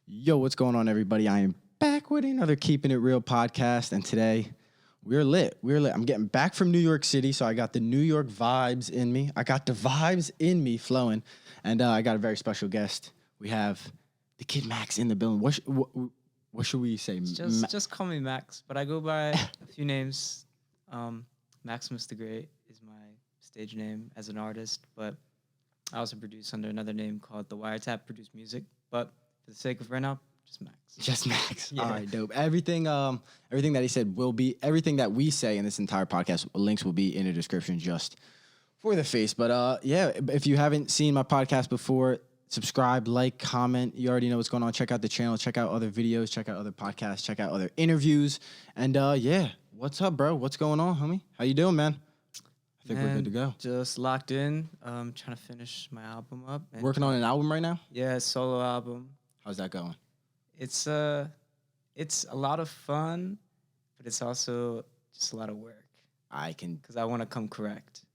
Yo, what's going on, everybody? I am back with another Keeping It Real podcast, and today we're lit. I'm getting back from New York City, so I got the New York vibes in me. I got the vibes in me flowing, and I got a very special guest. We have the kid Max in the building. What should we say? Just call me Max, but I go by a few names. Maximus the Great is my stage name as an artist, but I also produce under another name called The Wiretap Produce Music. But for the sake of right now, just Max. Just Max. Yeah. All right, dope. Everything that he said will be everything that we say in this entire podcast. Links will be in the description just for the face. But yeah, if you haven't seen my podcast before, subscribe, like, comment. You already know what's going on. Check out the channel. Check out other videos. Check out other podcasts. Check out other interviews. And yeah, what's up, bro? What's going on, homie? How you doing, man? I think we're good to go. Just locked in. Trying to finish my album up. Working on an album right now? Yeah, solo album. How's that going? It's a lot of fun, but it's also just a lot of work. Because I want to come correct,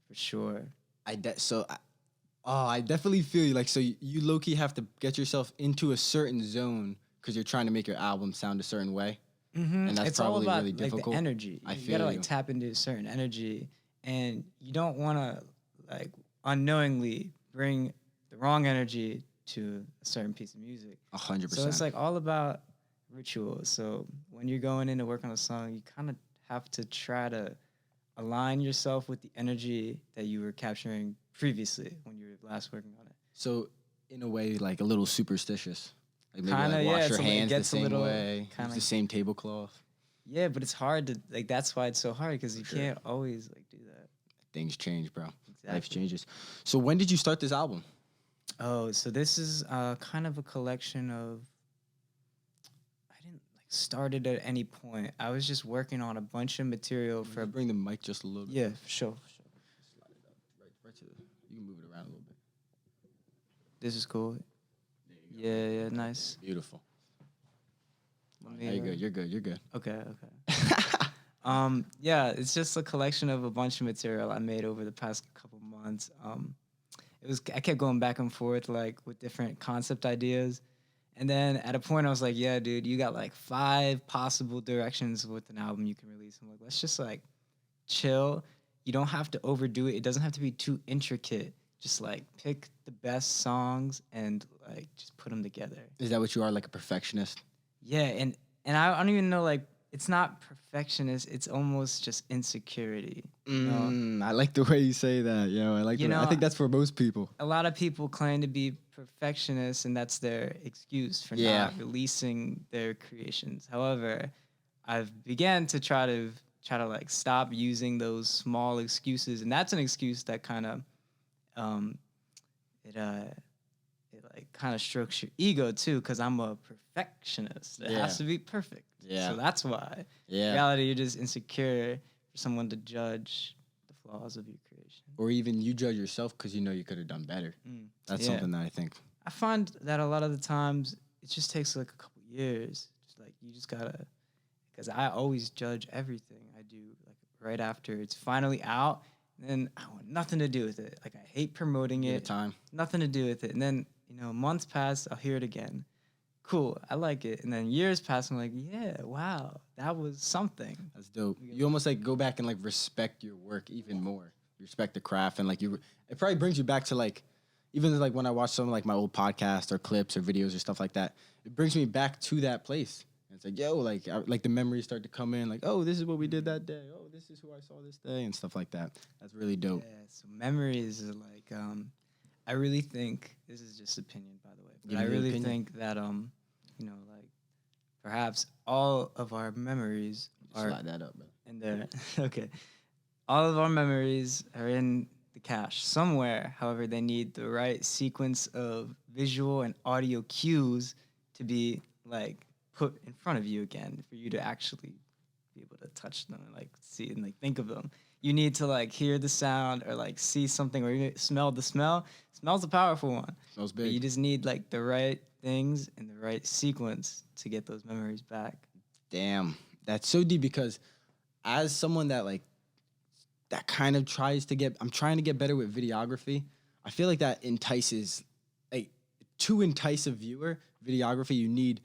for sure. I definitely feel you. Like, so you low-key have to get yourself into a certain zone because you're trying to make your album sound a certain way. Mm-hmm. And that's it's probably all about really difficult. Like, the energy. You gotta like tap into a certain energy, and you don't want to like unknowingly bring the wrong energy to a certain piece of music. 100%. So it's like all about rituals. So when you're going in to work on a song, you kind of have to try to align yourself with the energy that you were capturing previously when you were last working on it. So in a way, like a little superstitious. Like maybe kinda, like wash yeah, your hands the same little, way, use the same tablecloth. Yeah, but it's hard to, like, that's why it's so hard, because you sure. can't always, like, do that. Things change, bro. Exactly. Life changes. So when did you start this album? Oh, so this is kind of a collection of, I didn't, like, start it at any point. I was just working on a bunch of material for... Bring the mic just a little bit. Yeah, for sure. Slide it up. Right to the... You can move it around a little bit. This is cool. Yeah, nice. Beautiful. You're good. Okay. Yeah, it's just a collection of a bunch of material I made over the past couple months. I kept going back and forth like with different concept ideas, and then at a point I was like, yeah, dude, you got like 5 possible directions with an album you can release. I'm like, let's just like chill. You don't have to overdo it. It doesn't have to be too intricate. Just like pick the best songs and like just put them together. Is that what you are, like a perfectionist? Yeah, and I don't even know, like, it's not perfectionist. It's almost just insecurity. You know? I like the way you say that. I think that's for most people. A lot of people claim to be perfectionists, and that's their excuse for not releasing their creations. However, I've began to try to like stop using those small excuses, and that's an excuse that kind of it like kind of strokes your ego too, because I'm a perfectionist. It has to be perfect. Yeah. So that's why. Yeah. In reality, you're just insecure for someone to judge the flaws of your creation. Or even you judge yourself because you know you could have done better. That's something that I think. I find that a lot of the times it just takes like a couple years. Just like you just gotta, because I always judge everything I do like right after it's finally out. And then I want nothing to do with it. Like, I hate promoting it. Time. Nothing to do with it. And then, months pass, I'll hear it again. Cool, I like it. And then years pass, I'm like, yeah, wow, that was something. That's dope. You almost like go back and like respect your work even more. You respect the craft, and like it probably brings you back to like, even like when I watch some of like my old podcasts or clips or videos or stuff like that, it brings me back to that place. It's like, yo, like the memories start to come in, like, oh, this is what we did that day. Oh, this is who I saw this day, and stuff like that. That's really dope. Yeah, so memories are like, I really think, this is just opinion, by the way, but I really think that, like, perhaps all of our memories are... Slide that up, man. In there. Okay. All of our memories are in the cache somewhere. However, they need the right sequence of visual and audio cues to be, like, put in front of you again for you to actually be able to touch them and like see and like think of them. You need to like hear the sound or like see something or even smell the smell. Smell's a powerful one. Smells big. But you just need like the right things in the right sequence to get those memories back. Damn, that's so deep, because as someone that like that kind of I'm trying to get better with videography. I feel like that entices, like, to entice a viewer, videography, you need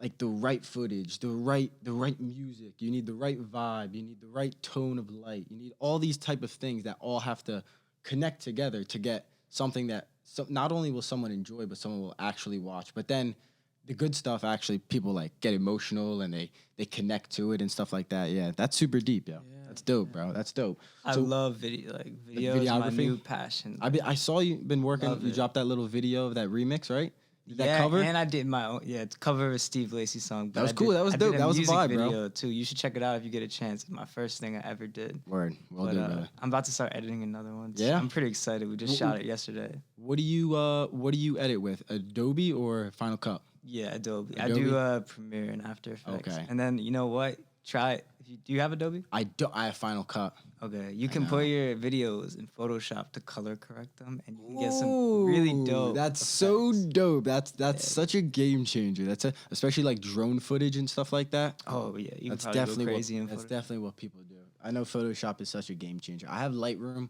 like the right footage, the right music. You need the right vibe. You need the right tone of light. You need all these type of things that all have to connect together to get something that not only will someone enjoy, but someone will actually watch. But then the good stuff, actually, people like get emotional and they connect to it and stuff like that. Yeah, that's super deep, yo. Yeah, That's dope, bro. That's dope. I So love video. Like video is my videography? new passion. I saw you been working. Love You it. dropped that little video of that remix, right? Did that Yeah, cover? and I did my own. Yeah, it's cover of a Steve Lacy song. But was I cool. did- That was I did dope. That was a music vibe, bro. video too. You should check it out if you get a chance. It's my first thing I ever did. Word. Well But done, brother. I'm about to start editing another one. Yeah? I'm pretty excited. We just shot it yesterday. What do you edit with? Adobe or Final Cut? Yeah, Adobe. I Adobe? do Premiere and After Effects. Okay. And then you know what? Try it. Do you have Adobe? I have Final Cut. Okay. You I can know. put your videos in Photoshop to color correct them, and you can get some really Ooh, dope. That's so effects. dope. That's such a game changer. Especially like drone footage and stuff like that. Oh yeah, you That's can probably definitely go crazy in that's Photoshop. definitely what people do. I know Photoshop is such a game changer. I have Lightroom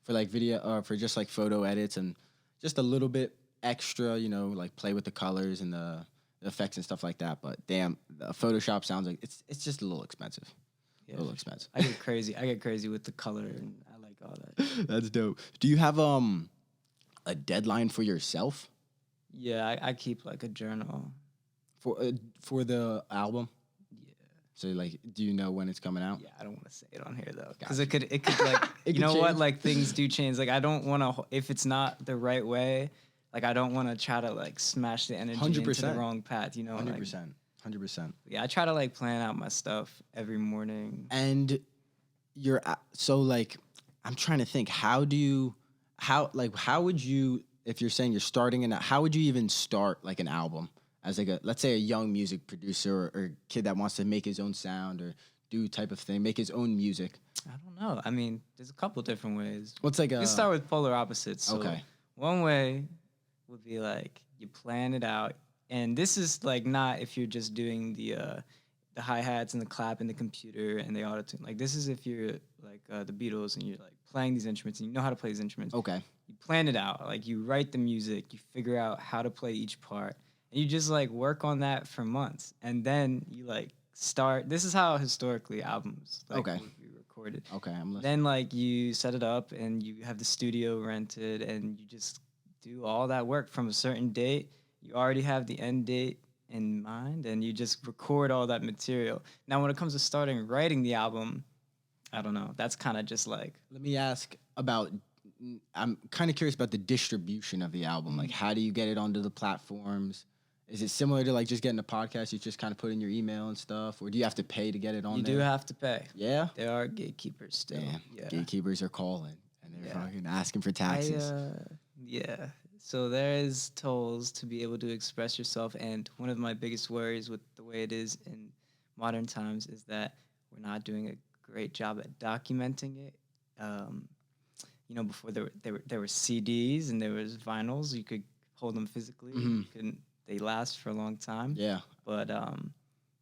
for like video or for just like photo edits and just a little bit extra, like play with the colors and the effects and stuff like that. But damn, the Photoshop sounds like it's just a little expensive. Yeah, A little expensive. I get crazy. I get crazy with the color, and I like all that. That's dope. Do you have a deadline for yourself Yeah, I keep like a journal. for the album? Yeah, So like, do you know when it's coming out? yeah. I don't want to say it on here though, because Gotcha. it could like It you could know what, change. like things do change. Like I don't want to if it's not the right way. Like I don't want to try to like smash the energy into the 100%. wrong path. You know, 100%. 100%. Yeah, I try to like plan out my stuff every morning. And so like, I'm trying to think. How would you, if you're saying you're starting how would you even start like an album as like let's say a young music producer or kid that wants to make his own sound or do type of thing, make his own music? I don't know. I mean, there's a couple different ways. What's like Let's start with polar opposites. So Okay. one way would be like you plan it out, and this is like not if you're just doing the hi-hats and the clap in the computer and the auto-tune. Like this is if you're like the Beatles and you're like playing these instruments and you know how to play these instruments. Okay. You plan it out. Like you write the music, you figure out how to play each part, and you just like work on that for months, and then you like start. This is how historically albums Okay. would be recorded. Okay. I'm listening. Then like you set it up and you have the studio rented and you just do all that work from a certain date. You already have the end date in mind and you just record all that material. Now when it comes to starting writing the album, I don't know. That's kind of just like Let me ask about. I'm kind of curious about the distribution of the album. Like, how do you get it onto the platforms? Is it similar to like just getting a podcast? You just kind of put in your email and stuff, or do you have to pay to get it on you there? do have to pay. Yeah. There are gatekeepers still. Damn. Yeah. Gatekeepers are calling and they're Yeah. fucking asking for taxes. Yeah. So there is tolls to be able to express yourself, and one of my biggest worries with the way it is in modern times is that we're not doing a great job at documenting it. Before there were CDs and there was vinyls. You could hold them physically. They last for a long time. Yeah. But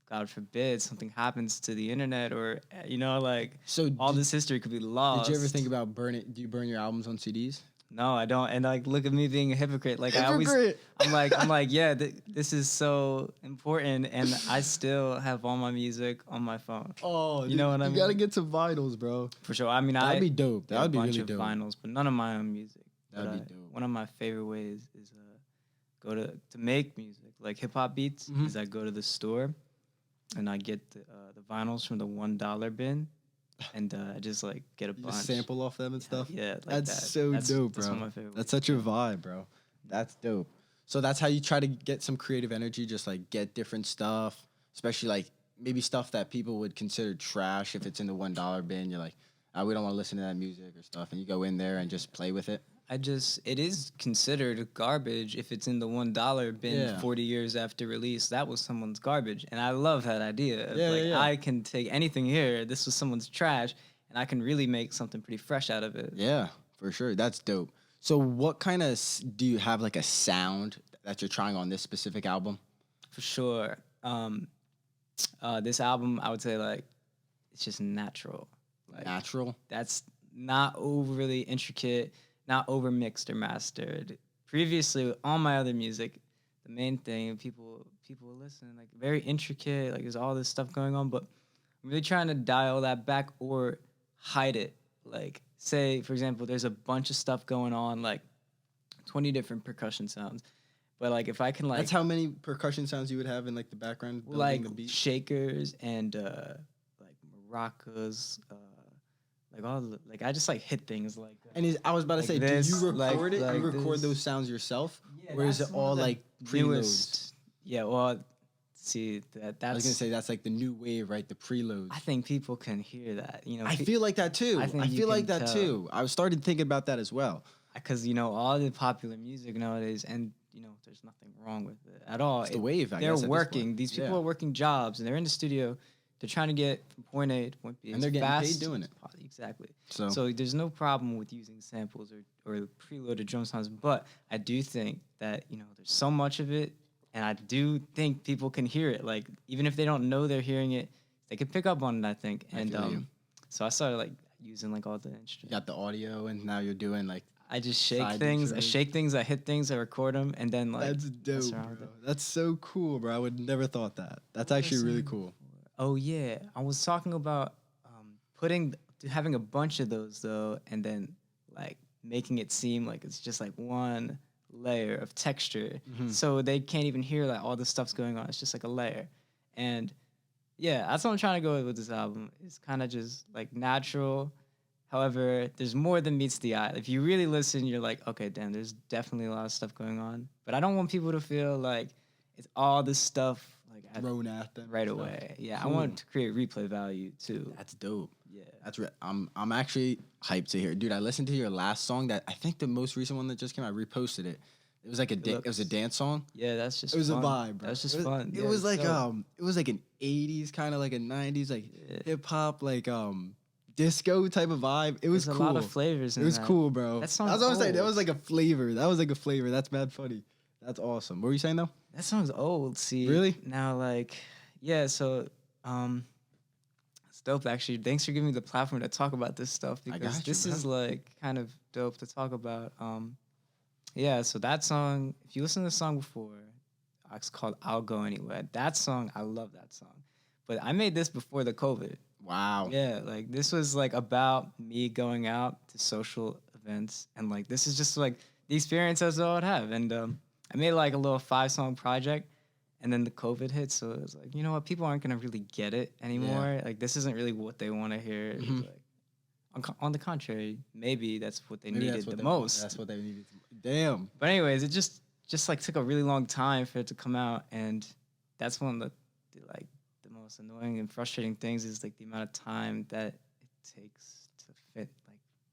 God forbid something happens to the internet, or So all this history could be lost. did you ever think about burning? Do you burn your albums on CDs? No, I don't. And like, look at me being a hypocrite. Like Hypocrite. I'm like, yeah, this is so important, and I still have all my music on my phone. Oh, You know what I You gotta mean? get some vinyls, bro. For sure. I mean, That'd be dope. get That would a be bunch really of dope. vinyls, but none of my own music. That'd But, be dope. One of my favorite ways is go to make music, like hip hop beats. Mhm. Is I go to the store, and I get the vinyls from the $1 bin, and I just like get a You bunch. just sample off them and stuff. Yeah, like That's that. so dope, That's bro. one of my favorite. That's ways. such a vibe, bro. That's dope. So that's how you try to get some creative energy, just like get different stuff, especially like maybe stuff that people would consider trash if it's in the $1 bin. You're like, we don't want to listen to that music or stuff, and you go in there and just play with it. It is considered garbage if it's in the $1 bin Yeah. 40 years after release. That was someone's garbage. And I love that idea. Of Yeah, like, yeah, yeah. I can take anything here. This was someone's trash, and I can really make something pretty fresh out of it. Yeah, for sure. That's dope. So what kind of do you have like a sound that you're trying on this specific album? For sure. This album, I would say, like, it's just natural. Like, Natural? that's not overly intricate, not over mixed or mastered. Previously, with all my other music, the main thing, and people will listen. Like very intricate, like there's all this stuff going on, but I'm really trying to dial that back or hide it. Like say, for example, there's a bunch of stuff going on, like 20 different percussion sounds. But like if I can like That's how many percussion sounds you would have in like the background building like the beat. shakers and like maracas, like all the, like I just like hit things like And I was about to like say, this, do you record it? like you record this. those sounds yourself, Yeah, or is that's it one of all the like preloads? newest. Yeah, well, see that's. I was gonna say that's like the new wave, right? The preloads. I think people can hear that. You know, I feel like that too. I think I you feel like can that tell. too. I started thinking about that as well. Because you know all the popular music nowadays, and you know there's nothing wrong with it at all. It's the wave. I They're guess, at this working. point. These people Yeah. are working jobs, and they're in the studio. They're trying to get from point A to point B, And as they're getting paid fast doing as it. Exactly. So, So there's no problem with using samples or preloaded drum sounds, but I do think that you know there's so much of it, and I do think people can hear it. Like even if they don't know they're hearing it, they can pick up on it. I think, I and feel you. so I started like using like all the you instruments. got the audio, and now you're doing like. I just shake side things. I intros. shake things. I hit things. I record them, and then like That's mess dope, around with bro. it. That's so cool, bro. I would never thought that. That's What was I actually really saying cool. before? Oh yeah, I was talking about having a bunch of those though, and then like making it seem like it's just like one layer of texture, Mhm. so they can't even hear like all the stuff's going on. It's just like a layer, and yeah, that's what I'm trying to go with this album. It's kind of just like natural. However, there's more than meets the eye. If you really listen, you're like, okay, damn, there's definitely a lot of stuff going on. But I don't want people to feel like it's all this stuff like Thrown at them right and stuff. away. Yeah, Cool. I want to create replay value too. That's dope. Yeah. I'm actually hyped to hear it. Dude, I listened to your last song that I think the most recent one that just came out, I reposted it. It was like it was a dance song. Yeah, that's just It was fun. a vibe, bro. That's just it was, fun. It Yeah, was like dope. it was like an 80s kind of like a 90s like Yeah. hip hop like disco type of vibe. It was There's cool. a lot of flavors in It was that. cool, bro. That That's song's what I'm saying. That old. was like a flavor. That's mad funny. That's awesome. What were you saying though? That song's old. See, Really? now like yeah. So it's dope actually. Thanks for giving me the platform to talk about this stuff I because got you, this bro. is like kind of dope to talk about. Yeah. So that song, if you listen to the song before, it's called "I'll Go Anywhere." That song, I love that song. But I made this before the COVID. Wow. Yeah, like this was like about me going out to social events, and like this is just like the experience as I would have. And I made like a little 5-song project, and then the COVID hit, so it was like, you know what, people aren't gonna really get it anymore. Like this isn't really what they want to hear. It was Mhm. like on the contrary, maybe that's what they Maybe needed that's what the they want. most. That's what they needed. Damn. But anyways, it just like took a really long time for it to come out, and that's one of the most annoying and frustrating things is like the amount of time that it takes to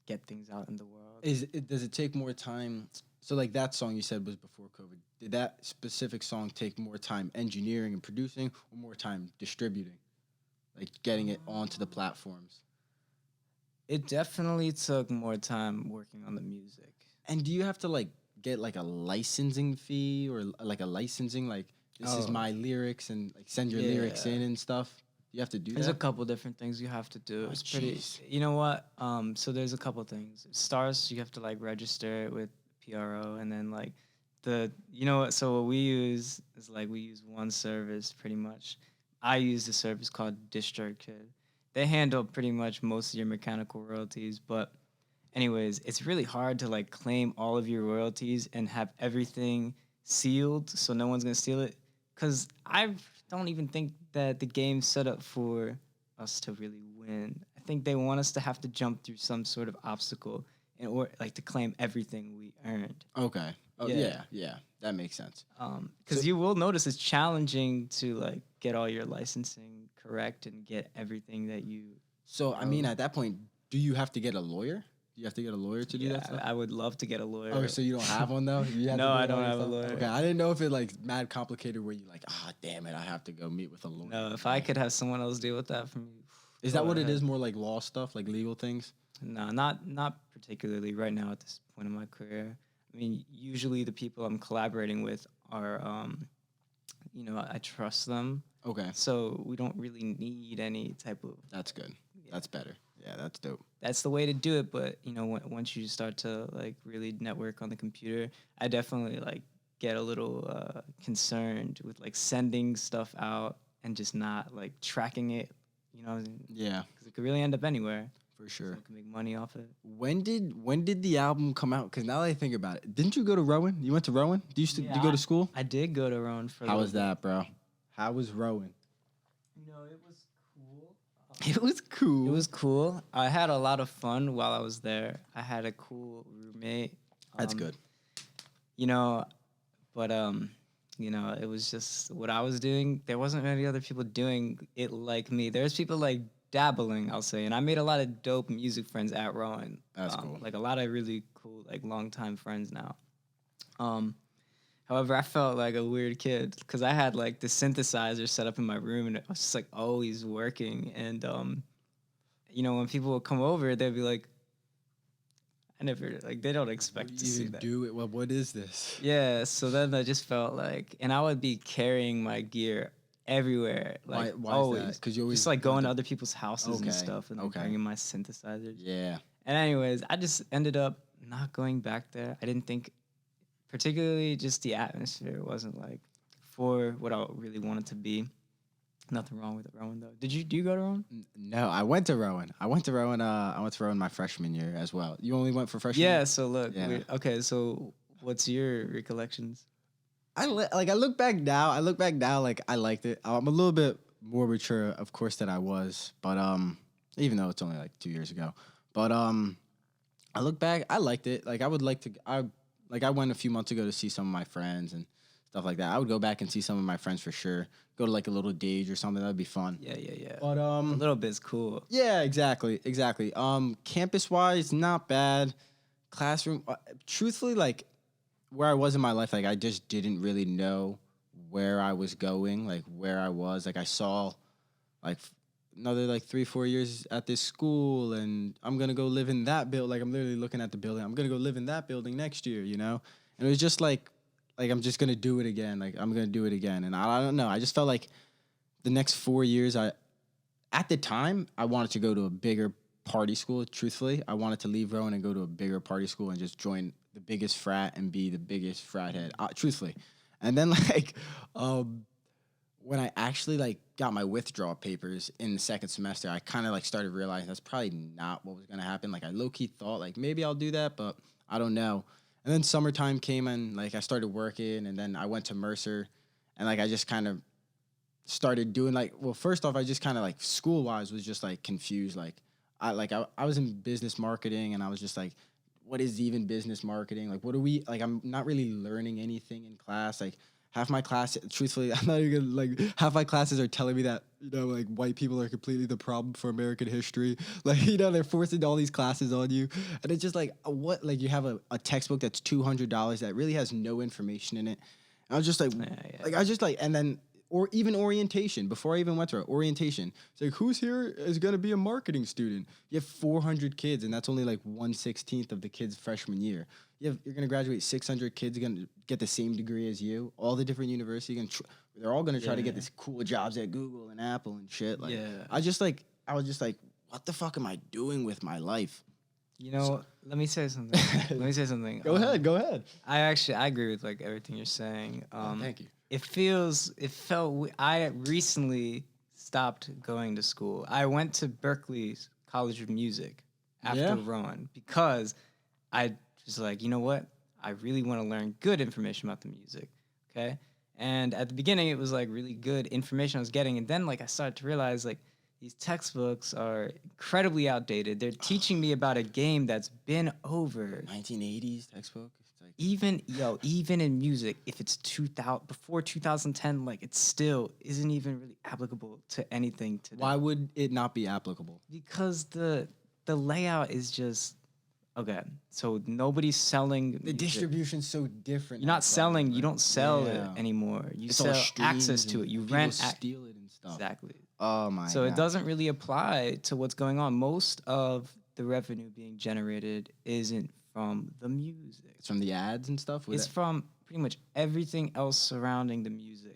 get things out in the world. Does it take more time? So like that song you said was before COVID. Did that specific song take more time engineering and producing, or more time distributing, like getting it onto the platforms? It definitely took more time working on the music. And do you have to like get like a licensing fee or like a licensing like this is Oh. my lyrics and like send your lyrics Yeah. in and stuff? You have to do There's a that. couple different things you have to do. Oh, It's pretty. jeez. You know what? So there's a couple things. Stars, you have to like register it with PRO, and then like so what we use is like we use one service pretty much. I use the service called DistroKid. They handle pretty much most of your mechanical royalties, but anyways, it's really hard to like claim all of your royalties and have everything sealed so no one's gonna steal it. Cause I don't even think that the game's set up for us to really win. I think they want us to have to jump through some sort of obstacle in order like to claim everything we earned. Okay. Oh Yeah. yeah. That makes sense. Because So- you will notice it's challenging to like get all your licensing correct and get everything that you. So I mean, at that point, do you have to get a lawyer? Do you have to get a lawyer to do Yeah, that stuff? I would love to get a lawyer. Oh, so you don't have one though? You have to No, do I it all don't have a yourself? lawyer. Okay, I didn't know if it like mad complicated where you like, damn it, I have to go meet with a lawyer. No, if I could have someone else deal with that for me. Is go that what it ahead. is? More like law stuff, like legal things? No, not particularly right now at this point in my career. I mean, usually the people I'm collaborating with are, I trust them, Okay, so we don't really need any type of. that's good. That's better. Yeah, that's dope. That's the way to do it, but once you start to like really network on the computer, I definitely like get a little concerned with like sending stuff out and just not like tracking it, you know, Yeah, because it could really end up anywhere. for sure. Someone can make money off it. When did the album come out? Because now that I think about it, didn't you go to Rowan? You went to Rowan? Do you go to school? I did go to Rowan for. How was that, bro? How was Rowan? You know, it was cool. It was cool. It was cool. I had a lot of fun while I was there. I had a cool roommate. That's good. You know, but you know, it was just what I was doing. There wasn't many other people doing it like me. There's people like dabbling, I'll say, and I made a lot of dope music friends at Rowan. That's cool. Like a lot of really cool, like longtime friends now. However, I felt like a weird kid because I had like the synthesizer set up in my room, and I was just like always working. And you know, when people would come over, they'd be like, I never like they don't expect to see that. Do it. Well, what is this? Yeah, so then I just felt like, and I would be carrying my gear everywhere, like Why always, is that? Because you always just like going to other people's houses Okay, and stuff, and like, okay. bringing my synthesizers. Yeah. And anyways, I just ended up not going back there. I didn't think, particularly just the atmosphere wasn't like for what I really wanted to be. Nothing wrong with Rowan though. Do you go to Rowan? No, I went to Rowan. I went to Rowan my freshman year as well. You only went for freshman Yeah. year? So look, Yeah. okay. So what's your recollections? I look back now. Like I liked it. I'm a little bit more mature, of course, than I was. But even though it's only like 2 years ago. But I look back. I liked it. Like I would like to. I went a few months ago to see some of my friends and stuff like that. I would go back and see some of my friends for sure. Go to like a little Dage or something. That'd be fun. Yeah. But A little bit's cool. yeah, exactly. Campus wise, not bad. Classroom, truthfully, like where I was in my life, like I just didn't really know where I was going, like where I was. Like I saw, like another like 3-4 years at this school, and I'm gonna go live in that building. Like I'm literally looking at the building. I'm gonna go live in that building next year, you know. And it was just like I'm just gonna do it again. Like I'm gonna do it again, and I don't know. I just felt like the next 4 years, at the time, I wanted to go to a bigger party school. Truthfully, I wanted to leave Rowan and go to a bigger party school and just join the biggest frat and be the biggest frat head. Truthfully, and then like, when I actually like got my withdrawal papers in the second semester, I kind of like started realizing that's probably not what was gonna happen. Like I low key thought like maybe I'll do that, but I don't know. And then summertime came and like I started working, and then I went to Mercer, and like I just kind of started doing like, well, first off, I just kind of like school wise was just like confused. Like I was in business marketing, and I was just like, what is even business marketing? Like, what are we, like, I'm not really learning anything in class. Like half my class, truthfully, I'm not even gonna, like, half my classes are telling me that, you know, like white people are completely the problem for American history. Like, you know, they're forcing all these classes on you. And it's just like, what, like you have a textbook that's $200 that really has no information in it. And I was just like, like, I was just like, and then, or even orientation, before I even went to it, orientation. It's like, who's here is going to be a marketing student? You have 400 kids, and that's only like 1/16 of the kids' freshman year. You're going to graduate 600 kids, going to get the same degree as you. All the different universities, they're all going to try to get this cool jobs at Google and Apple and shit. Like, I was just like, what the fuck am I doing with my life? You know, let me say something. Go ahead. I agree with like everything you're saying. Thank you. I recently stopped going to school. I went to Berkeley College of Music after Rowan because I was like, you know what? I really want to learn good information about the music. Okay. And at the beginning, it was like really good information I was getting. And then like I started to realize like these textbooks are incredibly outdated. They're teaching me about a game that's been over. 1980s textbook. Like, even in music, if it's before 2010, like it still isn't even really applicable to anything today. why would it not be applicable? Because the layout is just okay. So nobody's selling The music. distribution's so different. You're not outside, selling. like, You don't sell it anymore. You It's all sell streams access to and it. You people rent. steal it and stuff. Exactly. Oh my. So God. it doesn't really apply to what's going on. Most of the revenue being generated isn't from the music. It's from the ads and stuff. It's from pretty much everything else surrounding the music.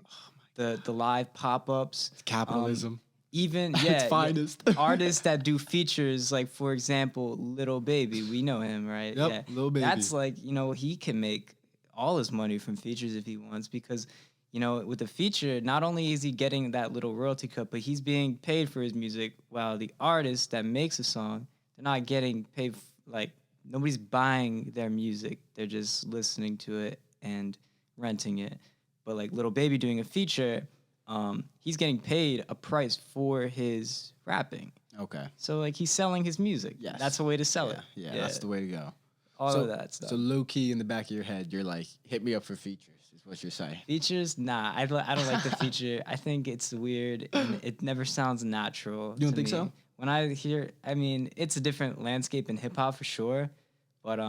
The live pop-ups. It's capitalism. Even Its finest. artists that do features, like for example, Little Baby. We know him, right? Yep, Lil Baby. That's like, you know, he can make all his money from features if he wants, because you know, with the feature, not only is he getting that little royalty cut, but he's being paid for his music, while the artist that makes a song, they're not getting paid. Like, nobody's buying their music; they're just listening to it and renting it. But like Lil Baby doing a feature, he's getting paid a price for his rapping. Okay. So like he's selling his music. Yes. That's a way to sell it. Yeah, that's the way to go. All of that stuff. So low key in the back of your head, you're like, hit me up for features. Is what you're saying. Features? Nah, I don't like the feature. I think it's weird and it never sounds natural. You don't to think me. so? When I hear, I mean, it's a different landscape in hip hop for sure, but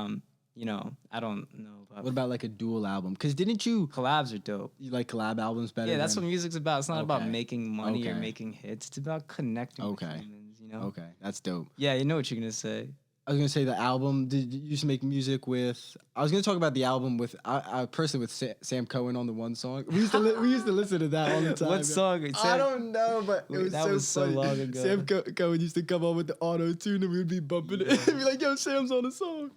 you know, I don't know about. What about like a dual album? Because didn't you collabs are dope? You like collab albums better? Yeah, that's what music's about. It's not about Okay. making money or Okay. making hits. It's about connecting with humans. You know? Okay, that's dope. Yeah, you know what you're gonna say. I was gonna say the album. Did you used to make music with? I was gonna talk about the album with I personally with Sam Cohen on the one song. We used to listen to that all the time. What song? I don't know, but it was that so was funny. so long ago. Sam Cohen used to come on with the auto tune, and we would be bumping it. Be like, "Yo, Sam's on the song."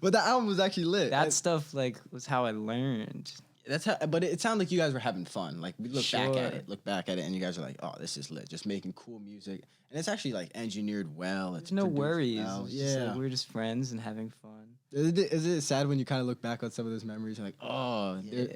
But the album was actually lit. That stuff like was how I learned. That's how. But it sounded like you guys were having fun. Like we look back Sure. at it, and you guys are like, "Oh, this is lit." Just making cool music, and it's actually like engineered well. It's There's no produced worries. well. It's just, Yeah. like, we're just friends and having fun. Is it sad when you kind of look back on some of those memories and like, oh, Yeah.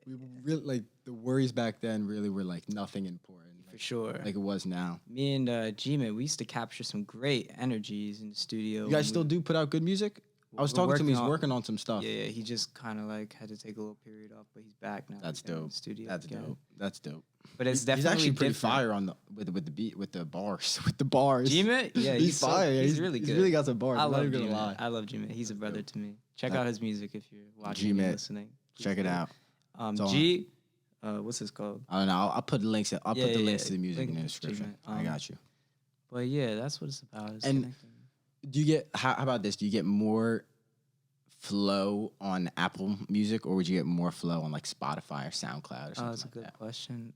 we really like the worries back then really were like nothing important, For sure. like it was now. Me and G-Man, we used to capture some great energies in the studio. You guys still do put out good music? I was we're talking to him. He's working on- working on some stuff. Yeah, he just kind of like had to take a little period off, but he's back now. That's He's in the dope. Studio That's again. dope. That's dope. But it's He's definitely actually pretty different. fire on the with the beat with the bars with the bars. G-Man? Yeah, he's fire. Yeah, he's really good. He's really got some bars. I I'm not love even gonna G-Man. lie. I love G-Man. He's a brother to me. Check That- out his music if you're watching G-Man. and listening. He's Check it good. out. It's on. G, what's this called? I don't know. I'll put the links. I'll Yeah, put the yeah, links yeah. to the music in the Link- description. G-Man. I got you. But yeah, that's what it's about. Is And- connecting. Do you get how about this? Do you get more flow on Apple Music, or would you get more flow on like Spotify or SoundCloud or something Oh, that's a like good that? question.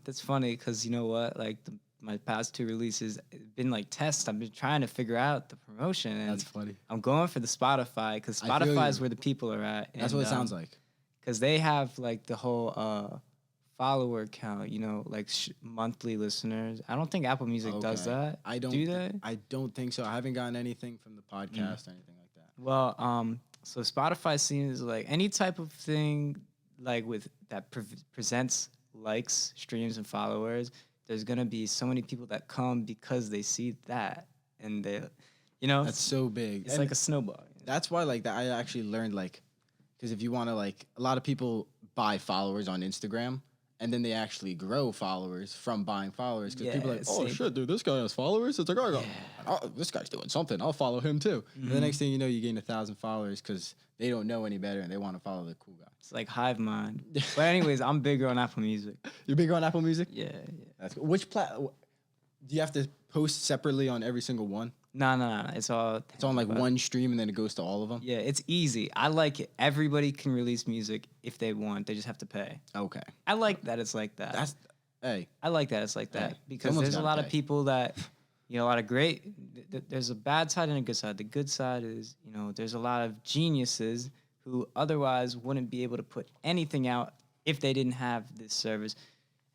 That's funny because you know what? Like my past two releases have been like tests. I've been trying to figure out the promotion, and That's funny. I'm going for the Spotify because I feel Spotify is you. where the people are at. That's what it sounds like. Because they have like the whole follower count. You know, like monthly listeners. I don't think Apple Music does Okay. that. I don't. Do they? I don't think so. I haven't gotten anything from the podcast or anything like that. Well, so Spotify seems like any type of thing like with that presents likes, streams, and followers. There's gonna be so many people that come because they see that, and they, you know, That's so big. it's And like a snowball. that's why like that. I actually learned like, because if you want to like, a lot of people buy followers on Instagram. And then they actually grow followers from buying followers because people are like, Yeah, oh same. shit, dude, this guy has followers. It's like, this guy's doing something. I'll follow him too. And the next thing you know, you gain 1,000 followers because they don't know any better and they want to follow the cool guy. It's like hive mind. But anyways, I'm bigger on Apple Music. You're bigger on Apple Music? Yeah. That's cool. Which do you have to post separately on every single one? No. It's all. It's on like one stream and then it goes to all of them? Yeah, it's easy. I like it. Everybody can release music if they want. They just have to pay. Okay. I like that it's like that. Hey, I like that it's like that Hey, because someone's there's a gotta lot of pay. people that, you know, a lot of great. There's a bad side and a good side. The good side is, you know, there's a lot of geniuses who otherwise wouldn't be able to put anything out if they didn't have this service.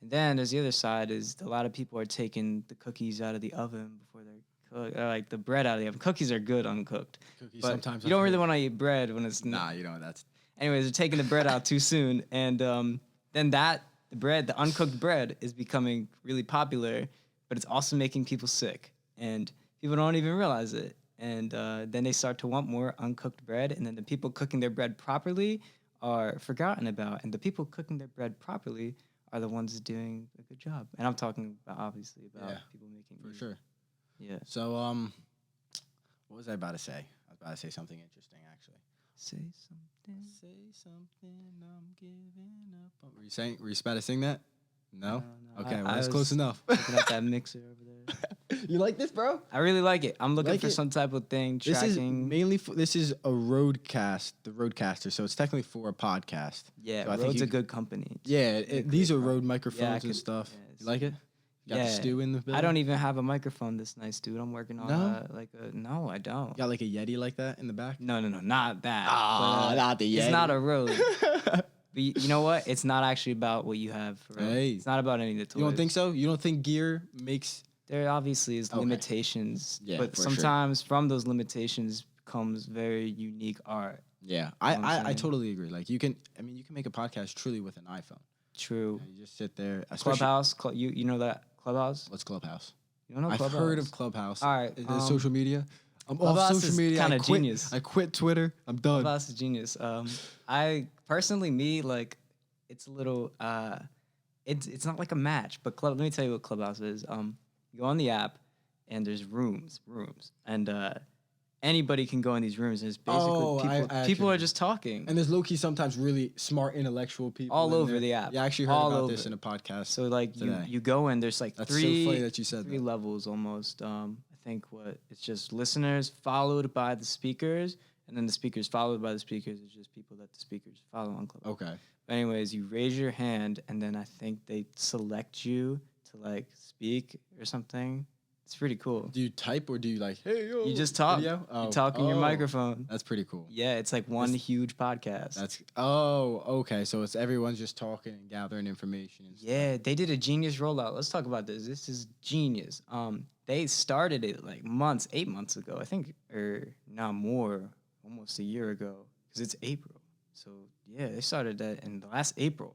And then there's the other side is a lot of people are taking the cookies out of the oven before they're cooked, or like the bread out of the oven. Cookies are good uncooked, cookies but sometimes. you don't really want to eat bread when it's Nah, you know, that's. Anyways, they're taking the bread out too soon, and then the uncooked bread, is becoming really popular, but it's also making people sick, and people don't even realize it. And then they start to want more uncooked bread, and then the people cooking their bread properly are forgotten about, and the people cooking their bread properly are the ones doing a good job. And I'm talking about, obviously, about Yeah, people making For music. sure. Yeah. So, what was I about to say? I was about to say something interesting, actually. Say something. Say something, I'm giving up. Were you about to sing that? No? No. Okay, I well, that's was close enough. Looking at that mixer over there. You like this, bro? I really like it. I'm looking Like for it? some type of thing, This is tracking. mainly this is a roadcast, the Roadcaster, so it's technically for a podcast. Yeah, So I think Rode's you- a good company. Yeah, They're these great are Rode products. microphones Yeah, I and could- stuff. yeah, You like it? Got the stew in the building? I don't even have a microphone this nice, dude. I'm working on No? no, I don't. You got like a Yeti like that in the back? No, not that. Ah, not the Yeti. It's not a Rode. But you know what? It's not actually about what you have. For real. Hey. It's not about any of the toys. You don't think so? You don't think gear makes... There obviously is limitations, Yeah, but for sometimes from those limitations comes very unique art. Yeah, I totally agree. Like you can make a podcast truly with an iPhone. True. You just sit there. Clubhouse, you know that Clubhouse? What's Clubhouse? You don't know Clubhouse? I've heard of Clubhouse. All right. Is it social media? I'm Clubhouse off social media. Kind of genius. I quit Twitter. I'm done. Clubhouse is genius. I personally, it's a little, it's not like a match, but let me tell you what Clubhouse is. You go on the app, and there's rooms, and anybody can go in these rooms. And it's basically people are just talking. And there's low-key sometimes really smart intellectual people all over the app. Yeah, I actually heard about this in a podcast. So like you go in, there's like That's three, so funny that you said three that. levels almost. I think it's just listeners followed by the speakers, and then the speakers followed by the speakers. It's just people that the speakers follow on Clubhouse. Okay. But anyways, you raise your hand, and then I think they select you to like speak or something. It's pretty cool. Do you type or do you like, hey, yo? You just talk. Video? Oh. You talk in your microphone. That's pretty cool. Yeah, it's like one huge podcast. Okay. So it's everyone's just talking and gathering information. And yeah, they did a genius rollout. Let's talk about this. This is genius. They started it like 8 months ago, I think, or not more, almost a year ago, because it's April. So yeah, they started that in the last April.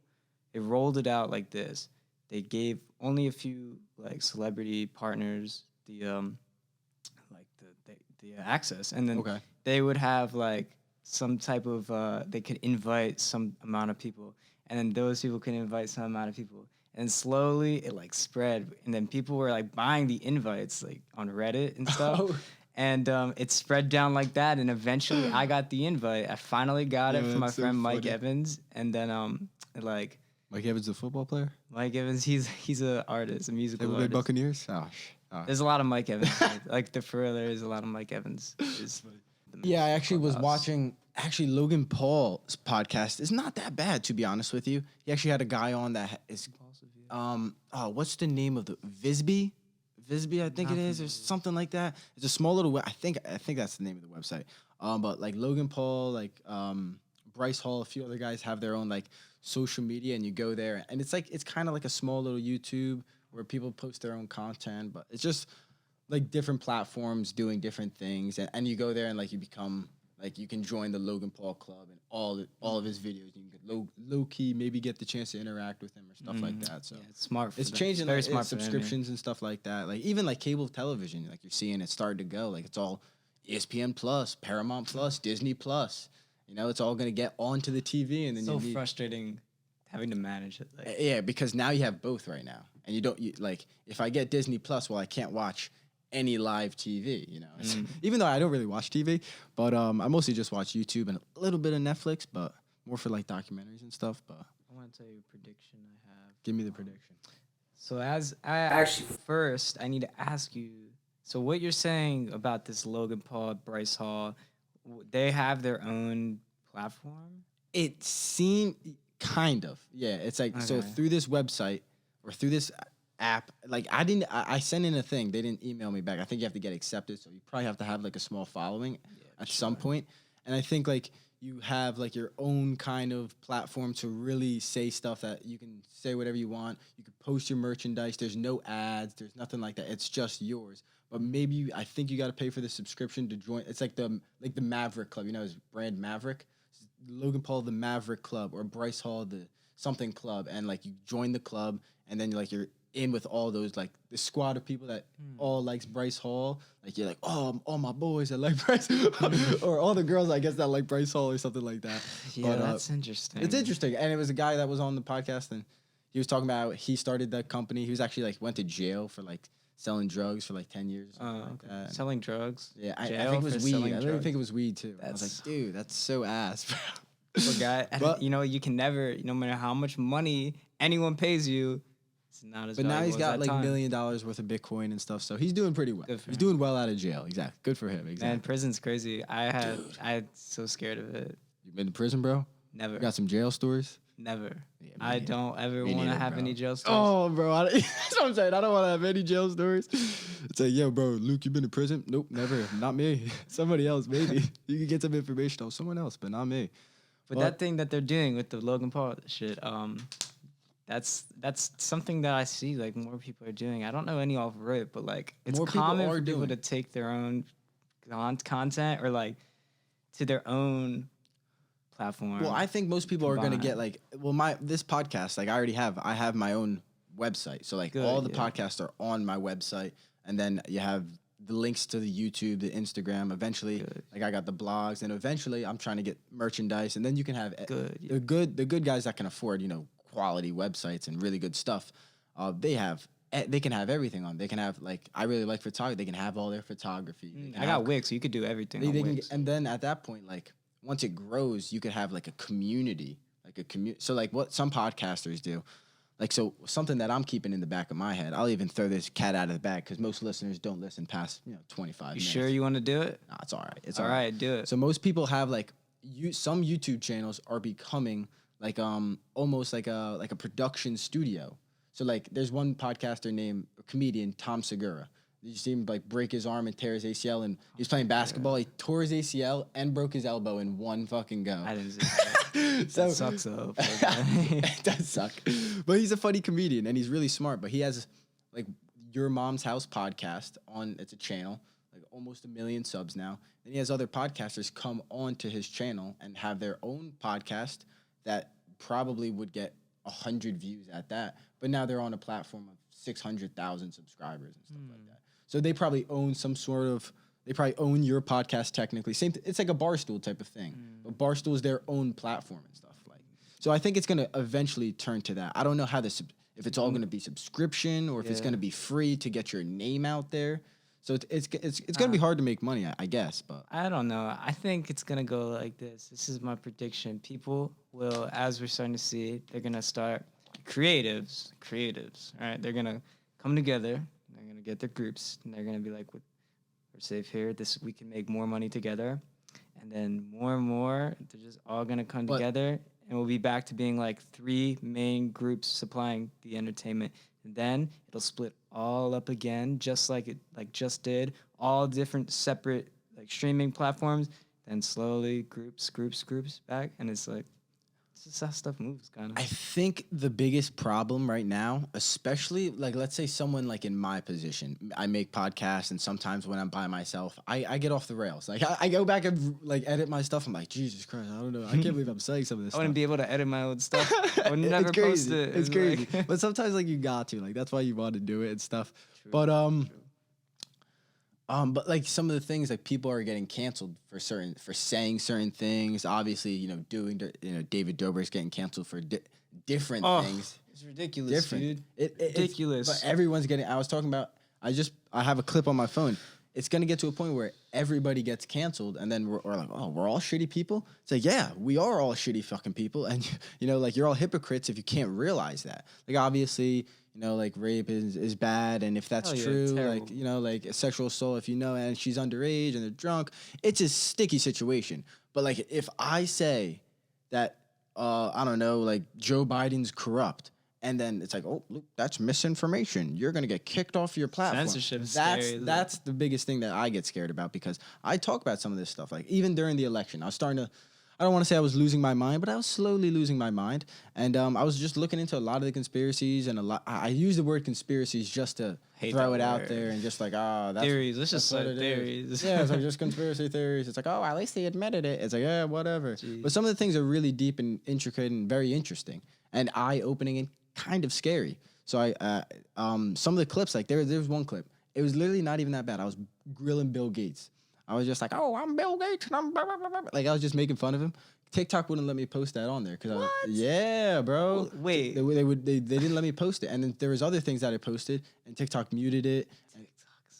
They rolled it out like this. They gave only a few like celebrity partners the access, and then they would have like some type of they could invite some amount of people, and then those people could invite some amount of people, and slowly it like spread, and then people were like buying the invites like on Reddit and stuff. And it spread down like that, and eventually I got the invite. I finally got it from my friend Mike Evans, and then like. Mike Evans, the football player? Mike Evans, he's an artist, a musical artist. Buccaneers? Oh. There's a lot of Mike Evans. Like for real, there is a lot of Mike Evans. Yeah, I actually was watching Logan Paul's podcast. It's not that bad, to be honest with you. He actually had a guy on that is what's the name of the Visby, I think it is, or something like that. It's a small little I think that's the name of the website. But like Logan Paul, like Bryce Hall, a few other guys have their own like social media, and you go there, and it's kind of like a small little YouTube where people post their own content, but it's just like different platforms doing different things, and you go there and like you become like you can join the Logan Paul club, and all of his videos you can get low key maybe get the chance to interact with him or stuff like that. So it's smart. It's changing like subscriptions and stuff like that. Like even like cable television, like you're seeing it starting to go. Like it's all ESPN Plus, Paramount Plus, Disney Plus. You know, it's all gonna get onto the TV, and then so frustrating having to manage it. Like. Yeah, because now you have both right now, and like if I get Disney Plus, well, I can't watch any live TV. You know, even though I don't really watch TV, but I mostly just watch YouTube and a little bit of Netflix, but more for like documentaries and stuff. But I want to tell you a prediction I have. Give me the prediction. So first I need to ask you. So what you're saying about this Logan Paul, Bryce Hall? They have their own platform? It seemed kind of. Yeah, it's like so through this website or through this app, like I sent in a thing. They didn't email me back. I think you have to get accepted, so you probably have to have like a small following at some point. And I think like you have like your own kind of platform to really say stuff that you can say whatever you want. You can post your merchandise. There's no ads. There's nothing like that. It's just yours. But maybe I think you got to pay for the subscription to join. It's like the Maverick Club. You know his brand Maverick? Logan Paul, the Maverick Club, or Bryce Hall, the something club. And like you join the club, and then you're in with all those like the squad of people that all likes Bryce Hall. Like you're like, oh, all my boys that like Bryce, or all the girls I guess that like Bryce Hall or something like that. Yeah, that's interesting. It's interesting, and it was a guy that was on the podcast, and he was talking about how he started that company. He was actually like went to jail for like selling drugs for like 10 years. Like that. Selling drugs? Yeah, I think it was weed. I really think it was weed too. I was like, dude, that's so ass, bro. Poor guy. But, you know, you can never, no matter how much money anyone pays you, it's not as. But now he's got like $1 time. million worth of Bitcoin and stuff, so he's doing pretty well. He's doing well out of jail. Exactly. Good for him. Exactly. Man, prison's crazy. I'm so scared of it. You been to prison, bro? Never. You got some jail stories? never. Yeah, me I neither. don't ever Me want to neither, have bro. any jail stories. Oh, bro, that's what I'm saying. I don't want to have any jail stories. It's like, yo, bro, Luke, you been to prison? Nope, never. Not me. Somebody else, maybe. You can get some information on someone else, but not me. But that thing that they're doing with the Logan Paul shit, that's something that I see like more people are doing. I don't know any off rip, but like it's More people common are for people doing. to take their own content or like to their own platform. Well, I think most people are gonna get like, this podcast, like I have my own website, so like Good, all the yeah. podcasts are on my website, and then you have the links to the YouTube, the Instagram. Eventually, like I got the blogs, and eventually I'm trying to get merchandise, and then you can have Good, yeah. the good guys that can afford quality websites and really good stuff. They can have everything on. They can have like I really like photography. They can have all their photography. They can I got Wix, so you could do everything on Wix. and then at that point, like once it grows, you could have like a community, So like what some podcasters do, like so something that I'm keeping in the back of my head. I'll even throw this cat out of the bag because most listeners don't listen past 25 minutes. You sure you want to do it? Nah, it's all right. It's all right. Do it. So most people have like some YouTube channels are becoming like almost like a production studio. So like there's one podcaster named comedian Tom Segura. Did you see him like break his arm and tear his ACL? And he was playing basketball. He tore his ACL and broke his elbow in one fucking go. I didn't see that. So, that sucks though. It does suck. But he's a funny comedian and he's really smart. But he has like Your Mom's House podcast on, it's a channel, like almost 1 million subs now. And he has other podcasters come onto his channel and have their own podcast that probably would get 100 views at that. But now they're on a platform of 600,000 subscribers and stuff like that. So they probably own they probably own your podcast technically. It's like a Barstool type of thing. But Barstool is their own platform and stuff like. So I think it's going to eventually turn to that. I don't know how if it's all going to be subscription or if it's going to be free to get your name out there. So it's going to be hard to make money, I guess, but I don't know. I think it's going to go like this. This is my prediction. People will, as we're starting to see, they're going to start creatives, all right? They're going to come together. They're going to get their groups and they're going to be like, we're safe here. We can make more money together. And then more and more, they're just all going to come together and we'll be back to being like 3 main groups supplying the entertainment. And then it'll split all up again, just like it just did, all different separate like streaming platforms. Then slowly groups back, and it's like it's just how stuff moves, kind of. I think the biggest problem right now, especially like let's say someone like in my position, I make podcasts, and sometimes when I'm by myself, I get off the rails. Like I go back and like edit my stuff. I'm like, Jesus Christ, I don't know, I can't believe I'm saying some of this. I wouldn't be able to edit my own stuff. I would never It's post crazy. it. It's crazy. Like But sometimes like you got to, like that's why you want to do it and stuff. True, But true. But like some of the things like people are getting canceled for saying certain things. Obviously, David Dobrik's getting canceled for different things. It's ridiculous, dude. Ridiculous. But everyone's getting. I was talking about. I have a clip on my phone. It's gonna get to a point where everybody gets canceled, and then we're like, oh, we're all shitty people. It's like, yeah, we are all shitty fucking people, and like you're all hypocrites if you can't realize that. Like obviously. Like rape is bad, and if that's true, like like sexual assault, if and she's underage and they're drunk, it's a sticky situation. But like if I say that I don't know, like Joe Biden's corrupt, and then it's like, oh, look, that's misinformation. You're gonna get kicked off your platform. Censorship is That's scary, the biggest thing that I get scared about because I talk about some of this stuff. Like even during the election, I was starting to. I don't want to say I was losing my mind, but I was slowly losing my mind. And I was just looking into a lot of the conspiracies and I use the word conspiracies just to throw it out there and just like, that's theories. Let's just what say it theories. is. Yeah, it's like just conspiracy theories. It's like, oh, at least they admitted it. It's like, yeah, whatever. Jeez. But some of the things are really deep and intricate and very interesting and eye-opening and kind of scary. So some of the clips, like there was one clip. It was literally not even that bad. I was grilling Bill Gates. I was just like, oh, I'm Bill Gates, and I'm blah, blah, blah, blah. Like I was just making fun of him. TikTok wouldn't let me post that on there because yeah, bro. Wait, they didn't let me post it, and then there was other things that I posted, and TikTok muted it.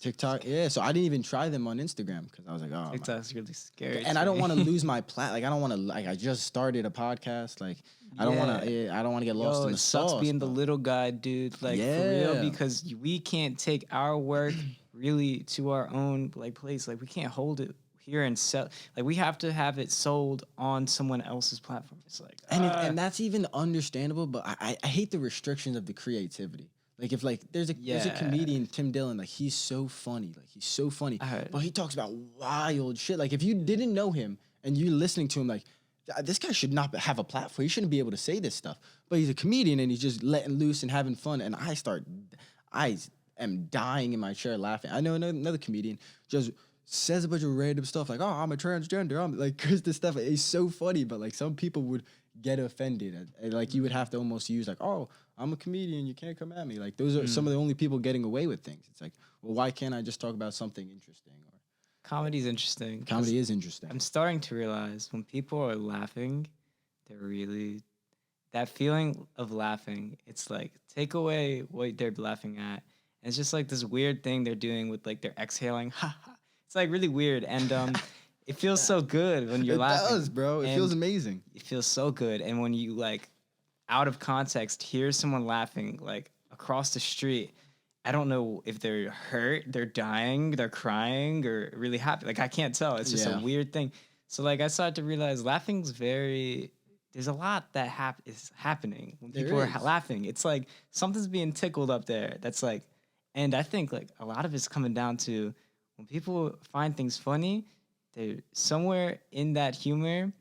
TikTok, yeah. So I didn't even try them on Instagram because I was like, oh, TikTok's really scary. and I don't want to lose my like I don't want to like I just started a podcast. Like I don't want to. I don't want to get lost in the it sucks sauce. being the little guy, dude. Like for real, because we can't take our work really to our own like place. Like we can't hold it here and sell. Like, we have to have it sold on someone else's platform. It's like, And that's even understandable, but I hate the restrictions of the creativity. Like if like there's a comedian, Tim Dillon, like he's so funny. But he talks about wild shit. Like if you didn't know him and you're listening to him, like this guy should not have a platform. He shouldn't be able to say this stuff. But he's a comedian and he's just letting loose and having fun. And I am dying in my chair laughing. I know another comedian just says a bunch of random stuff like, "Oh, I'm a transgender." I'm like, "Cause this stuff is so funny," but like some people would get offended, and like you would have to almost use like, "Oh, I'm a comedian, you can't come at me." Like those are some of the only people getting away with things. It's like, well, why can't I just talk about something interesting? Or comedy's interesting. comedy is interesting. I'm starting to realize when people are laughing, they're really that feeling of laughing. It's like take away what they're laughing at. And it's just like this weird thing they're doing with like they're exhaling. It's like really weird, and it feels so good when you're laughing. It does, bro. It feels amazing. It feels so good, and when you like out of context hear someone laughing like across the street, I don't know if they're hurt, they're dying, they're crying, or really happy. Like I can't tell. It's just a weird thing. So like I started to realize laughing's very. There's a lot that is happening when people are laughing. It's like something's being tickled up there. That's like, and I think like a lot of it's coming down to when people find things funny, they're somewhere in that humor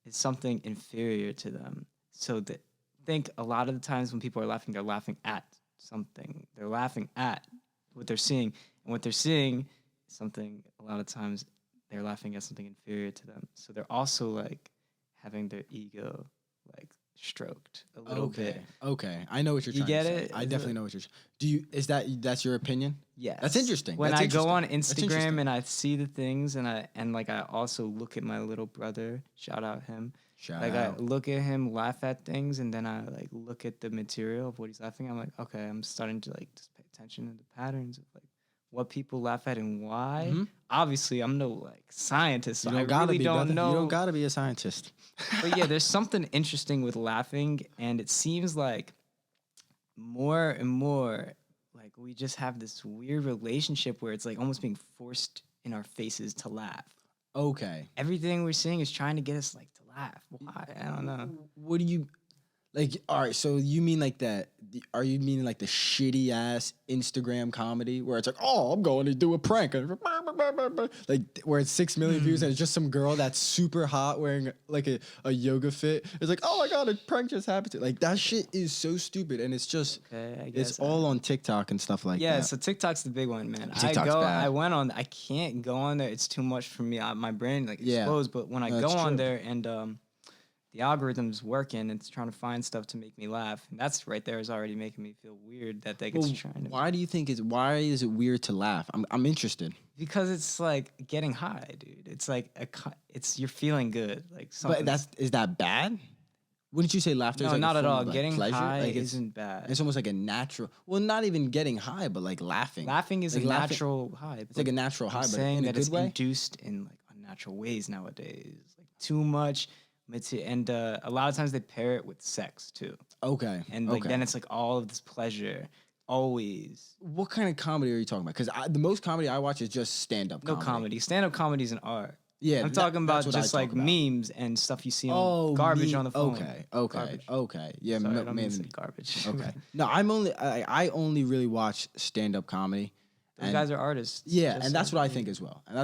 is something inferior to them. So that think a lot of the times when people are laughing, they're laughing at something. They're laughing at what they're seeing, and what they're seeing is something. A lot of times, they're laughing at something inferior to them. So they're also like having their ego like stroked a little bit. Okay, I know what you're trying to say. You get it? I definitely know what you're. Do you? That's your opinion? Yes. That's interesting. When that's I interesting. go on Instagram and I see the things, and I also look at my little brother. Shout out him. I look at him laugh at things, and then I like look at the material of what he's laughing at. I'm like, okay, I'm starting to like just pay attention to the patterns of like what people laugh at and why. Mm-hmm. Obviously, I'm no like scientist, so I really don't know. You don't gotta be a scientist. But yeah, there's something interesting with laughing, and it seems like more and more like we just have this weird relationship where it's like almost being forced in our faces to laugh. Okay. Everything we're seeing is trying to get us like to laugh. Why? I don't know. What do you like? All right, so you mean like that? Are you meaning like the shitty ass Instagram comedy where it's like, oh, I'm going to do a prank, like where it's 6 million views and it's just some girl that's super hot wearing like a yoga fit. It's like, oh my god, a prank just happened. Like that shit is so stupid, and it's just it's all on TikTok and stuff like that. Yeah, so TikTok's the big one, man. TikTok's bad. I went on. I can't go on there. It's too much for me. My brain like explodes. But when I go on there and the algorithm's working, it's trying to find stuff to make me laugh. And that's right there is already making me feel weird that they get trying to. Why do you think why is it weird to laugh? I'm interested. Because it's like getting high, dude. It's like you're feeling good. Like something. But is that bad? Wouldn't you say laughter is like not a at form all. of, like, Getting pleasure? high like isn't bad. It's almost like a natural. Well, not even getting high, but like laughing. Laughing is like a natural high. It's like a natural high, but saying in that a good it's way? induced in like unnatural ways nowadays. Like too much. And a lot of times they pair it with sex too. Okay. And like then it's like all of this pleasure, always. What kind of comedy are you talking about? Because the most comedy I watch is just stand-up comedy. No comedy. Stand-up comedy is an art. Yeah, I'm talking about just like memes and stuff you see on garbage on the phone. Okay. Yeah, Sorry, I don't mean to say garbage. Okay. No, I only really watch stand-up comedy. Those guys are artists. Yeah, and that's what I think as well. And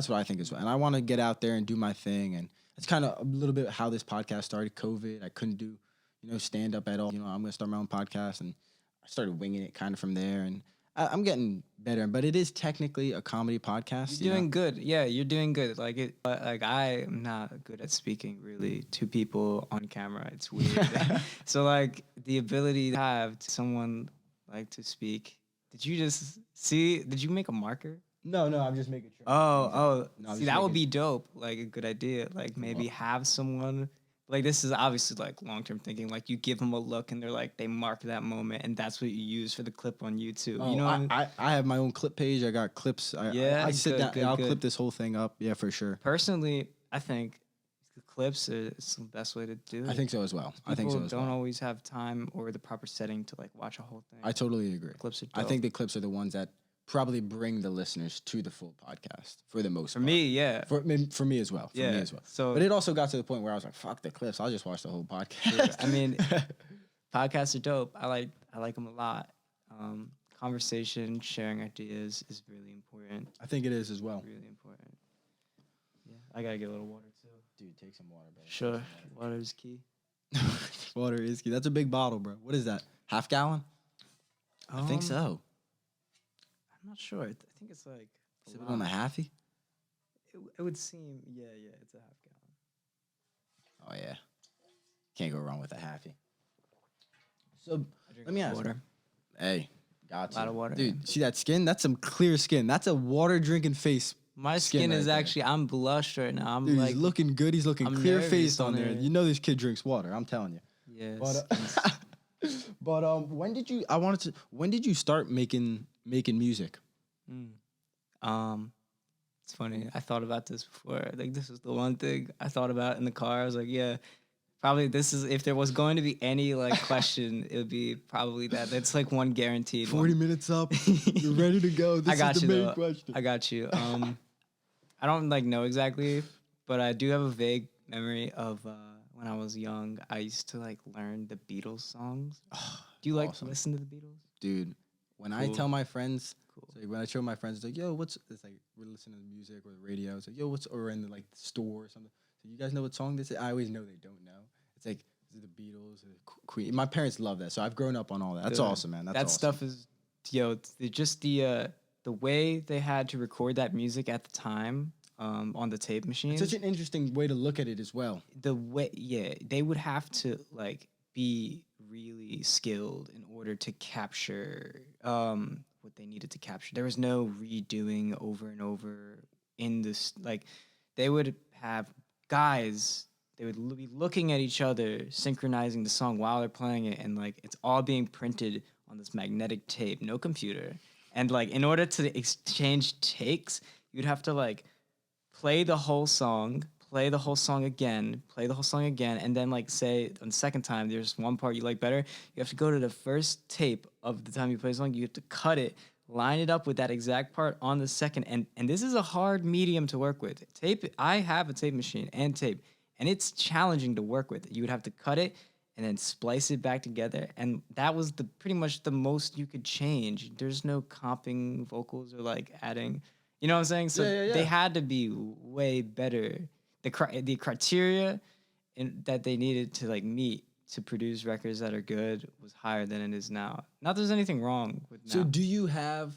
I want to get out there and do my thing, and it's kind of a little bit how this podcast started. COVID, I couldn't do, stand up at all. I'm gonna start my own podcast, and I started winging it kind of from there. And I'm getting better, but it is technically a comedy podcast. You're doing good. Yeah, you're doing good. Like I'm not good at speaking really to people on camera. It's weird. So like the ability to have someone like to speak. Did you make a marker? No, I'm just making sure. No, see, that would be dope. Like a good idea. Like maybe have someone. Like this is obviously like long-term thinking. Like you give them a look and they're like they mark that moment and that's what you use for the clip on YouTube. Oh, you know what I mean? I have my own clip page. I got clips. I sit down. I'll clip this whole thing up. Yeah, for sure. Personally, I think the clips is the best way to do it. I think so as well. People don't always have time or the proper setting to like watch a whole thing. I totally agree. Clips are dope. I think the clips are the ones that probably bring the listeners to the full podcast for the most For part. me, yeah. For me as well. Yeah, so- but it also got to the point where I was like, fuck the clips. I'll just watch the whole podcast. I mean, podcasts are dope. I like them a lot. Conversation, sharing ideas is really important. I think it is as well. Really important. Yeah, I gotta get a little water too. Dude, take some water, bro. Sure, water is key. Water is key. That's a big bottle, bro. What is that? Half gallon? I think so. I'm not sure. I think it's like Is it on the halfy? It would seem, yeah, it's a half gallon. Oh yeah, can't go wrong with a halfy. So let me ask. Water. Hey, got A lot of water. dude. See that skin? That's some clear skin. That's a water drinking face. My skin right is there. actually, I'm blushed right now. I'm Dude, like, he's looking good. He's looking I'm clear nervous faced on on there. there. You know this kid drinks water. I'm telling you. yes. But when did you? When did you start making music? It's funny. I thought about this before. Like, this is the one thing I thought about in the car. I was like, yeah, probably this is, if there was going to be any like question, it would be probably that. That's like one guaranteed. 40 minutes up. You're ready to go. This I got is you the main though. question. I got you. I don't like know exactly, but I do have a vague memory of when I was young. I used to like learn the Beatles songs. Do you like awesome. listen to the Beatles? Dude, when I Cool. tell my friends, Cool. it's like when I show my friends, it's like, yo, it's like we're listening to music or the radio. It's like, yo, or in the like store or something. So you guys know what song this is? I always know they don't know. It's like, is it the Beatles or the Queen? My parents love that, so I've grown up on all that. That's Good. awesome, man. That's That awesome. stuff is, just the way they had to record that music at the time on the tape machine. It's such an interesting way to look at it as well. The way, they would have to like be really skilled in order to capture what they needed to capture. There was no redoing over and over in this. Like, they would have guys. They would be looking at each other, synchronizing the song while they're playing it, and like it's all being printed on this magnetic tape, no computer. And like in order to exchange takes, you'd have to like play the whole song again, and then like say on the second time there's one part you like better. You have to go to the first tape of the time you play the song. You have to cut it, line it up with that exact part on the second. And this is a hard medium to work with. Tape. I have a tape machine and tape. And it's challenging to work with. You would have to cut it and then splice it back together. And that was pretty much the most you could change. There's no comping vocals or like adding, you know what I'm saying? So Yeah. they had to be way better. The criteria that they needed to like meet to produce records that are good was higher than it is now. Not that there's anything wrong with now. So do you have?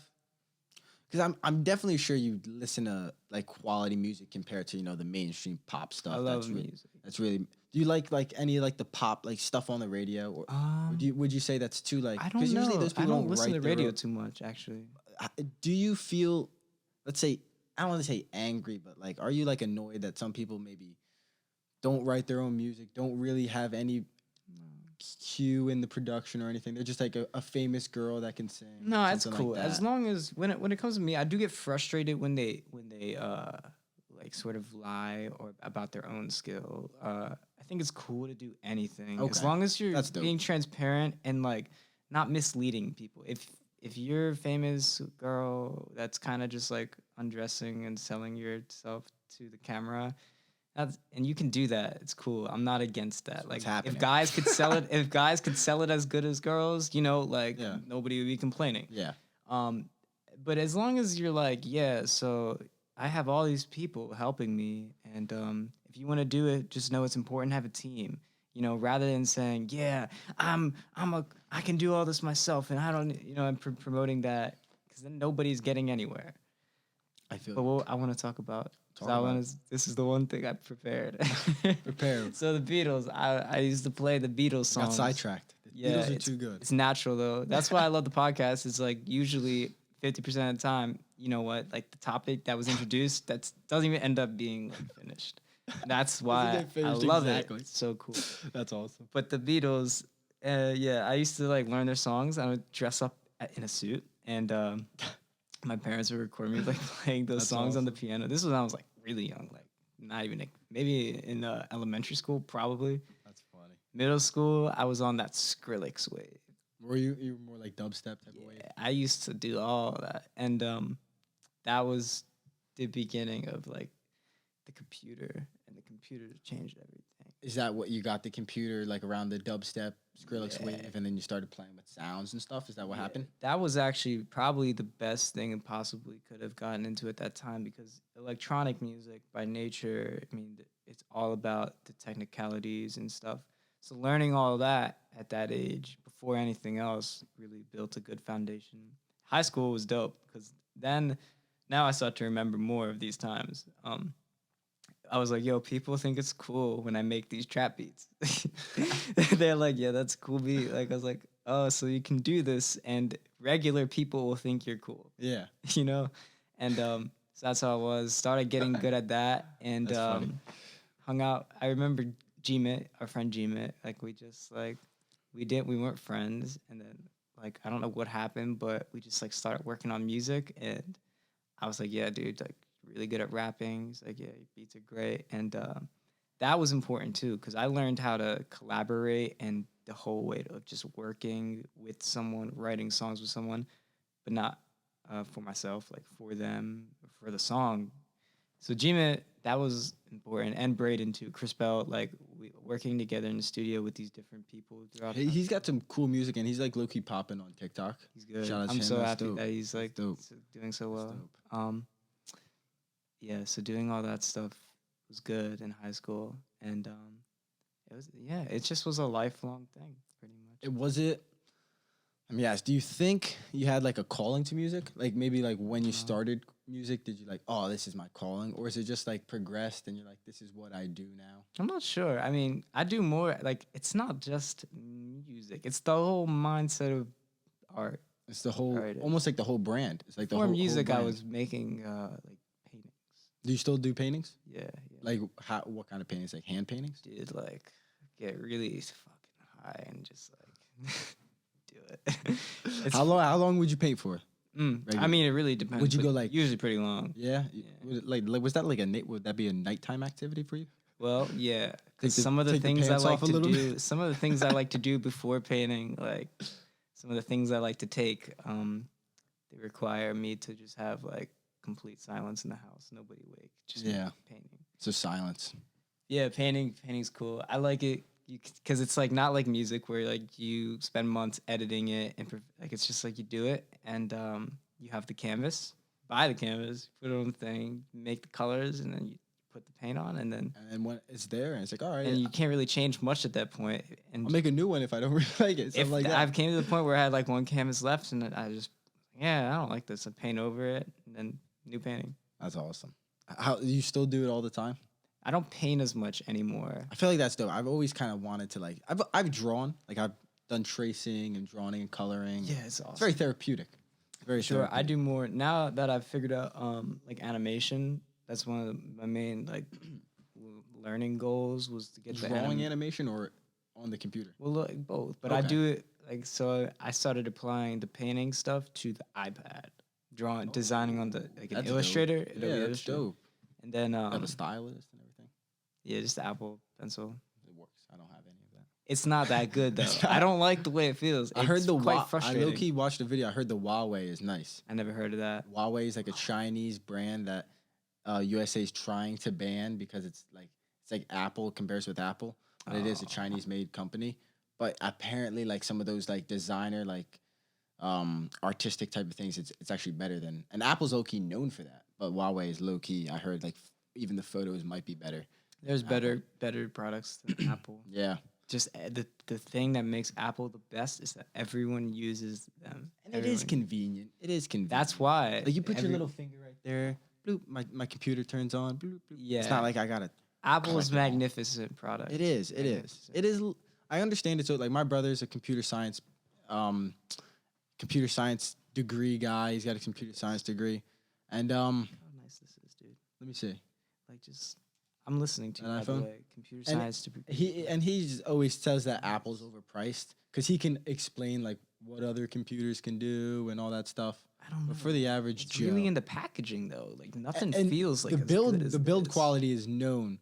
Because I'm definitely sure you listen to like quality music compared to the mainstream pop stuff. I love music. That's really. Do you like any like the pop like stuff on the radio, or would you say that's too like? I don't know. Usually those people I don't listen to write their radio own- too much, actually. Do you feel, let's say, I don't want to say angry, but like, are you like annoyed that some people maybe don't write their own music, don't really have any cue in the production or anything? They're just like a famous girl that can sing. No, it's something cool. like As that. long as when it comes to me, I do get frustrated when they like sort of lie or about their own skill. I think it's cool to do anything as Okay. long as you're That's dope. being transparent and like not misleading people. If you're a famous girl that's kind of just like undressing and selling yourself to the camera, and you can do that, it's cool. I'm not against that. Like, happening. if guys could sell it, if guys could sell it as good as girls, like Yeah. nobody would be complaining. Yeah. But as long as you're like, yeah, so I have all these people helping me, and if you want to do it, just know it's important to have a team. Rather than saying, yeah, I can do all this myself, and I don't, I'm promoting that, because then nobody's getting anywhere. I feel. But what I want to talk about, this is the one thing I prepared. Prepared. So the Beatles, I used to play the Beatles songs. Got sidetracked. The Beatles are too good. It's natural though. That's why I love the podcast. It's like usually 50% of the time, you know what, like the topic that was introduced, that doesn't even end up being like, finished. That's why get I finished, love exactly. it. It's so cool. That's awesome. But the Beatles, I used to like learn their songs. I would dress up in a suit, and my parents would record me like playing those That's songs on the piano. This was when I was like really young, like not even maybe in elementary school, probably. That's funny. Middle school, I was on that Skrillex wave. Were you were more like dubstep type of wave? I used to do all that, and that was the beginning of like the computer, and the computer changed everything. Is that what you got the computer like around the dubstep Skrillex Yeah. wave, and then you started playing with sounds and stuff? Is that what Yeah, happened? that was actually probably the best thing and possibly could have gotten into at that time, because electronic music by nature, I mean, it's all about the technicalities and stuff. So learning all that at that age before anything else really built a good foundation. High school was dope because then now I start to remember more of these times. I was like, yo, people think it's cool when I make these trap beats. They're like, yeah, that's a cool beat. Like, I was like, oh, so you can do this, and regular people will think you're cool, Yeah. you know? And so that's how I was. Started getting good at that, and That's funny. hung out. I remember Gmit, our friend Gmit. Like, we just, like, we weren't friends. And then, like, I don't know what happened, but we just, like, started working on music. And I was like, yeah, dude, like, really good at rapping. He's like, yeah, your beats are great. And that was important too, because I learned how to collaborate and the whole way of just working with someone, writing songs with someone, but not for myself, like for them, for the song. So Gmit, that was important, and Braden too. Chris Bell, like we working together in the studio with these different people throughout. He's got some cool music, and he's like low key popping on TikTok. He's good. Shout out to I'm him. so That's happy dope. that he's like That's dope. doing so That's well. dope. Yeah, so doing all that stuff was good in high school, and it just was a lifelong thing, pretty much. Was it? Let me ask. Do you think you had like a calling to music? Like maybe like when you started music, did you like, oh, this is my calling, or is it just like progressed and you're like, this is what I do now? I'm not sure. I mean, I do more. Like, it's not just music; it's the whole mindset of art. It's the whole, Artist. almost like the whole brand. It's like the Before whole music, brand. I was making like paintings. Do you still do paintings? Yeah. Like what kind of paintings? Like hand paintings? Did like get really fucking high and just like do it. How long would you paint for? I mean, it really depends. Would you but go like usually pretty long? Yeah. Like was that like would that be a nighttime activity for you? Well, yeah. Take the- Some of the take the things I pants like off a to little do, some of the things I like to do before painting, like some of the things I like to take, they require me to just have like complete silence in the house, nobody awake, just me painting. So silence. Yeah, painting's cool. I like it because it's like not like music where like you spend months editing it and like it's just like you do it and you have the canvas, buy the canvas, put it on the thing, make the colors, and then you put the paint on, and then when it's there, and it's like, all right, and you can't really change much at that point. And I'll make a new one if I don't really like it. Something like that. I've came to the point where I had like one canvas left, and I just I don't like this. I paint over it, and then new painting. That's awesome. How you still do it all the time? I don't paint as much anymore. I feel like that's dope. I've always kind of wanted to like. I've drawn, like I've done tracing and drawing and coloring. Yeah, it's awesome. It's very therapeutic. Very Sure, therapeutic. I do more now that I've figured out like animation. That's one of my main like learning goals was to get drawing animation or on the computer. Well, look, both, but I do it like so. I started applying the painting stuff to the iPad, designing on the like an Illustrator. Dope. Yeah, that's dope. And then have a stylus and everything. Yeah, just the Apple Pencil. It works. I don't have any of that. It's not that good though. I don't like the way it feels. I heard It's the quite frustrating. I low key watched the video. I heard the Huawei is nice. I never heard of that. Huawei is like a Chinese brand that USA is trying to ban because it's like Apple compares with Apple, but it is a Chinese made company. But apparently, like some of those like designer like artistic type of things, it's actually better than. And Apple's low key known for that, but Huawei is low key. I heard like even the photos might be better. There's better products than Apple. Yeah. Just the thing that makes Apple the best is that everyone uses them. And it is convenient. It is convenient. That's why. Like you put your little finger right there. Bloop, my computer turns on. Bloop, bloop. Yeah. It's not like I gotta. Apple's magnificent product. It is. It is. It is. I understand it. So like my brother's a computer science degree guy. He's got a computer science degree, and How nice this is, dude. let me see. Like just. I'm listening to you, An by the iPhone? way. Computer science to He just always says that Apple's overpriced because he can explain like what other computers can do and all that stuff. I don't know. But for the average It's Joe, really in the packaging though. Like nothing and feels like the as build. good as The build this. quality is known,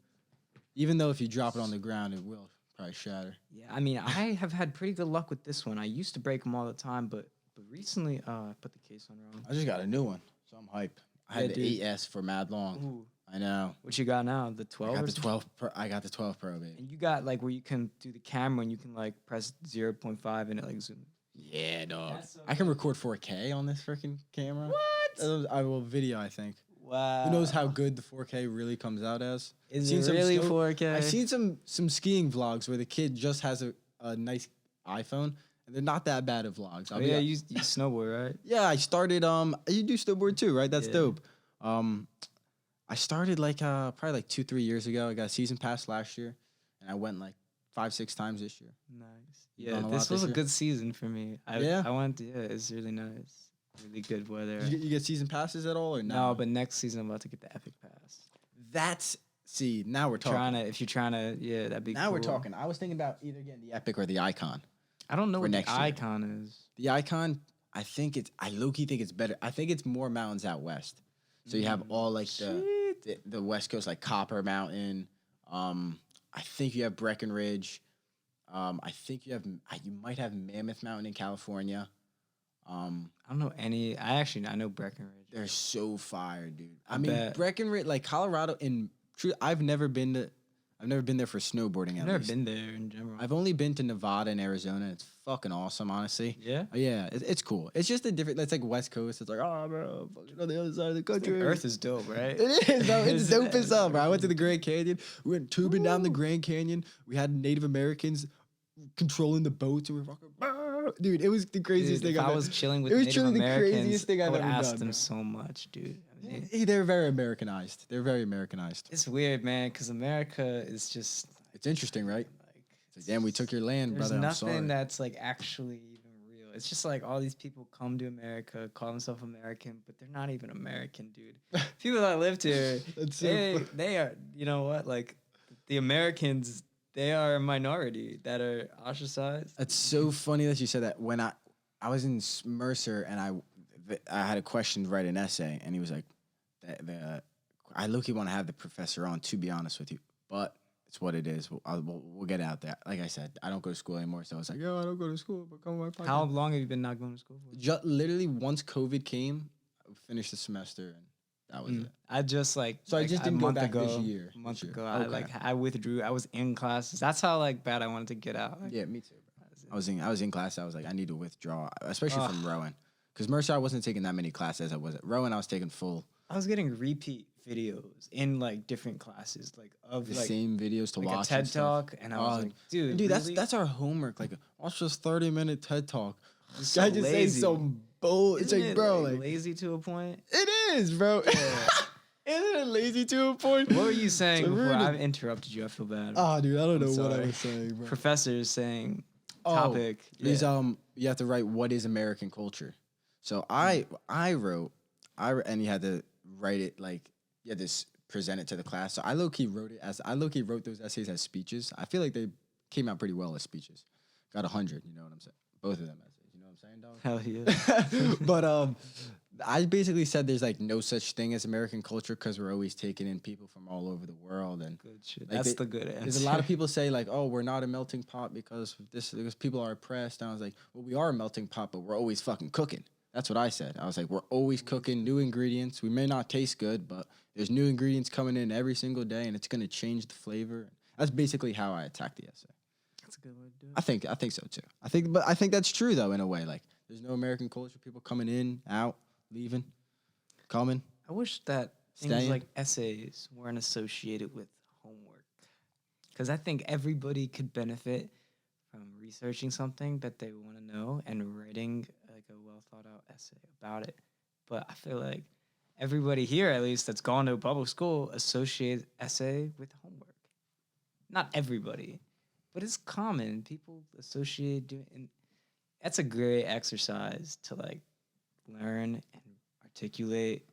even though if you drop it on the ground, it will probably shatter. Yeah, I mean, I have had pretty good luck with this one. I used to break them all the time, but recently, I put the case on wrong. I just got a new one, so I'm hype. I had the 8S for mad long. Ooh. I know. What you got now? The 12? I got the 12 Pro. I got the 12 Pro, baby. And you got like where you can do the camera and you can like press 0.5 and it like zoom. Yeah, dog. So I can record 4K on this freaking camera. What? I will video, I think. Wow. Who knows how good the 4K really comes out as? Is it really 4K? I've seen some skiing vlogs where the kid just has a nice iPhone, and they're not that bad of vlogs. Yeah, you snowboard, right? Yeah, I started. You do snowboard too, right? That's dope. I started like probably like 2-3 years ago. I got a season pass last year, and I went like 5-6 times this year. Nice. You Yeah, this was a good season for me. I went. Yeah, it's really nice. Really good weather. You get season passes at all or no? No, but next season I'm about to get the Epic Pass. Now we're talking. If you're trying to, yeah, that'd be. Now cool. we're talking. I was thinking about either getting the Epic or the Icon. I don't know what the next year. Icon is. The Icon, I low-key think it's better. I think it's more mountains out west. So you have all like the West Coast, like Copper Mountain. I think you have Breckenridge. I think you might have Mammoth Mountain in California. I don't know any. I know Breckenridge. They're so fire, dude. I bet. mean, Breckenridge, like Colorado. I've never been there for snowboarding. I've never been there in general. I've only been to Nevada and Arizona. It's fucking awesome, honestly. Yeah? Yeah, it's cool. It's just a different, it's like West Coast. It's like, oh, bro, fucking on the other side of the country. Earth is dope, right? It is, bro. It's dope as hell, bro. I went to the Grand Canyon. We went tubing down the Grand Canyon. We had Native Americans controlling the boats, and we were fucking, dude, it was the craziest thing If I've I was chilling with It was Native truly the Americans, craziest thing I've I would ever ask done, them bro. so much, dude. I mean, They're very Americanized. it's weird, man, because America is just. It's interesting, right? Like, It's like, damn, we took your land, there's brother. I'm sorry. nothing that's like actually even real. It's just like all these people come to America, call themselves American, but they're not even American, dude. People that lived here, That's so they are. You know what? Like the Americans, they are a minority that are ostracized. It's so funny that you said that. When I was in Mercer and I had a question to write an essay, and he was like, I low-key want to have the professor on, to be honest with you, but it's what it is. We'll get out there. Like I said, I don't go to school anymore, so I was like, yo, I don't go to school, but come on my podcast. How long have you been not going to school for? Literally, once COVID came, I finished the semester, and that was it. I just I just didn't go back this year. A month ago, Okay. I withdrew. I was in classes. That's how like bad I wanted to get out. Yeah, me too, bro. I was in class. I was like, I need to withdraw, especially from Rowan, because Mercer I wasn't taking that many classes. I was at Rowan. I was taking full. I was getting repeat videos in like different classes, like of The like same videos to like watch. a TED and stuff. talk, and I was like, dude, Dude, really? that's our homework. Like, watch this 30-minute TED talk. This So guy just saying lazy. some bull. It's Isn't like, it, bro, like, like lazy to a point. it is, bro. Isn't it lazy to a point? What were you saying So before? rude. I've interrupted you. I feel bad. Oh, dude, I don't know what I sorry. was saying, bro. Professors saying topic. Is you have to write what is American culture. So I wrote, and you had to write it like you had to present it to the class. So I low key wrote those essays as speeches. I feel like they came out pretty well as speeches. Got 100. You know what I'm saying? Both of them essays. You know what I'm saying, dog? Hell yeah. But I basically said there's like no such thing as American culture because we're always taking in people from all over the world, and Good shit. Like That's the good answer. there's a lot of people say like, oh, we're not a melting pot because people are oppressed. And I was like, well, we are a melting pot, but we're always fucking cooking. That's what I said. I was like, we're always cooking new ingredients. We may not taste good, but there's new ingredients coming in every single day, and it's gonna change the flavor. That's basically how I attacked the essay. That's a good way to do it. I think so too. I think that's true though in a way. Like, there's no American culture. People coming in, out, leaving, coming. I wish that things Staying. like essays weren't associated with homework. Because I think everybody could benefit from researching something that they want to know and writing like a well thought out essay about it. But I feel like everybody here, at least that's gone to a public school, associates essay with homework. Not everybody, but it's common. People associate doing, and that's a great exercise to like learn and articulate.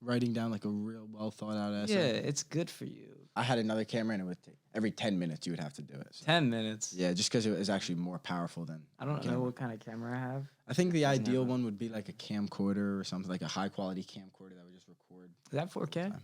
Writing down like a real well thought out essay. Yeah, it's good for you. I had another camera, and it would take every 10 minutes you would have to do it. So. 10 minutes. Yeah, just because it was actually more powerful than. I don't know camera. what kind of camera I have. I think the I've ideal never- one would be like a camcorder or something, like a high quality camcorder that would just record. Is that 4K?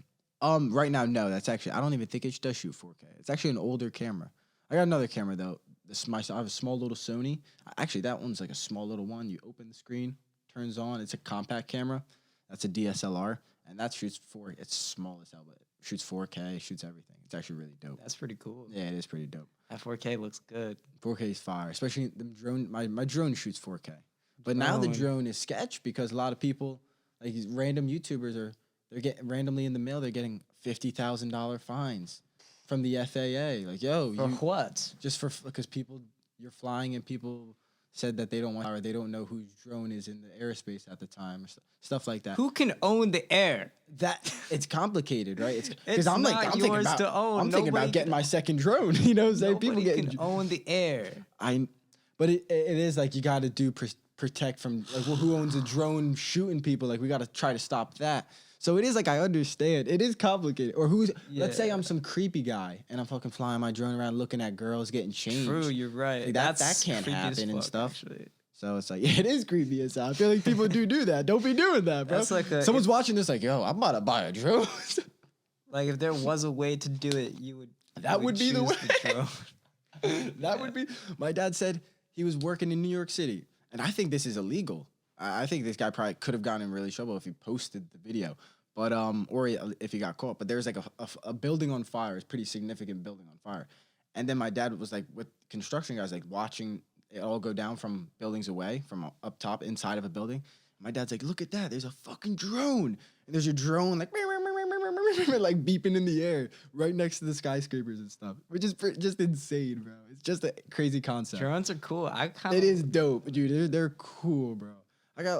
Right now, no. That's actually, I don't even think it does shoot 4K. It's actually an older camera. I got another camera though. I have a small little Sony. Actually, that one's like a small little one. You open the screen, turns on. It's a compact camera. That's a DSLR, and that shoots it's small as hell, but it shoots 4K, shoots everything. It's actually really dope. That's pretty cool. Yeah, it is pretty dope. That 4K looks good. 4K is fire, especially the drone. My drone shoots 4K, but now the drone is sketch because a lot of people, like these random YouTubers, they're getting randomly in the mail. They're getting $50,000 fines from the FAA. Like, yo, For what? Just because you're flying and people said that they don't want or they don't know whose drone is in the airspace at the time or stuff like that. Who can own the air? That it's complicated, right? It's because It's I'm not thinking yours about to own. I'm thinking about getting my second drone. You know what I'm saying? People Nobody get can own the air. But it is like you got to do protect from like who owns a drone shooting people. Like we got to try to stop that. So it is like I understand. It is complicated. Or let's say I'm some creepy guy and I'm fucking flying my drone around looking at girls getting changed. True, you're right. Like that can't creepy as happen and fuck, stuff. Actually. So it's like it is creepy as hell. I feel like people do that. Don't be doing that, bro. That's like someone's watching this like, yo, I'm about to buy a drone. Like if there was a way to do it, you would. That would be the way. That would be. My dad said he was working in New York City, and I think this is illegal. I think this guy probably could have gotten in really trouble if he posted the video, but or if he got caught. But there's like a building on fire, it's a pretty significant building on fire, and then my dad was like with construction guys like watching it all go down from buildings away from up top inside of a building. My dad's like, look at that, there's a fucking drone, and there's a drone like like beeping in the air right next to the skyscrapers and stuff, which is just insane, bro. It's just a crazy concept. Drones are cool. It is dope, dude. They're cool, bro.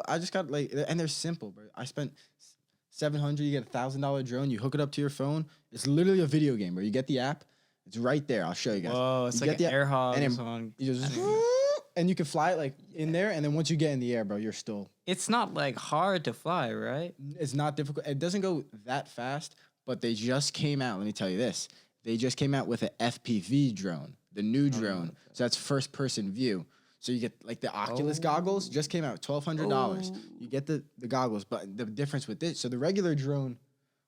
I just got like, and they're simple, bro. I spent $700. You get $1,000 drone. You hook it up to your phone. It's literally a video game, bro. You get the app. It's right there. I'll show you guys. Whoa, it's you like an air hog and song. You just and you can fly it like in there, and then once you get in the air, bro, you're still. It's not like hard to fly, right? It's not difficult. It doesn't go that fast, but they just came out. Let me tell you this. They just came out with an FPV drone, the new drone. Okay. So that's first person view. So you get like the Oculus goggles, just came out, $1,200. You get the goggles, but the difference with this, so the regular drone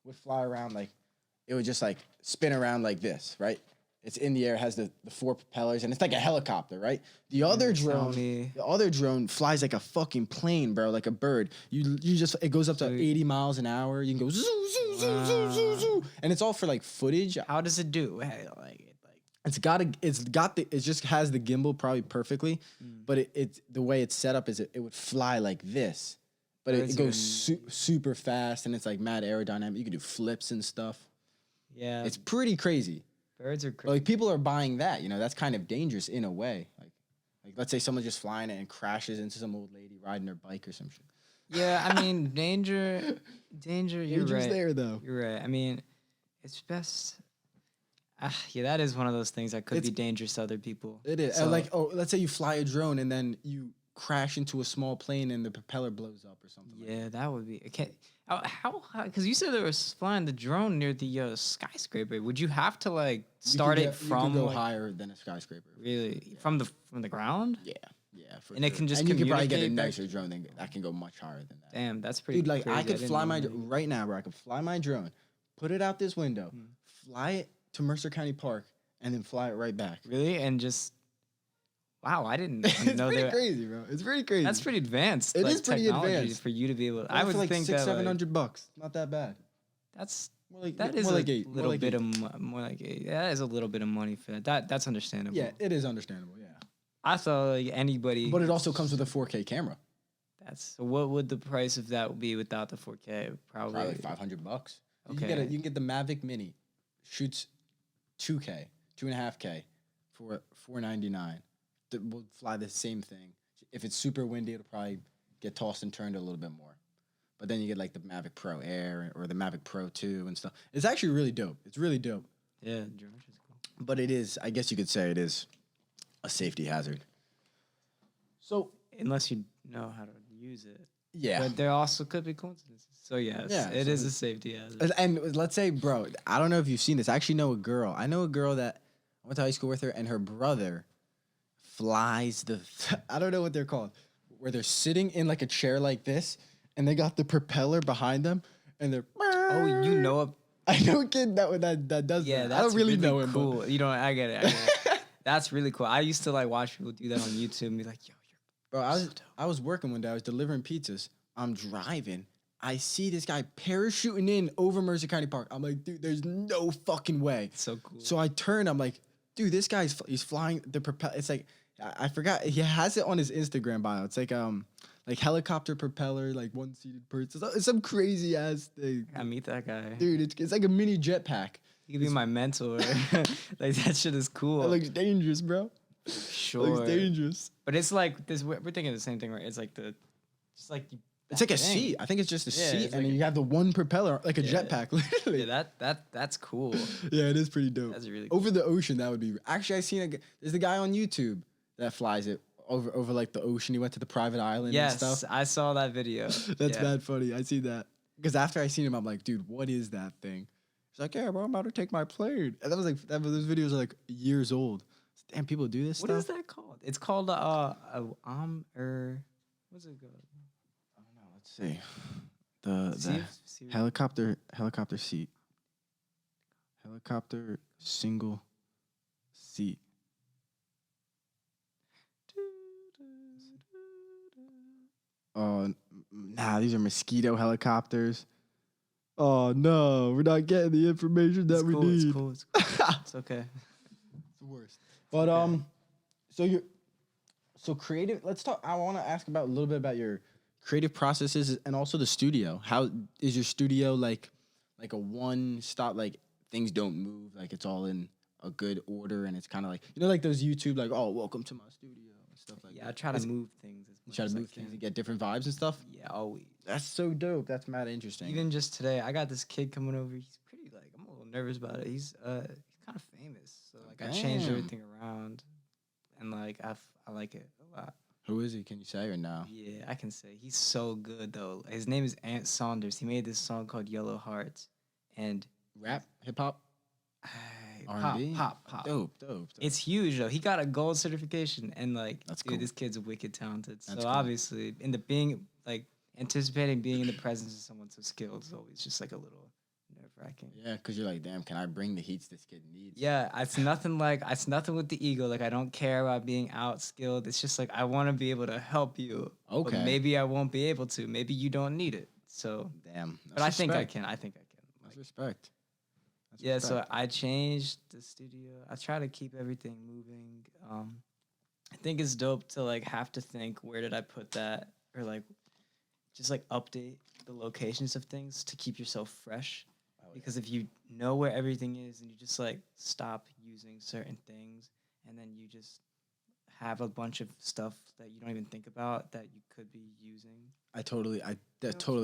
would fly around like, it would just like spin around like this, right? It's in the air, has the 4 propellers, and it's like a helicopter, right? The other drone flies like a fucking plane, bro, like a bird. It goes up to 80 miles an hour. You can go zoo, zoo, zoo, zoo, zoo, zoo. And it's all for like footage. How does it do? Hey, it just has the gimbal probably perfectly, but the way it's set up is it would fly like this, but it goes super fast, and it's like mad aerodynamic. You can do flips and stuff. Yeah, it's pretty crazy. Birds are crazy. Like people are buying that, that's kind of dangerous in a way. Like let's say someone's just flying it and crashes into some old lady riding her bike or some shit. Yeah, I mean danger. You're Danger's right. there though. You're right. I mean, it's best. Yeah, that is one of those things that could be dangerous to other people. It is. So, let's say you fly a drone and then you crash into a small plane and the propeller blows up or something. Yeah, that would be. Okay. How? Because you said there was flying the drone near the skyscraper. Would you have to like start it from? You could go higher than a skyscraper. Really? Yeah. From the ground? Yeah. And it can just. And you could probably get a nicer drone that can go much higher than that. Damn, that's pretty. Dude, like crazy. I could fly right now, bro. I could fly my drone, put it out this window, fly it to Mercer County Park, and then fly it right back. Really? And just. Wow, I didn't know that. It's pretty crazy, bro. It's pretty crazy. That's pretty advanced. It is pretty advanced for you to be able. I would like think $600-$700. Not that bad. That's that is a little bit of more like that is a little bit of money for that. That's understandable. Yeah, it is understandable. Yeah. I thought like anybody. But it also comes with a 4K camera. So what would the price of that be without the 4K? Probably like $500. Okay. You can get the Mavic Mini, shoots 2K, 2.5K for $499. Will fly the same thing. If it's super windy, it'll probably get tossed and turned a little bit more. But then you get like the Mavic Pro Air or the Mavic Pro 2 and stuff. It's actually really dope. It's really dope. Yeah, drones is cool. But it is, I guess you could say it is a safety hazard. So unless you know how to use it. Yeah. But there also could be coincidences. So yes, it is a safety hazard. And let's say, bro, I don't know if you've seen this. I actually know a girl. I know a girl that I went to high school with her, and her brother flies I don't know what they're called, where they're sitting in like a chair like this, and they got the propeller behind them, and they're. Oh, you know I know a kid that does. Yeah, that. that's I don't really know him. Cool. But. You know, I get it. That's really cool. I used to like watch people do that on YouTube and be like, yo, Bro, you're I was working one day. I was delivering pizzas. I'm driving. I see this guy parachuting in over Mercer County Park. I'm like, dude, there's no fucking way. so cool. So I turn. I'm like, dude, this guy's he's flying the propeller. It's like I forgot. He has it on his Instagram bio. It's like helicopter propeller, like one seated person. It's some crazy ass thing. I meet that guy. Dude, it's like a mini jetpack. He could be my mentor. Like that shit is cool. That looks dangerous, bro. Sure. It looks dangerous. But it's like this. We're thinking the same thing, right? It's like just like you. It's like a seat. I think it's just a seat, it's and like then you have the one propeller, like a jetpack, literally. Yeah, that's cool. Yeah, it is pretty dope. That's really cool. Over the ocean. That would be. Actually, there's a guy on YouTube that flies it over like the ocean. He went to the private island and stuff. Yes, I saw that video. That's mad funny. I see that because after I seen him, I'm like, dude, what is that thing? He's like, yeah, bro, I'm about to take my plane. And those videos are like years old. Damn, people do this What stuff. is that called? It's called what's it called? I don't know. Let's see. The helicopter seat. Helicopter single seat. Oh, nah, these are mosquito helicopters. Oh no, we're not getting the information that we need. It's cool. It's cool. It's okay. It's the worst. But so creative. Let's talk. I want to ask about a little bit about your creative processes and also the studio. How is your studio like a one stop? Like things don't move. Like it's all in a good order, and it's kind of like like those YouTube like, oh, welcome to my studio and stuff like that. Yeah, I try to move things as You much try to as I move things can. and get different vibes and stuff. Yeah, always. That's so dope. That's mad interesting. Even just today, I got this kid coming over. He's pretty I'm a little nervous about it. He's kind of famous, so I changed Damn. everything around, and like I like it a lot. Who is he? Can you say or no? Yeah, I can say he's so good though. His name is Ant Saunders. He made this song called Yellow Hearts, and Rap, hip hop, pop, R&B, pop. Dope. It's huge though. He got a gold certification, and That's dude, cool. this kid's wicked talented. So That's cool. obviously, anticipating being in the presence of someone so skilled is always just like a little nerve-wracking. Yeah, because you're like, damn, can I bring the heats this kid needs? Yeah, it's nothing with the ego. Like I don't care about being outskilled. It's just like I want to be able to help you. Okay. But maybe I won't be able to. Maybe you don't need it. So Damn. but I think I can. That's respect. That's Yeah, respect. so I changed the studio. I try to keep everything moving. I think it's dope to like have to think where did I put that, or like just like update the locations of things to keep yourself fresh. Because if you know where everything is and you just like stop using certain things, and then you just have a bunch of stuff that you don't even think about that you could be using. I totally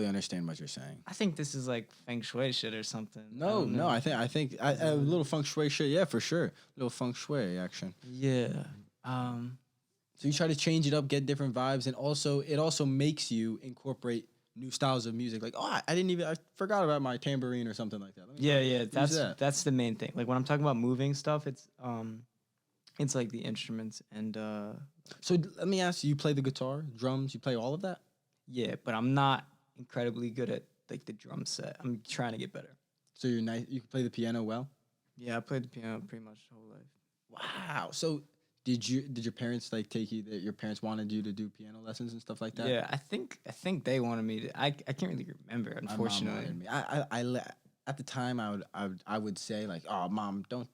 understand what you're saying. I think this is like feng shui shit or something. No, I think a little feng shui shit. Yeah, for sure. A little feng shui action. Yeah. So you try to change it up, get different vibes, and also it also makes you incorporate new styles of music. Like, I forgot about my tambourine or something like that. Yeah. That's the main thing. Like when I'm talking about moving stuff, it's like the instruments and So let me ask you: you play the guitar, drums, you play all of that? yeah, but I'm not incredibly good at like the drum set. I'm trying to get better. So you're nice. You can play the piano well. Yeah, I played the piano pretty much the whole life. Wow. So did your parents like take you? That your parents wanted you to do piano lessons and stuff like that? Yeah, I think they wanted me to. I can't really remember, My mom unfortunately. wanted me. At the time I would say like, oh mom, don't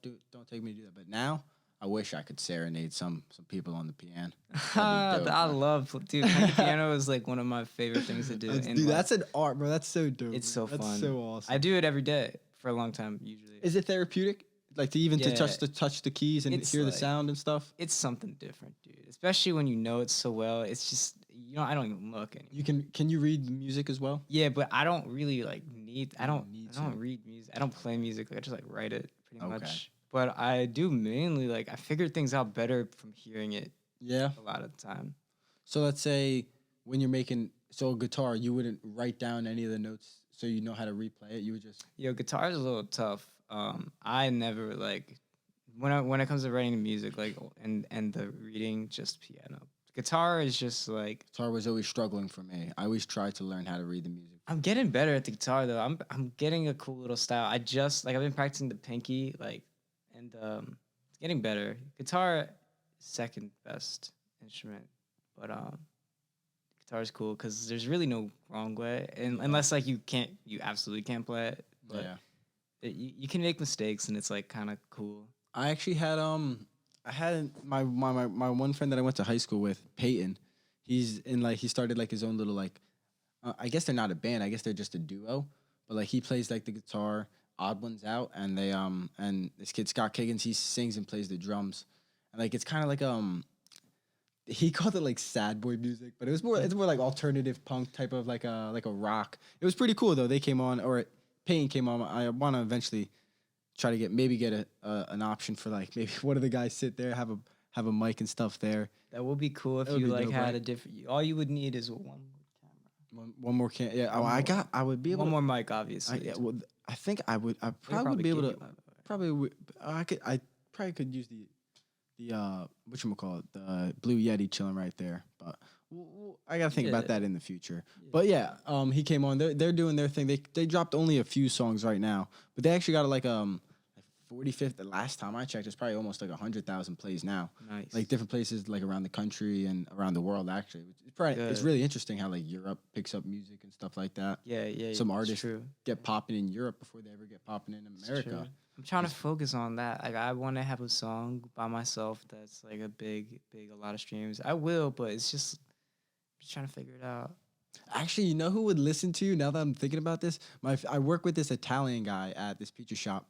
take me to do that. But now I wish I could serenade some people on the piano. I love, dude. Playing the piano is like one of my favorite things to do. That's an art, bro. That's so dope. It's so That's fun. so awesome. I do it every day for a long time usually. Is it therapeutic? Like to Yeah. touch the keys and It's hear the like- sound and stuff. It's something different, dude. Especially when you know it so well. It's just I don't even look anymore. Can you read music as well? Yeah, but I don't really like need. I don't to. read music. I don't play music. Like, I just like write it pretty Okay. much. But I do mainly like I figure things out better from hearing it Yeah. a lot of the time. So let's say when you're making a guitar, you wouldn't write down any of the notes so you know how to replay it. You would just Guitar is a little tough. I never like when it comes to writing music, like and the reading, just piano. Guitar is just like guitar was always struggling for me. I always tried to learn how to read the music. I'm getting better at the guitar though. I'm getting a cool little style. I've been practicing the pinky and getting better. Guitar, second best instrument, but guitar is cool because there's really no wrong way, and unless like you absolutely can't play it. But you can make mistakes, and it's like kind of cool. I actually had I had my one friend that I went to high school with, Peyton. He's in like he started like his own little like I guess they're not a band. I guess they're just a duo. But like he plays like the guitar, Odd Ones Out, and they and this kid Scott Kiggins, he sings and plays the drums. And like it's kind of like he called it like sad boy music, but it's more like alternative punk type of like a rock. It was pretty cool though. They came on, or Payne came on. I want to eventually try to get an option for like maybe one of the guys sit there, have a mic and stuff there. That would be cool if you like dope, had right? a different. All you would need is one camera. One more camera. Yeah. I would be able. One more mic, obviously. Well, I think I would. I probably would be able to. I probably could use the whatchamacallit, the Blue Yeti chilling right there. But I gotta think about that in the future. Yeah. But yeah, he came on. They're doing their thing. They dropped only a few songs right now, but they actually got like 45th. The last time I checked, it's probably almost like 100,000 plays now. Nice. Like different places like around the country and around the world. Actually, it's really interesting how like Europe picks up music and stuff like that. Yeah. Some artists get popping in Europe before they ever get popping in America. I'm trying to focus on that. Like I want to have a song by myself that's like a lot of streams. I will, but it's just I'm just trying to figure it out. Actually, you know who would listen to you now that I'm thinking about this? I work with this Italian guy at this pizza shop.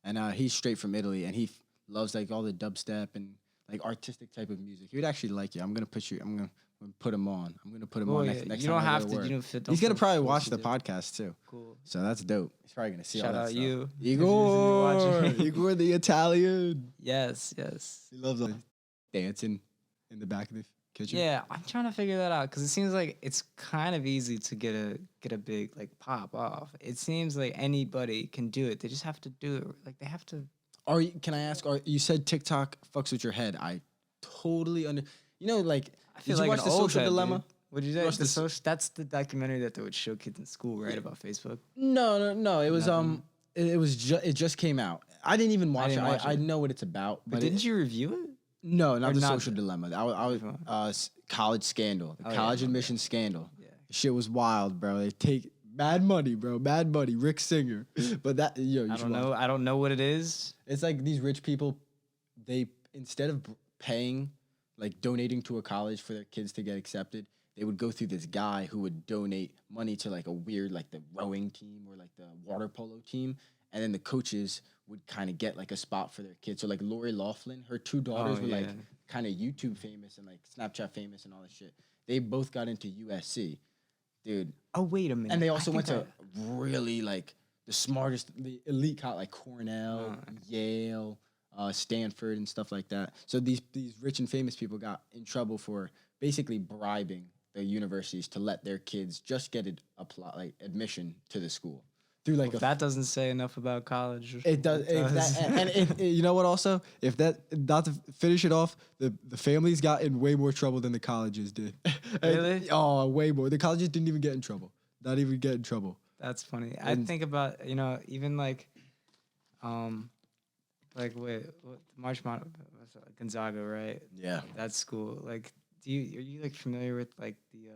And he's straight from Italy, and he loves like all the dubstep and like artistic type of music. He would actually like you. I'm gonna put him on. I'm gonna put him on next time. You don't have to. He's gonna probably watch the podcast too. Cool. So that's dope. He's probably gonna see all that stuff. Shout out you, Igor, the Italian. Yes. He loves like dancing in the back of the kitchen. Yeah, I'm trying to figure that out because it seems like it's kind of easy to get a big like pop off. It seems like anybody can do it. They just have to do it. Like they have to. Can I ask? You said TikTok fucks with your head. I totally like. Did you watch The Social Dilemma? What'd you say? That's the documentary that they would show kids in school, right? About Facebook. No. It was it just came out. I didn't even watch it. I know what it's about. But didn't you review it? No, not The Social Dilemma. I was College Scandal, the college admission scandal. Yeah. Shit was wild, bro. They take mad money, bro. Mad money. Rick Singer. But that I don't know what it is. It's like these rich people. They instead of paying, like donating to a college for their kids to get accepted, they would go through this guy who would donate money to like a weird like the rowing team or like the water polo team, and then the coaches would kind of get like a spot for their kids. So like Lori Loughlin, her two daughters were like kind of YouTube famous and like Snapchat famous and all that shit. They both got into USC, dude. Oh, wait a minute. And they also went to really like the elite college, like Cornell, Yale, Stanford and stuff like that. So these rich and famous people got in trouble for basically bribing the universities to let their kids just get admission to the school. Through like that doesn't say enough about college. It does. You know what? Also, if that not to finish it off, the families got in way more trouble than the colleges did. Really? Oh, way more. The colleges didn't even get in trouble. Not even get in trouble. That's funny. I think about even like, March Gonzaga, right? Yeah. That school. Like, are you like familiar with like the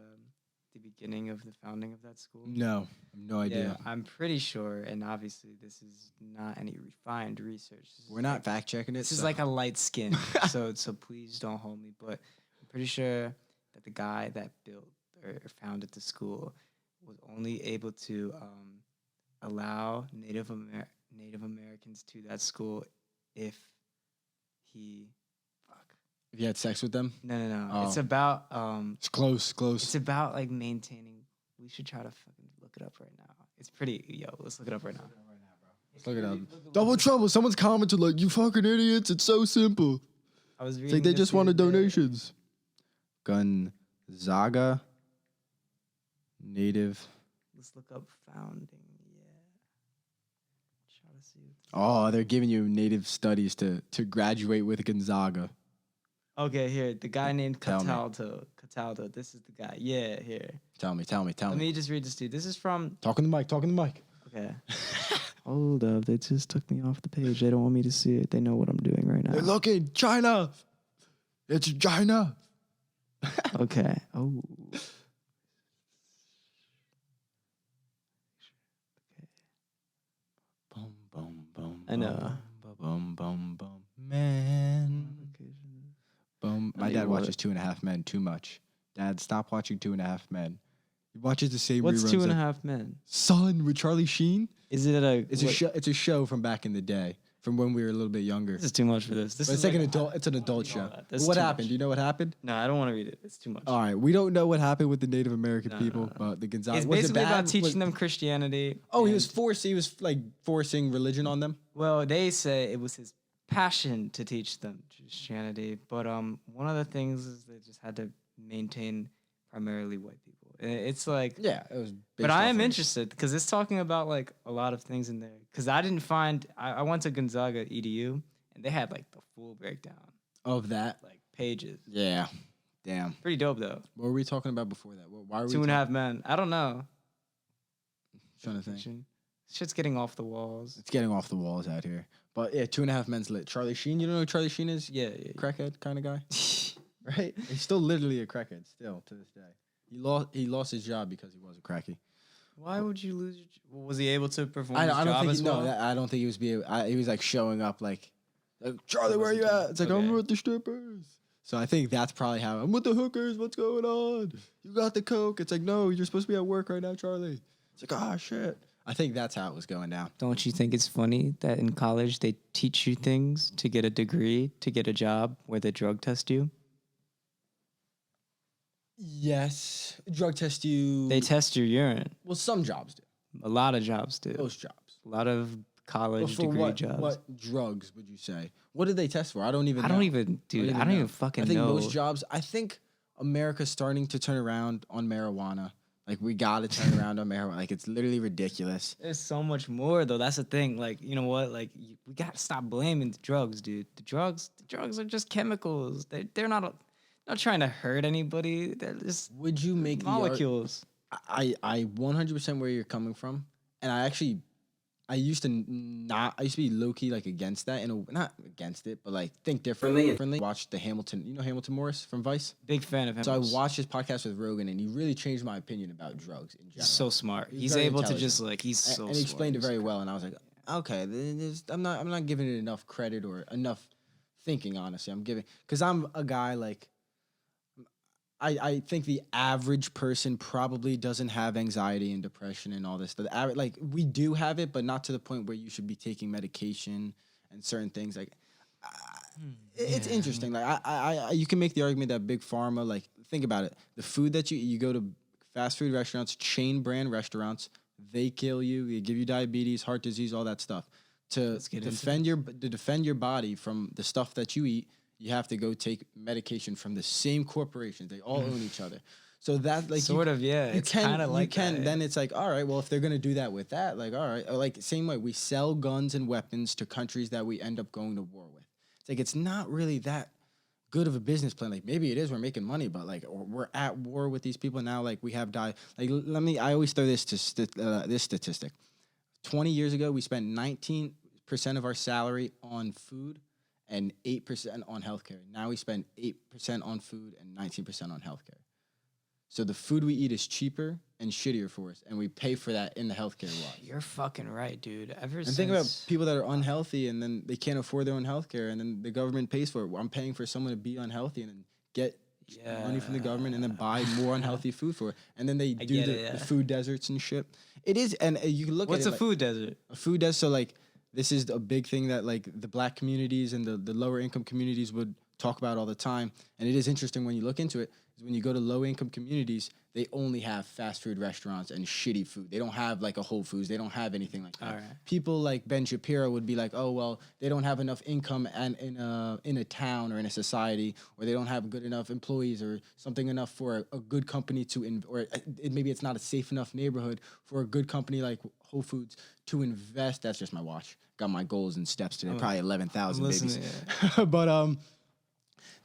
beginning of the founding of that school? No, no idea. Yeah, I'm pretty sure, and obviously this is not any refined research. We're not fact checking it. This is like a light skin, so please don't hold me. But I'm pretty sure that the guy that built or founded the school was only able to allow Native Americans to that school if he. If you had sex with them? No. Oh. It's about it's close. It's about like maintaining. We should try to fucking look it up right now. It's pretty. Let's look it up right now. Let's look it up. Double trouble. Someone's commented like, "You fucking idiots! It's so simple." I was reading. It's like they just wanted donations. Gonzaga Native. Let's look up founding. Yeah. Try to see. Oh, they're giving you native studies to graduate with Gonzaga. Okay, here. The guy named Cataldo. This is the guy. Yeah, here. Tell me. Let me just read this to you. This is from... Talk in the mic. Okay. Hold up. They just took me off the page. They don't want me to see it. They know what I'm doing right now. They're looking. China. It's China. Okay. Oh. Boom, boom, boom. I know. Boom, boom, boom. Man. Boom. My dad watches 2.5 Men too much. Dad, stop watching 2.5 Men. He watches the same What's reruns. 2.5 Men? Son with Charlie Sheen. Is it a? It's a show. It's a show from back in the day, from when we were a little bit younger. This is too much for this. But it's like an adult. It's an adult show. What happened? Do you know what happened? No, I don't want to read it. It's too much. All right, we don't know what happened with the Native American people, but the Gonzalez. It's was it basically bad? about teaching them Christianity. Oh, he and- was forced. He was like forcing religion on them. Well, they say it was his passion to teach them Christianity, but one of the things is they just had to maintain primarily white people. It's like, Yeah, it was. but I am interested because it's talking about like a lot of things in there. Because I didn't find I went to Gonzaga EDU and they had like the full breakdown, of that. like pages. Yeah, damn. Pretty dope though. What were we talking about before that? Why were we 2.5 Men. I don't know. trying to think? Fiction. Shit's getting off the walls. It's getting off the walls out here. But yeah, 2.5 Men's lit. Charlie Sheen. You know who Charlie Sheen is? Yeah. Crackhead kind of guy. Right? He's still literally a crackhead still to this day. He lost his job because he was a cracky. Why would you lose your was he able to perform I his don't job think as well? no. I don't think he was he was like showing up like Charlie, where are you at? It's like I'm Okay. with the strippers. So I think that's probably how I'm with the hookers. What's going on? You got the coke? It's like no, you're supposed to be at work right now, Charlie. It's like oh shit. I think that's how it was going down. Don't you think it's funny that in college they teach you things to get a degree, to get a job where they drug test you? Yes, drug test you. They test your urine. well, some jobs do. A lot of jobs do. Most jobs. A lot of college But for degree jobs. what drugs would you say? What did they test for? I don't even. I know. don't even, dude. I don't know. even fucking I think know. most jobs. I think America's starting to turn around on marijuana. Like we gotta turn around on marijuana. Like it's literally ridiculous. There's so much more though. That's the thing. Like, you know what? Like, we gotta stop blaming the drugs, dude. The drugs are just chemicals. They're not trying to hurt anybody. They're just Would you make molecules. I 100% where you're coming from, and I used to be low key like against that, and not against it, but like think differently. Watch the Hamilton, Hamilton Morris from Vice. Big fan of him. So I watched his podcast with Rogan, and he really changed my opinion about drugs in general. He's so smart. He's He's very able to intelligent. just like he's so. And he explained it smart. very well, and I was like, okay, I'm not giving it enough credit or enough thinking. Honestly, I'm giving because I'm a guy like. I think the average person probably doesn't have anxiety and depression and all this. Like we do have it, but not to the point where you should be taking medication and certain things. Like it's interesting. Like you can make the argument that big pharma. Like think about it. The food that you go to fast food restaurants, chain brand restaurants, they kill you. They give you diabetes, heart disease, all that stuff. To defend your body from the stuff that you eat. You have to go take medication from the same corporations. They all own each other. So that like It's kind of like that. Then it's like, all right, well, if they're gonna do that with that, like, all right, like same way we sell guns and weapons to countries that we end up going to war with. It's like it's not really that good of a business plan. Like maybe it is, we're making money, but like we're at war with these people now. Like we have died. Like I always throw this this statistic. 20 years ago, we spent 19% of our salary on food and 8% on healthcare. Now we spend 8% on food and 19% on healthcare. So the food we eat is cheaper and shittier for us, and we pay for that in the healthcare wise. You're fucking right, dude. And think about people that are unhealthy and then they can't afford their own healthcare, and then the government pays for it. I'm paying for someone to be unhealthy and then get money from the government and then buy more unhealthy food for it. And then they do the food deserts and shit. It is, and you can look What's at it. What's a food desert? A food desert, so like, this is a big thing that like the black communities and the lower income communities would talk about all the time. And it is interesting when you look into it, is when you go to low income communities, they only have fast food restaurants and shitty food. They don't have like a Whole Foods. They don't have anything like that. All right. People like Ben Shapiro would be like, oh, well, they don't have enough income and in a town or in a society, or they don't have good enough employees or something enough for a good company maybe it's not a safe enough neighborhood for a good company like Whole Foods to invest. That's just my watch. Got my goals and steps today. Probably 11,000 babies. But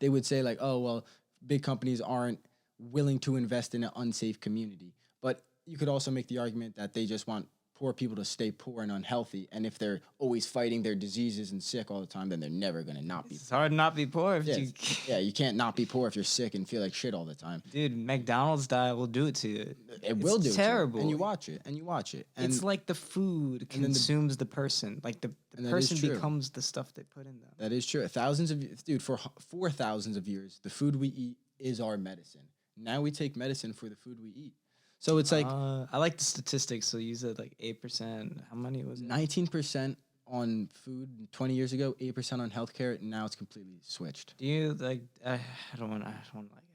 they would say like, oh, well, big companies aren't willing to invest in an unsafe community. But you could also make the argument that they just want poor people to stay poor and unhealthy. And if they're always fighting their diseases and sick all the time, then they're never gonna not be. It's hard not be poor if you. Yeah, you can't not be poor if you're sick and feel like shit all the time. Dude, McDonald's diet will do it to you. It will do terrible. it. And you watch it. And you watch it. And it's like the food consumes the person. Like the person becomes the stuff they put in them. That is true. For thousands of years, the food we eat is our medicine. Now we take medicine for the food we eat. So it's like I like the statistics. So you said like 8%. How many was it? 19% on food 20 years ago, 8% on healthcare. Now it's completely switched. Do you like? I don't want like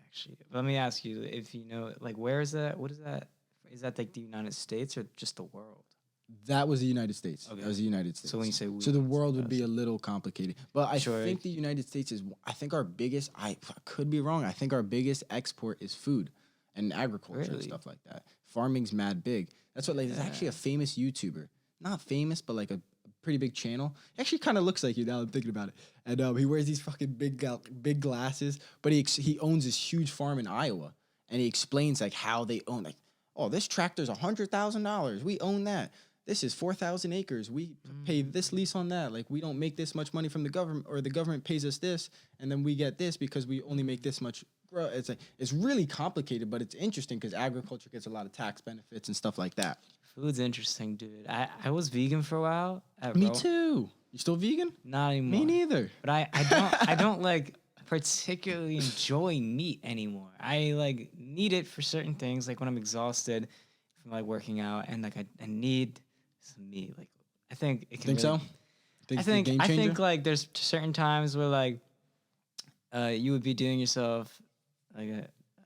actually. Let me ask you if you know like where is that? What is that? Is that like the United States or just the world? That was the United States. Okay. That was the United States. So when you say so the world would be a little complicated, but I Sure. think the United States is. I think our biggest. I could be wrong. I think our biggest export is food and agriculture and Really? stuff like that. Farming's mad big. That's what like. There's actually a famous YouTuber, not famous, but like a pretty big channel. He actually kind of looks like you now. I'm thinking about it, and he wears these fucking big glasses. But he owns this huge farm in Iowa, and he explains like how they own like. Oh, this tractor's $100,000. We own that. This is 4,000 acres. We pay this lease on that. Like we don't make this much money from the government, or the government pays us this, and then we get this because we only make this much. It's like it's really complicated, but it's interesting because agriculture gets a lot of tax benefits and stuff like that. Food's interesting, dude. I was vegan for a while. Me too. You still vegan? Not anymore. Me neither. But I don't like particularly enjoy meat anymore. I like need it for certain things, like when I'm exhausted from like working out, and like I need some meat. Like I think it can. Think really, so? I think like there's certain times where like you would be doing yourself like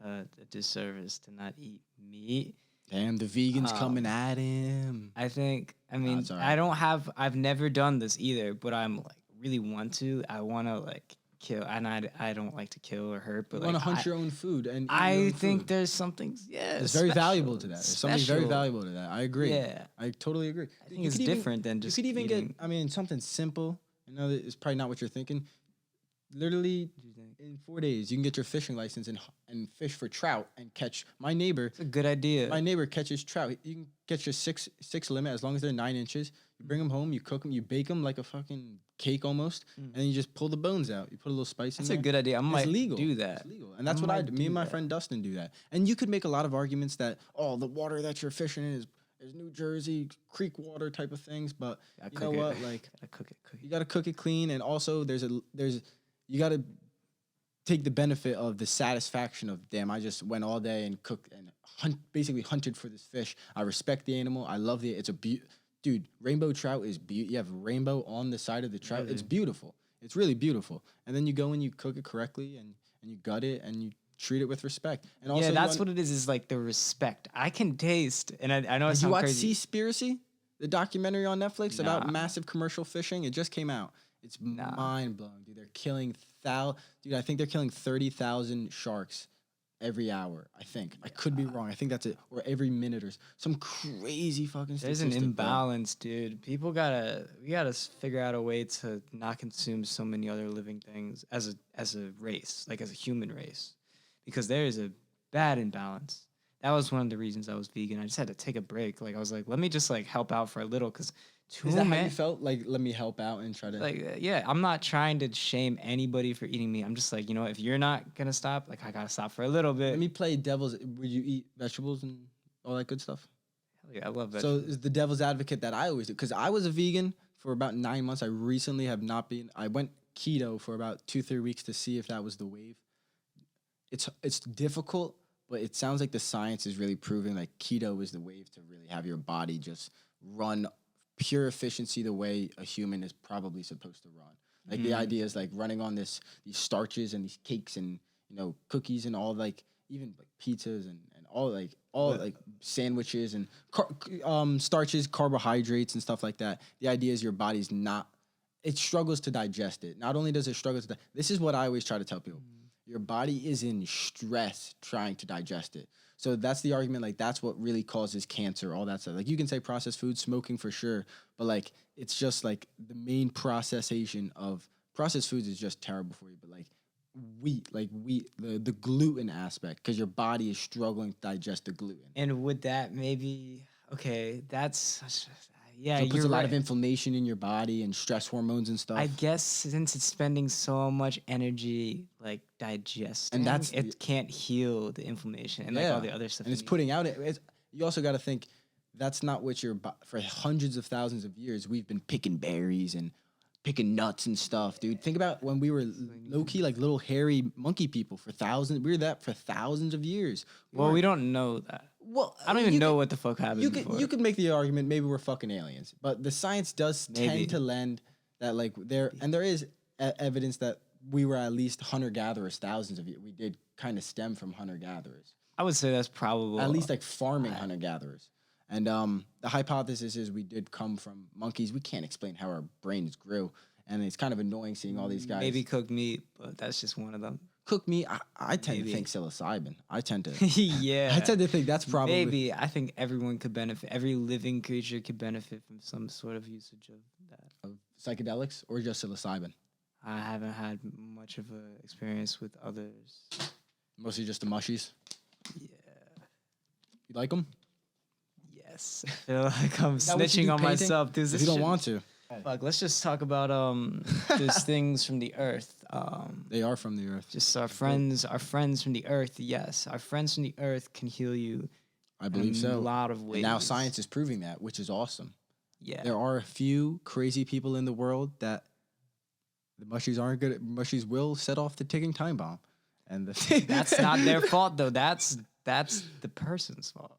a disservice to not eat meat. Damn, the vegans coming at him. I mean, it's all right. I've never done this either, but I'm like really want to. I want to like kill, and I don't like to kill or hurt, but You like want to hunt your own food, and eat your I own think food. there's something, It's very valuable to that. There's something very valuable to that. I agree. Yeah. I totally agree. I think it's different than just You could even eating. get, I mean, something simple. I know that it's probably not what you're thinking. Literally, in 4 days, you can get your fishing license and fish for trout and catch. My neighbor, It's a good idea. my neighbor catches trout. You can get your six limit as long as they're 9 inches. You bring them home, you cook them, you bake them like a fucking cake almost, and then you just pull the bones out. You put a little spice That's in a there. good idea. I might legal. do that. It's legal. And that's what I do. Me and my friend Dustin do that. And you could make a lot of arguments that, oh, the water that you're fishing in is New Jersey creek water type of things. But you know what? Like, you got to cook it clean. And also you got to take the benefit of the satisfaction of, damn, I just went all day and cooked and basically hunted for this fish. I respect the animal. I love it. It's dude, rainbow trout is beautiful. You have rainbow on the side of the trout. Really? It's beautiful. It's really beautiful. And then you go and you cook it correctly and you gut it and you treat it with respect. And also, that's what it is like the respect. I can taste, and I know it sounds crazy. You watch crazy. Seaspiracy? The documentary on Netflix about massive commercial fishing? It just came out. It's mind-blowing, dude. They're killing dude, I think they're killing 30,000 sharks every hour, I think. I could be wrong. I think that's it. Or every minute or some crazy fucking There's statistic. an imbalance, dude. We gotta figure out a way to not consume so many other living things as a race, like as a human race, because there is a bad imbalance. That was one of the reasons I was vegan. I just had to take a break. Like I was like, let me just like help out for a little, because is that how you felt? Like, let me help out and try to... Like, yeah, I'm not trying to shame anybody for eating meat. I'm just like, you know, if you're not going to stop, like, I got to stop for a little bit. Let me play devil's... Would you eat vegetables and all that good stuff? Hell yeah, I love vegetables. So is the devil's advocate that I always do. Because I was a vegan for about 9 months. I recently have not been... I went keto for about 2-3 weeks to see if that was the wave. It's difficult, but it sounds like the science is really proving like keto is the wave to really have your body just run pure efficiency the way a human is probably supposed to run. Like the idea is like running on these starches and these cakes and, you know, cookies and all, like even like pizzas and all like sandwiches and starches, carbohydrates and stuff like that. The idea is your body's it struggles to digest it. Not only does it struggle to this is what I always try to tell people. Your body is in stress trying to digest it. So that's the argument. Like, that's what really causes cancer, all that stuff. Like, you can say processed food, smoking for sure, but like, it's just like the main processation of processed foods is just terrible for you. But like wheat, the gluten aspect, because your body is struggling to digest the gluten. And would that maybe, Okay, that's yeah. So it puts You're a lot right. of inflammation in your body and stress hormones and stuff. I guess since it's spending so much energy like digesting, that's it can't heal the inflammation and like all the other stuff. and it's putting out it. You also got to think that's not what for hundreds of thousands of years we've been picking berries and picking nuts and stuff, dude. Think about when we were low key like little hairy monkey people for thousands. We were that for thousands of years. Well, we don't know that. Well, I don't even know what the fuck happened. You could make the argument maybe we're fucking aliens, but the science does tend to lend that like there is evidence that we were at least hunter gatherers thousands of years. We did kind of stem from hunter gatherers. I would say that's probable. At least like farming hunter gatherers. And the hypothesis is we did come from monkeys. We can't explain how our brains grew, and it's kind of annoying seeing all these guys. Maybe cooked meat, but that's just one of them. Cook meat. I tend to think psilocybin. I tend to. Yeah. I tend to think that's probably. Maybe. I think everyone could benefit. Every living creature could benefit from some sort of usage of that. Of psychedelics or just psilocybin. I haven't had much of an experience with others. Mostly just the mushies. Yeah. You like them? Yes. I feel like I'm Is that what you do snitching on painting? myself. Dude, If you don't want to. Fuck, let's just talk about those things from the earth. They are from the earth. Just our friends from the earth. Yes, our friends from the earth can heal you. I believe so. A lot of ways. And now science is proving that, which is awesome. Yeah. There are a few crazy people in the world that the mushies aren't good at. Mushies will set off the ticking time bomb. And that's not their fault though. That's the person's fault.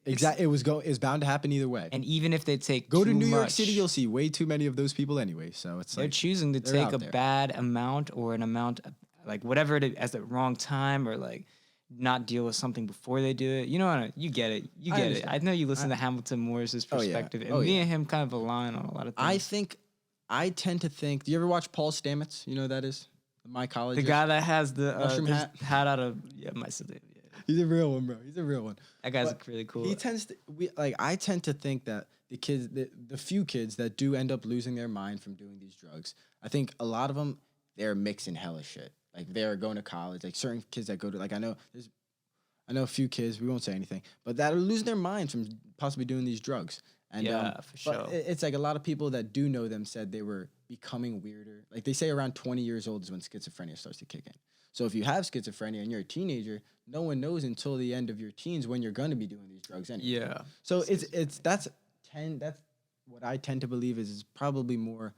Exactly. It's bound to happen either way. And even if they take Go too to New York much, City, you'll see way too many of those people anyway. So it's they're like choosing to they're take out a there. bad amount or an amount like whatever it is at the wrong time or like not deal with something before they do it. You know, you get it. You get it. I know you listen to Hamilton Morris's perspective, and me and him kind of align on a lot of things. I tend to think. Do you ever watch Paul Stamets? You know who that is? The mycologist. The guy that has the mushroom hat out of my city. Yeah. He's a real one, bro. He's a real one. That guy's really cool. He tends to I tend to think that the kids, the few kids that do end up losing their mind from doing these drugs, I think a lot of them they're mixing hella shit. Like they're going to college. Like certain kids that go to I know a few kids. We won't say anything, but that are losing their minds from possibly doing these drugs. And for sure. It's like a lot of people that do know them said they were becoming weirder. Like they say around 20 years old is when schizophrenia starts to kick in. So if you have schizophrenia and you're a teenager, no one knows until the end of your teens when you're going to be doing these drugs anyway. Yeah. So that's what I tend to believe is probably more,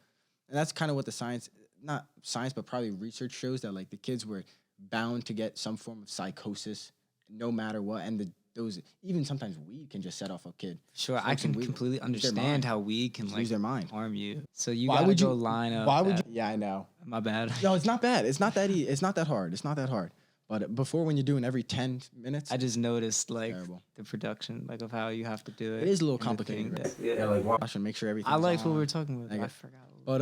and that's kind of what the not science, but probably research shows that like the kids were bound to get some form of psychosis no matter what. And those even sometimes weed can just set off a kid. Sure, I can completely understand how weed can lose their mind, harm you. So you gotta go line up. Why would you? Yeah, I know. My bad. No, it's not bad. It's not that it's not that hard. It's not that hard. But before, when you're doing every 10 minutes, I just noticed like the production, like of how you have to do it. It is a little complicated. Right? Yeah, like wash and make sure everything. I liked what we were talking about. I forgot. But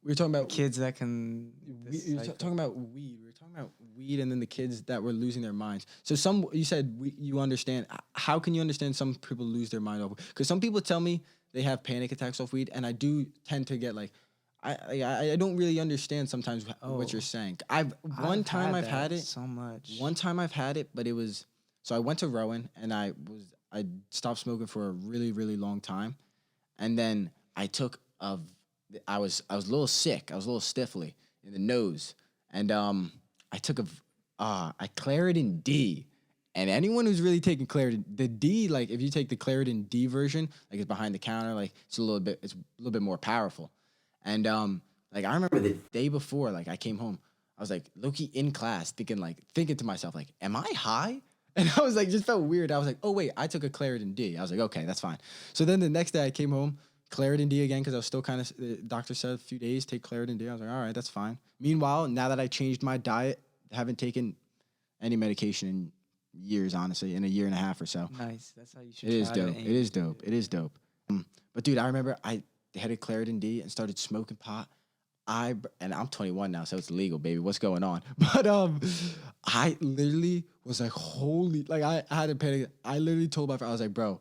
we were talking about kids that can. We were talking about weed. We were talking about weed, and then the kids that were losing their minds. So you said you understand. How can you understand some people lose their mind over? Because some people tell me they have panic attacks off weed, and I do tend to get like. I don't really understand sometimes what you're saying. One time I've had it so much. One time I've had it, but it was so I went to Rowan and I stopped smoking for a really, really long time, and then I was a little sick. I was a little stiffly in the nose, and I took Claritin D. And anyone who's really taking Claritin, the D, like if you take the Claritin D version, like it's behind the counter, like it's a little bit more powerful. And like I remember the day before, like I came home, I was like low-key in class thinking to myself, like, am I high? And I was like, just felt weird. I was like, oh wait, I took a Claritin D. I was like, okay, that's fine. So then the next day I came home, Claritin D again, because I was still kind of, the doctor said a few days, take Claritin D. I was like, all right, that's fine. Meanwhile, now that I changed my diet, I haven't taken any medication in years, honestly, in a year and a half or so. Nice. That's how you should. It is dope. It is dope. It is dope. But dude, I remember I had a Claritin D and started smoking pot. And I'm 21 now, so it's legal, baby. What's going on? But I literally was like, holy, like I had a panic. I literally told my friend, I was like, bro,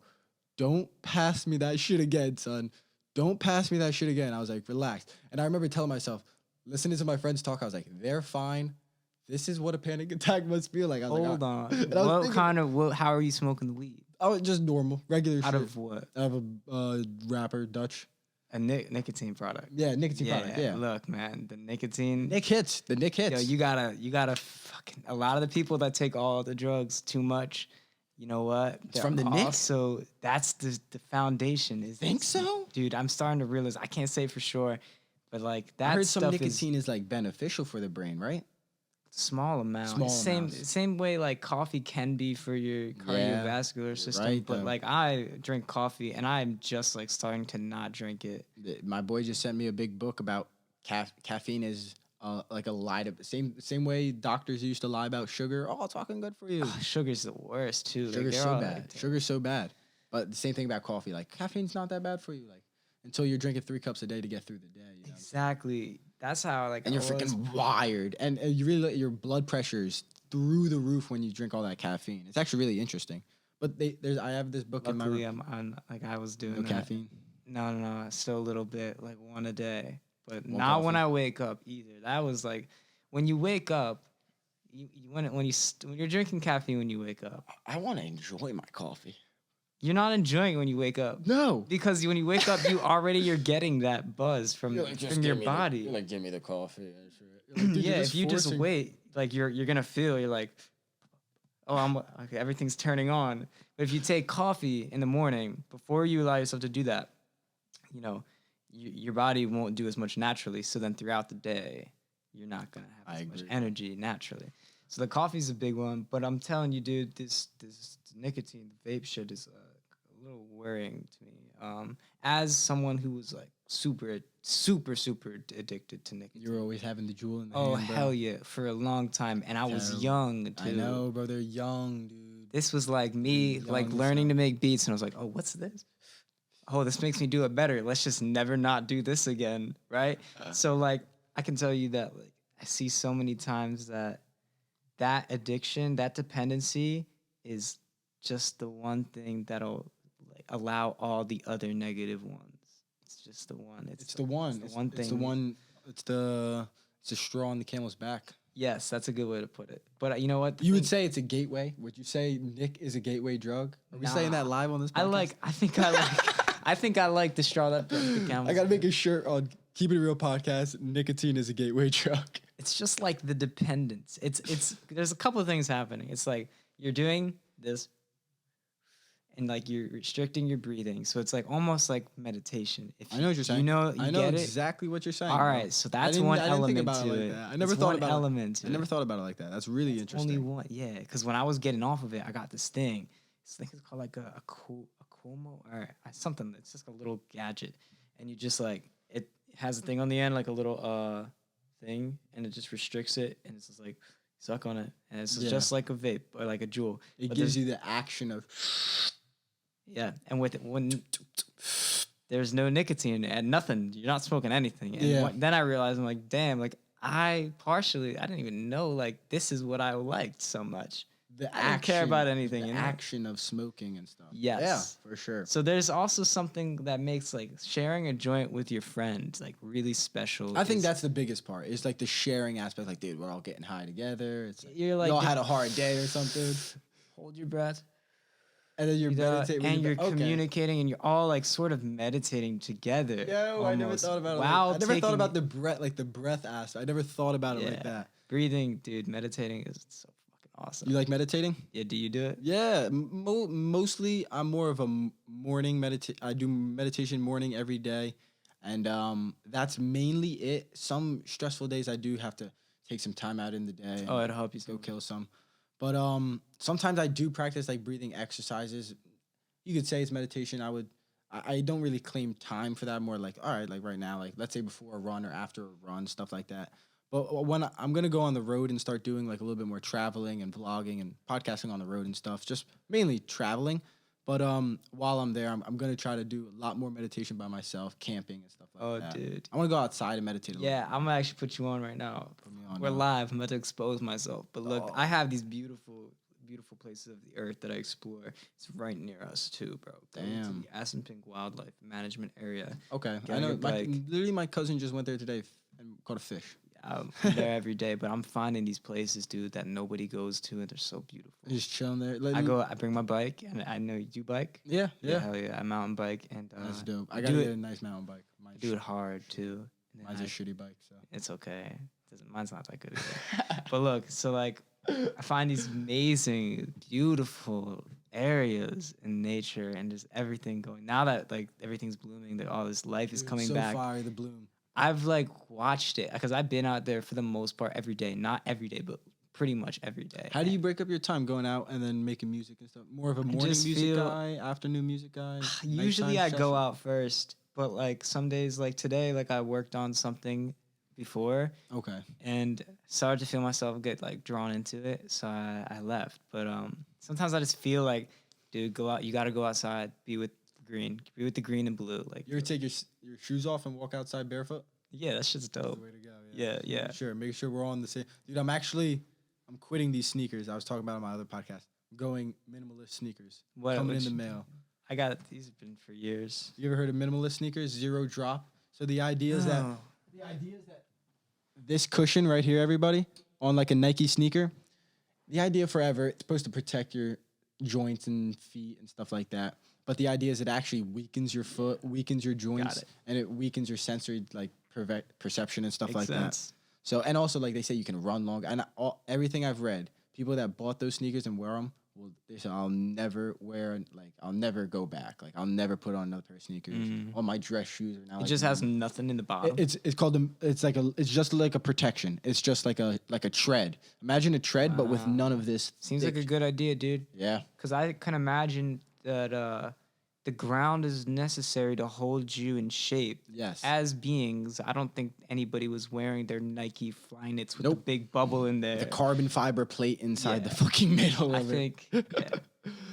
don't pass me that shit again, son. Don't pass me that shit again. I was like, relax. And I remember telling myself, listening to my friends talk, I was like, they're fine. This is what a panic attack must feel like. I was Hold like, on. How are you smoking the weed? Oh, just normal, regular Out shit. of what? Out of a rapper, Dutch. A nicotine product. Yeah, nicotine product. Yeah. Look, man, the nicotine. Nick hits. The Nick hits. Yo, you gotta fucking. A lot of the people that take all the drugs too much, you know what? It's from the Nick? Also, that's the foundation. Think so? Dude, I'm starting to realize. I can't say for sure, but like that I heard stuff some nicotine is like beneficial for the brain, right? small amount. Small amounts. Same way like coffee can be for your cardiovascular system. right, but though. like I drink coffee and I'm just like starting to not drink it. My boy just sent me a big book about caffeine is like a lie to same way doctors used to lie about sugar. Oh, it's fucking good for you. Sugar's the worst too. Sugar's they're so all bad. like- Sugar's so bad. But the same thing about coffee. Like caffeine's not that bad for you. Like until you're drinking 3 cups a day to get through the day. You know? Exactly. That's how like And you're freaking wired, and you really your blood pressure's through the roof when you drink all that caffeine. It's actually really interesting. But I have this book Luckily, in my I'm on like I was doing no that. caffeine. No, still a little bit, like one a day, but One not when coffee. I wake up either. That was like when you wake up, when you're drinking caffeine when you wake up, I want to enjoy my coffee. you're not enjoying it when you wake up. No, Because when you wake up, you're getting that buzz from your body. You're like, give me the coffee. Yeah, if you just wait, like you're gonna feel you're like, oh, okay, everything's turning on. But if you take coffee in the morning before you allow yourself to do that, you know, your body won't do as much naturally. So then throughout the day, you're not gonna have as much energy naturally. So the coffee's a big one. But I'm telling you, dude, this nicotine, the vape shit is a little worrying to me. As someone who was like super addicted to nicotine. You're always having the jewel in the Oh hand, bro. hell yeah, for a long time, and I was Terrible. young too. I know, bro. They're young, dude. This was like me, Young like as learning to hell. make beats, and I was like, oh, what's this? Oh, this makes me do it better. Let's just never not do this again, right? So like, I can tell you that like I see so many times that addiction, that dependency, is just the one thing that'll like allow all the other negative ones. It's just the one. It's the one. It's the one thing. It's the one. It's the straw on the camel's back. Yes, that's a good way to put it. But you know what? You would say it's a gateway. Would you say Nick is a gateway drug? Are we saying that live on this podcast? I think I like the straw that broke the camel's I gotta make a shirt on Keep It Real podcast. Nicotine is a gateway drug. It's just like the dependence. It's there's a couple of things happening. It's like you're doing this and like you're restricting your breathing. So it's like almost like meditation. If I know what you're saying. You know I know get exactly what you're saying. All bro. right, so that's I one didn't think element about it to like it. that. I never It's thought one about element. I never thought about it like that. That's really interesting. Only one, yeah. Because when I was getting off of it, I got this thing. This thing is called like a Cuomo or something. It's just a little gadget, and you just like it has a thing on the end, like a little thing, and it just restricts it, and it's just like suck on it, and it's just like a vape or like a jewel. It But gives you the action of yeah, and when there's no nicotine and nothing, you're not smoking anything. And Yeah. then I realized I'm like, damn, like I didn't even know like this is what I liked so much. the I don't care about anything, The you know? action of smoking and stuff. Yes. Yeah, for sure. So there's also something that makes like sharing a joint with your friends like really special. I think that's the biggest part. It's like the sharing aspect. Like, dude, we're all getting high together. It's like, you're like you all had a hard day or something, hold your breath. and then you're meditating. And you're communicating, and you're all like sort of meditating together. Yo, I never almost. thought about it. Wow, I never thought about the breath, like the breath aspect. I never thought about it like that. Breathing, dude. Meditating is so fucking awesome. You like meditating? Yeah, do you do it? Yeah, mostly I'm more of a morning I do meditation morning every day, and that's mainly it. Some stressful days I do have to take some time out in the day. Oh, it'll help you go kill some. But sometimes I do practice like breathing exercises. You could say it's meditation. I don't really claim time for that. More like, all right, like right now, like let's say before a run or after a run, stuff like that. But when I'm gonna go on the road and start doing like a little bit more traveling and vlogging and podcasting on the road and stuff, just mainly traveling. But while I'm there, I'm gonna try to do a lot more meditation by myself, camping and stuff like that. Oh, dude. I want to go outside and meditate. Yeah, I'm gonna actually put you on right now. Put me on We're now. live. I'm about to expose myself. But look, I have these beautiful places of the earth that I explore. It's right near us too, bro. Go to Damn. the Assunpink Wildlife Management Area. Okay, Get I know. your bike. Literally, my cousin just went there today and caught a fish. I'm there every day, but I'm finding these places, dude, that nobody goes to, and they're so beautiful. Just chilling there. I bring my bike, and I know you do bike. Yeah. Hell yeah, I mountain bike, and That's dope. I gotta get a nice mountain bike. Do it hard too. Mine's a shitty bike, so it's okay. Mine's not that good either. But look, so like, I find these amazing, beautiful areas in nature, and just everything going. Now that like everything's blooming, that all this life is coming back. So far, the bloom. I've like watched it because I've been out there for the most part every day. Not every day, but pretty much every day. How do you break up your time going out and then making music and stuff? More of a morning music guy, afternoon music guy? Usually I go out first, but like some days, like today, like I worked on something before. Okay. And started to feel myself get like drawn into it, so I left. But sometimes I just feel like, dude, go out. You got to go outside, be with the green and blue. Like you ever take your shoes off and walk outside barefoot? Yeah, that shit's dope. That's the way to go. Yeah. Sure. Make sure we're all on the same. Dude, I'm quitting these sneakers. I was talking about on my other podcast. I'm going minimalist sneakers. Coming in the mail. I got these have been for years. You ever heard of minimalist sneakers? Zero drop. So the idea is that this cushion right here, everybody, on like a Nike sneaker, the idea forever, it's supposed to protect your joints and feet and stuff like that. But the idea is it actually weakens your foot, weakens your joints, and it weakens your sensory like perception and stuff like that. So, and also like they say you can run long. And everything I've read, people that bought those sneakers and wear them, well, they say I'll never go back. Like I'll never put on another pair of sneakers. All my dress shoes are now. It just has nothing in the bottom. It's just like a protection. It's just like a tread. Imagine a tread, but with none of this. Seems like a good idea, dude. Yeah. Because I can imagine that the ground is necessary to hold you in shape. Yes. As beings, I don't think anybody was wearing their Nike Flyknits with the big bubble in there. The carbon fiber plate inside the fucking middle of it.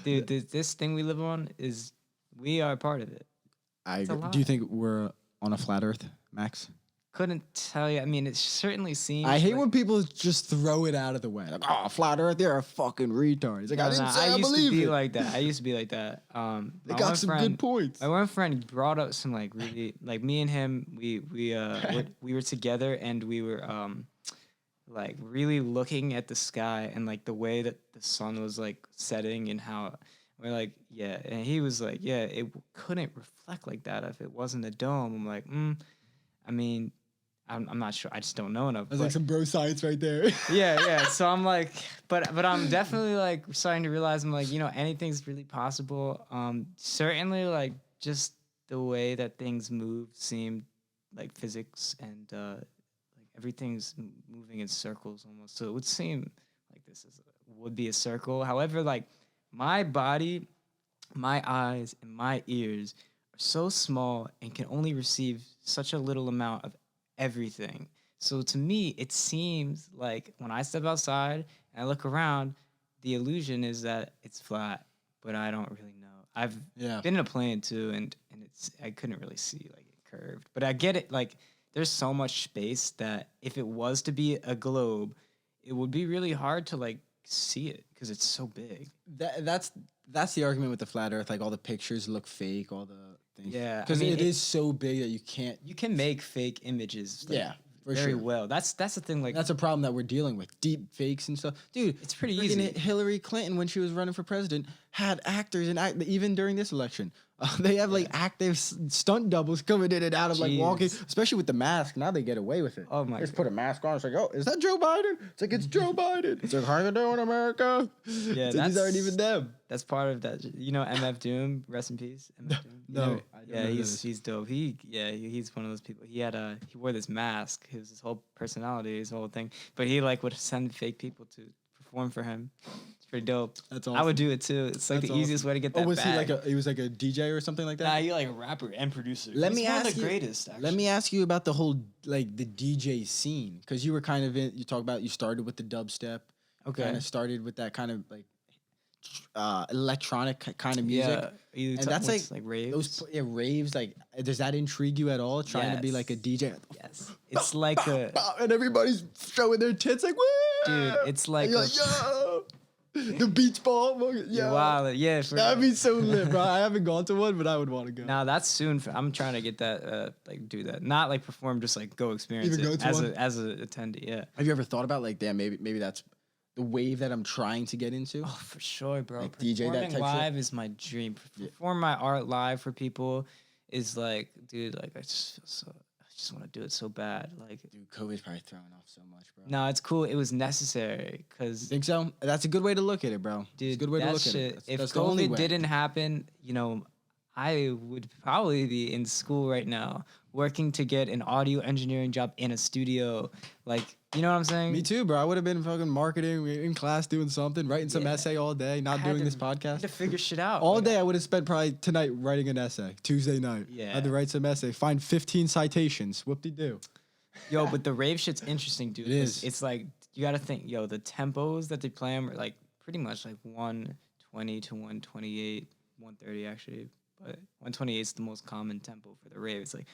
Dude, this thing we live on we are part of it. I agree. Do you think we're on a flat Earth, Max? Couldn't tell you. I mean, it certainly seems. I hate when people just throw it out of the way. Like, oh, flat Earth, you're a fucking retard. It's like, I didn't say I believe it. I used to be like that. They got some good points. My one friend brought up some like really like me and him. We were together and we were like really looking at the sky and like the way that the sun was like setting and how we're like and he was like it couldn't reflect like that if it wasn't a dome. I'm like I mean. I'm not sure. I just don't know enough. That's like some bro science right there. Yeah. So I'm like, but I'm definitely like starting to realize I'm like, anything's really possible. Certainly like just the way that things move seem like physics and like everything's moving in circles almost. So it would seem like would be a circle. However, like my body, my eyes, and my ears are so small and can only receive such a little amount of everything. So to me, it seems like when I step outside and I look around, the illusion is that it's flat, but I don't really know. I've been in a plane too, and I couldn't really see like it curved. But I get it. Like there's so much space that if it was to be a globe, it would be really hard to like see it because it's so big. That's the argument with the flat Earth. Like all the pictures look fake, all the things. Yeah, because it is so big that you can't. You can make fake images. Like, for very sure. well. That's the thing. Like that's a problem that we're dealing with. Deep fakes and stuff, dude. It's pretty easy. Hillary Clinton, when she was running for president, had actors and even during this election, they have like active stunt doubles coming in and out of like walking, especially with the mask. Now they get away with it. Oh my! Just put a mask on. It's like, oh, is that Joe Biden? It's like it's Joe Biden. It's like, how you doing, America? Yeah, these aren't even them. That's part of that. MF Doom, rest in peace. MF Doom. No. He's dope. He's one of those people. He wore this mask. His whole personality, his whole thing. But he like would send fake people to perform for him. It's pretty dope. That's awesome. I would do it too. It's like the easiest way to get that. Was bag. He was like a DJ or something like that? Nah, he like a rapper and producer. Let me ask the greatest. Actually. Let me ask you about the whole like the DJ scene, because you were kind of you talk about you started with the dubstep. Okay. Kind of started with that kind of like electronic kind of music. Yeah, and that's like raves. Raves. Like, does that intrigue you at all? Trying to be like a DJ. Yes, it's like and everybody's showing their tits like, woo! Dude, it's like yo. The beach ball. Yeah. Wow. Yeah. That'd be so lit, bro. I haven't gone to one, but I would want to go. Now that's soon. I'm trying to get that, like do that. Not like perform, just like go experience Even it go to one? as a attendee. Yeah. Have you ever thought about like, damn, maybe that's the wave that I'm trying to get into? Oh, for sure, bro. Like DJ that Performing type live shit? is my dream. Perform my art live for people is like, dude, like I just feel so. I just want to do it so bad. Like, Dude, COVID's probably throwing off so much, bro. no, it's cool. It was necessary because, Think so? That's a good way to look at it, bro. dude, It's a good way to that look at shit. it. If That's the only COVID way. didn't happen, I would probably be in school right now, working to get an audio engineering job in a studio. Like, you know what I'm saying? Me too, bro. I would have been fucking marketing in class doing something, writing some Yeah. essay all day, not doing this Had podcast. to figure shit out. All Like, day I would have spent probably tonight writing an essay. Tuesday night. Yeah. I had to write some essay. Find 15 citations. Whoop-de-doo. Yo, but the rave shit's interesting, dude. It is. It's like you got to think, yo, the tempos that they play 'em are like pretty much like 120 to 128, 130 actually, but 128 is the most common tempo for the rave. It's like,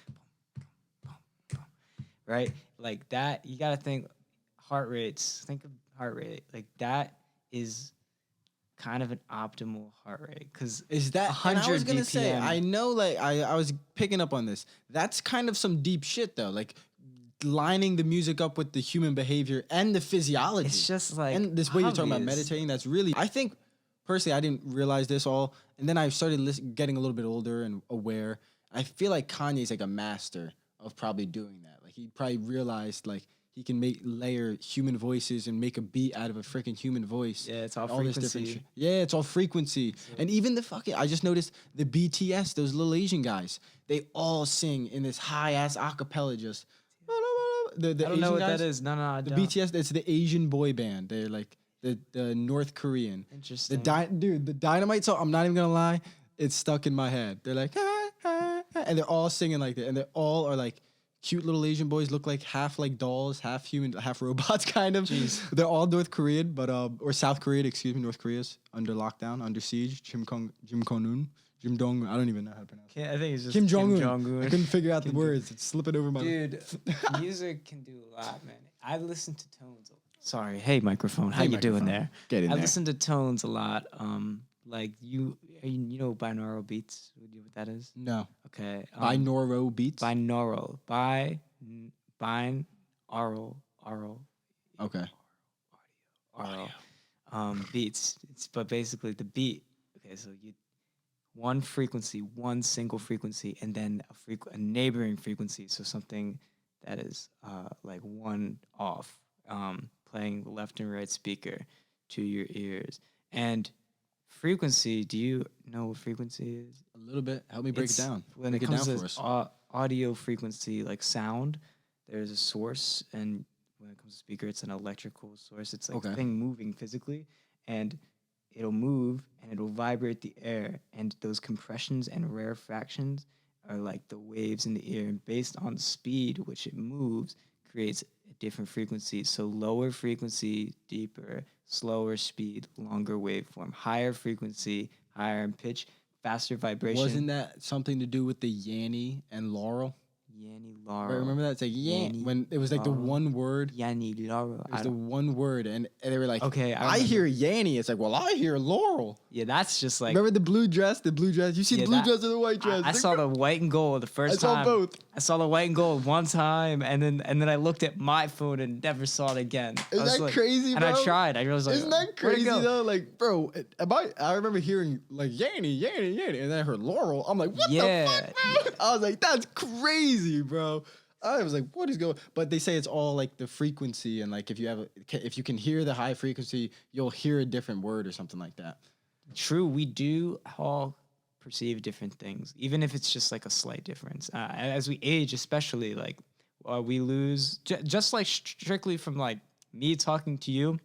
boom, boom, boom, boom, right? Like that. You got to think heart rates. Think of heart rate. Like that is kind of an optimal heart rate because Is that 100 I was 100 gonna say, BPM. I know, like I was picking up on this. That's kind of some deep shit though. Like lining the music up with the human behavior and the physiology. It's just like and this way you're talking about obvious. meditating. That's really. I think personally, I didn't realize this all, and then I started getting a little bit older and aware. I feel like Kanye's like a master of probably doing that. Like he probably realized like he can layer human voices and make a beat out of a freaking human voice. Yeah, it's all and this frequency. shit. Yeah, it's all frequency. And even the fucking, I just noticed the BTS, those little Asian guys, they all sing in this high ass acapella just. The I don't Asian know what guys, that is. No, I the don't. BTS, it's the Asian boy band. They're like the North Korean. Interesting. The Dynamite song, I'm not even gonna lie, it's stuck in my head. They're like, ah, ah, ah, and they're all singing like that. And they all are like cute little Asian boys, look like half like dolls, half human, half robots, kind of. Jeez. They're all North Korean, but or South Korean, excuse me. North Korea's under lockdown, under siege. Kim Jong. I don't even know how to pronounce it. I think it's just Kim Jong-un. Jong-un. I couldn't figure out the words. It's slipping over my. Dude, music can do a lot, man. I listen to tones. Sorry, hey microphone, how Hey, you doing microphone. there? Get in I there. listen to tones a lot. Like you know binaural beats. You know what that is? No. Okay. Binaural beats. Binaural. Binaural. Okay. Beats. But basically the beat. Okay, so you one frequency, one single frequency, and then a neighboring frequency. So something that is like one off, playing the left and right speaker to your ears. And frequency, do you know what frequency is? A little bit. Help me break it down. When Break it comes down for to us. audio frequency, like sound, there's a source, and when it comes to speaker, it's an electrical source. It's like Okay. a thing moving physically, and it'll move and it'll vibrate the air, and those compressions and rarefactions are like the waves in the ear, and based on the speed which it moves, creates a different frequency. So lower frequency, deeper, slower speed, longer waveform, higher frequency, higher in pitch, faster vibration. Wasn't that something to do with the Yanny and Laurel? Yanni Right, Laurel? remember that? It's like Yanny, when it was like Laurel. the one word. Yanni Laurel. It was the one word, and they were like, Okay, I I hear Yanny. It's like, well, I hear Laurel. Yeah, that's just like Remember the blue dress? The blue dress. You see Yeah, the blue that- dress or the white dress? I saw the white and gold the first I saw time. both. I saw the white and gold one time, and then I looked at my phone and never saw it again. I Isn't was that like- crazy, And bro? I tried. I was like, Isn't that "Where'd it crazy go?" though? Like, bro, I remember hearing like Yanny, and then I heard Laurel. I'm like, what Yeah. the fuck, bro? I was like, that's crazy, bro. I was like, what is going? But they say it's all like the frequency, and like if you can hear the high frequency, you'll hear a different word or something like that. True, we do all perceive different things, even if it's just like a slight difference. As we age, especially, like we lose, just like strictly from like me talking to you,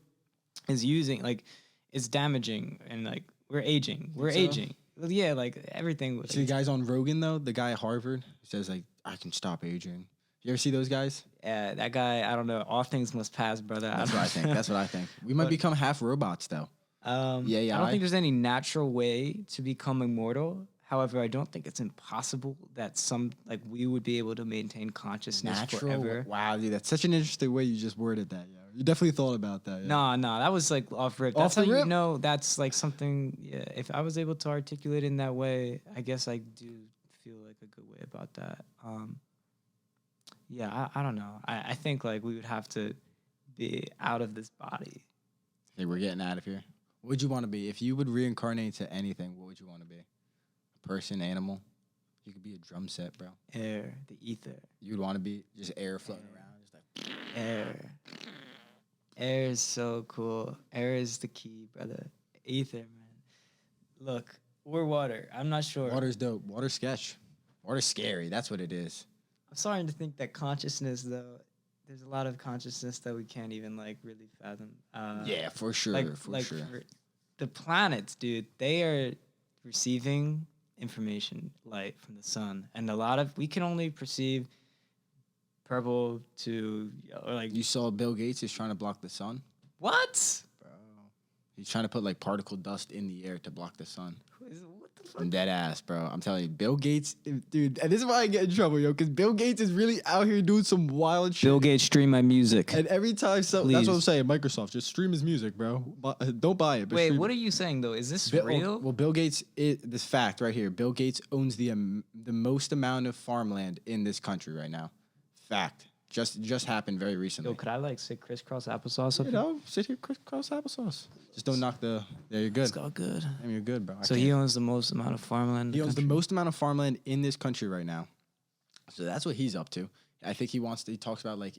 is using like it's damaging, and like we're aging. We're so? aging. Well, yeah, like everything. See the guys on Rogan though, the guy at Harvard who says like, I can stop aging. You ever see those guys? Yeah, that guy. I don't know. All things must pass, brother. That's what I think. That's what I think. We might become half robots though. I don't I- think there's any natural way to become immortal. However, I don't think it's impossible that we would be able to maintain consciousness Natural. forever. Wow, dude, that's such an interesting way you just worded that, yo. You definitely thought about that. Yeah. No, that was like off rip. Off That's the how rip? you know that's like something. Yeah, if I was able to articulate in that way, I guess I do feel like a good way about that. Yeah, I don't know. I think like we would have to be out of this body. Hey, we're getting out of here. What would you want to be? If you would reincarnate to anything, what would you want to be? A person, animal? You could be a drum set, bro. Air, the ether. You would want to be just air floating around. Just like Air. Air is so cool. Air is the key, brother. Ether, man. Look, or water. I'm not sure. water's dope. Water's sketch. Water's scary. That's what it is. I'm starting to think that consciousness, though, there's a lot of consciousness that we can't even like really fathom. Yeah, for sure. For sure. The planets, dude, they are receiving information, light from the sun, and a lot of we can only perceive purple to or like You saw Bill Gates is trying to block the sun? what? Bro. He's trying to put like particle dust in the air to block the sun. What the fuck? I'm dead ass, bro. I'm telling you, Bill Gates, dude, and this is why I get in trouble, yo, because Bill Gates is really out here doing some wild shit. Bill Gates, stream my music. And every time, that's what I'm saying. Microsoft, just stream his music, bro. Don't buy it. But Wait, stream what it. are you saying though? Is this Bill, real? Well, Bill Gates, this fact right here. Bill Gates owns the most amount of farmland in this country right now. Fact. Just happened very recently. Yo, could I like say crisscross applesauce? You know, sit here, crisscross applesauce. Just don't knock the. Yeah, you're good. It's all good. I mean, you're good, bro. So he owns the most amount of farmland. He owns the most amount of farmland in this country right now. So that's what he's up to. I think he talks about like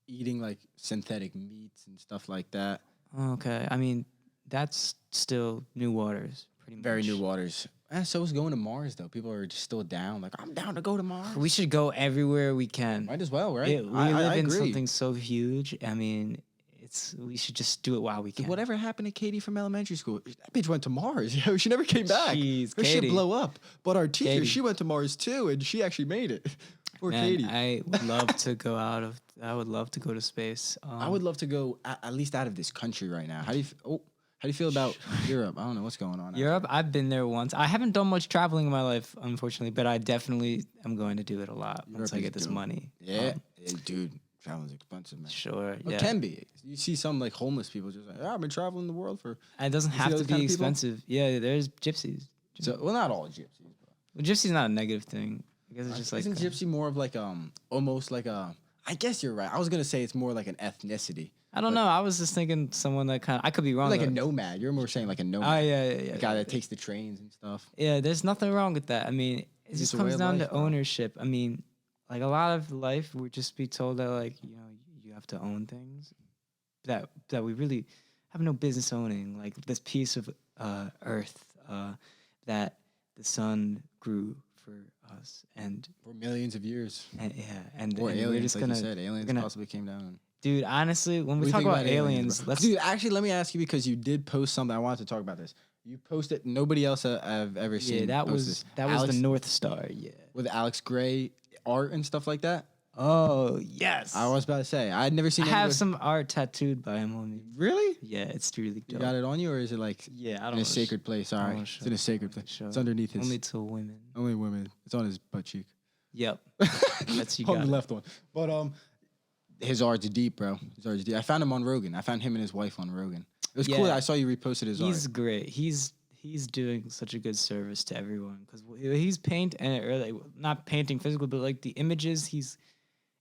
eating like synthetic meats and stuff like that. Okay, I mean that's still new waters, pretty much. Very new waters. So is going to Mars though. People are just still down. Like I'm down to go to Mars. We should go everywhere we can. Might as well, right? Yeah, we live in agree. something so huge. I mean, we should just do it while we can. Whatever happened to Katie from elementary school? That bitch went to Mars. Yo, she never came back. Jeez, Her Katie. shit blow up. But our teacher, Katie. she went to Mars too, and she actually made it. Poor Man, Katie. I would love to go I would love to go to space. I would love to go at least out of this country right now. How do you feel about Europe? I don't know what's going on. Europe, I've been there once. I haven't done much traveling in my life, unfortunately, but I definitely am going to do it a lot once I is get this dope. money. Yeah, dude, traveling's expensive, man. Sure. It Yeah. can be. You see some like homeless people just like, I've been traveling the world for. It doesn't You see have to those be kind of people? expensive. Yeah, there's gypsies. So, well, not all gypsies. Bro. Well, gypsy's not a negative thing. I guess it's just like Isn't gypsy more of like almost like a? I guess you're right. I was gonna say it's more like an ethnicity. I don't know. I was just thinking someone that kind of I could be wrong. Like a though. nomad. You're more saying like a Oh nomad. yeah. The guy that takes the trains and stuff. Yeah, there's nothing wrong with that. I mean, it It's just just a way comes of down life, to bro. ownership. I mean, like a lot of life, we just be told that like you have to own things that we really have no business owning. Like this piece of earth that the sun grew for us, and For millions of years. and Or and aliens, we're just like gonna, you said. Aliens gonna- possibly came down. dude. Honestly, when What we do you talk think about aliens, bro? let's Dude, actually, let me ask you because you did post something. I wanted to talk about this. You posted. Nobody else I've ever seen. yeah, that post was this. that was Alex, the North Star. Yeah. with Alex Gray art and stuff like that. Oh yes. I was about to say I had never seen. I have anybody- some art tattooed by him on me. Really? Yeah, it's really You dope. got it on you, or is it like Yeah, I don't in know. a sacred place? All I right, wanna it's show in a it. sacred I place. show It's it. underneath his. Only to women. Only women. It's on his butt cheek. Yep. That's you on got the it. left one. But his art's deep, bro. His art's deep. I found him on Rogan. I found him and his wife on Rogan. It was cool. Yeah. That I saw you reposted his He's art. great. He's doing such a good service to everyone because he's not painting physical, but like the images. He's